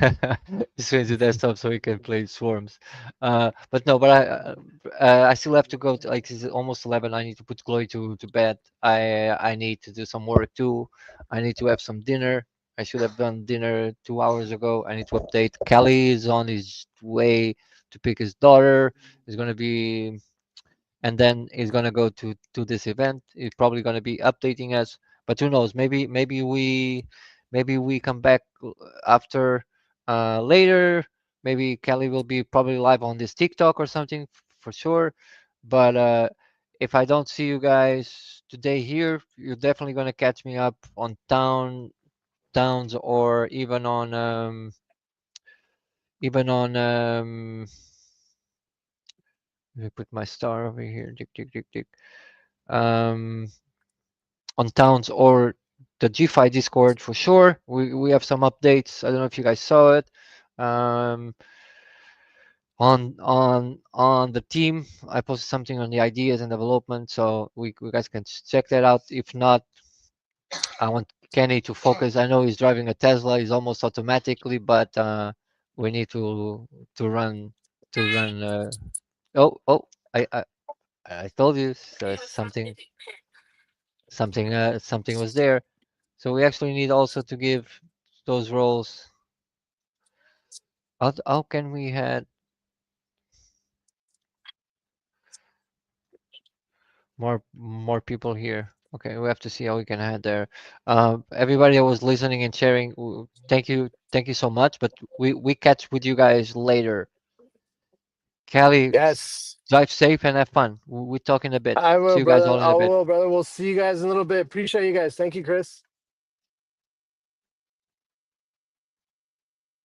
Switch to desktop so you can play Swarms. But no, but I still have to go to like it's almost 11. I need to put Chloe to bed. I need to do some work too. I need to have some dinner. I should have done dinner 2 hours ago. I need to update. Kelly is on his way to pick his daughter. He's gonna be and then he's gonna go to this event. He's probably gonna be updating us, but who knows? Maybe we come back after later. Maybe Kelly will be probably live on this TikTok or something for sure. But if I don't see you guys today here, you're definitely gonna catch me up on towns or even on let me put my star over here. Tick, tick, tick, tick. Um, on towns or the GFI Discord for sure. We have some updates. I don't know if you guys saw it. Um, on the team, I posted something on the ideas and development, so we guys can check that out. If not, I want Kenny to focus. I know he's driving a Tesla. He's almost automatically, but we need to run to run. Oh, I told you something was there. So we actually need also to give those roles. How can we had more people here? Okay, we have to see how we can add there. Everybody that was listening and sharing, thank you so much. But we catch with you guys later. Kelly, Yes, drive safe and have fun. We talk in a bit. I See will, you guys brother. all in I a bit. will, brother. We'll see you guys in a little bit. Appreciate you guys. Thank you, Chris.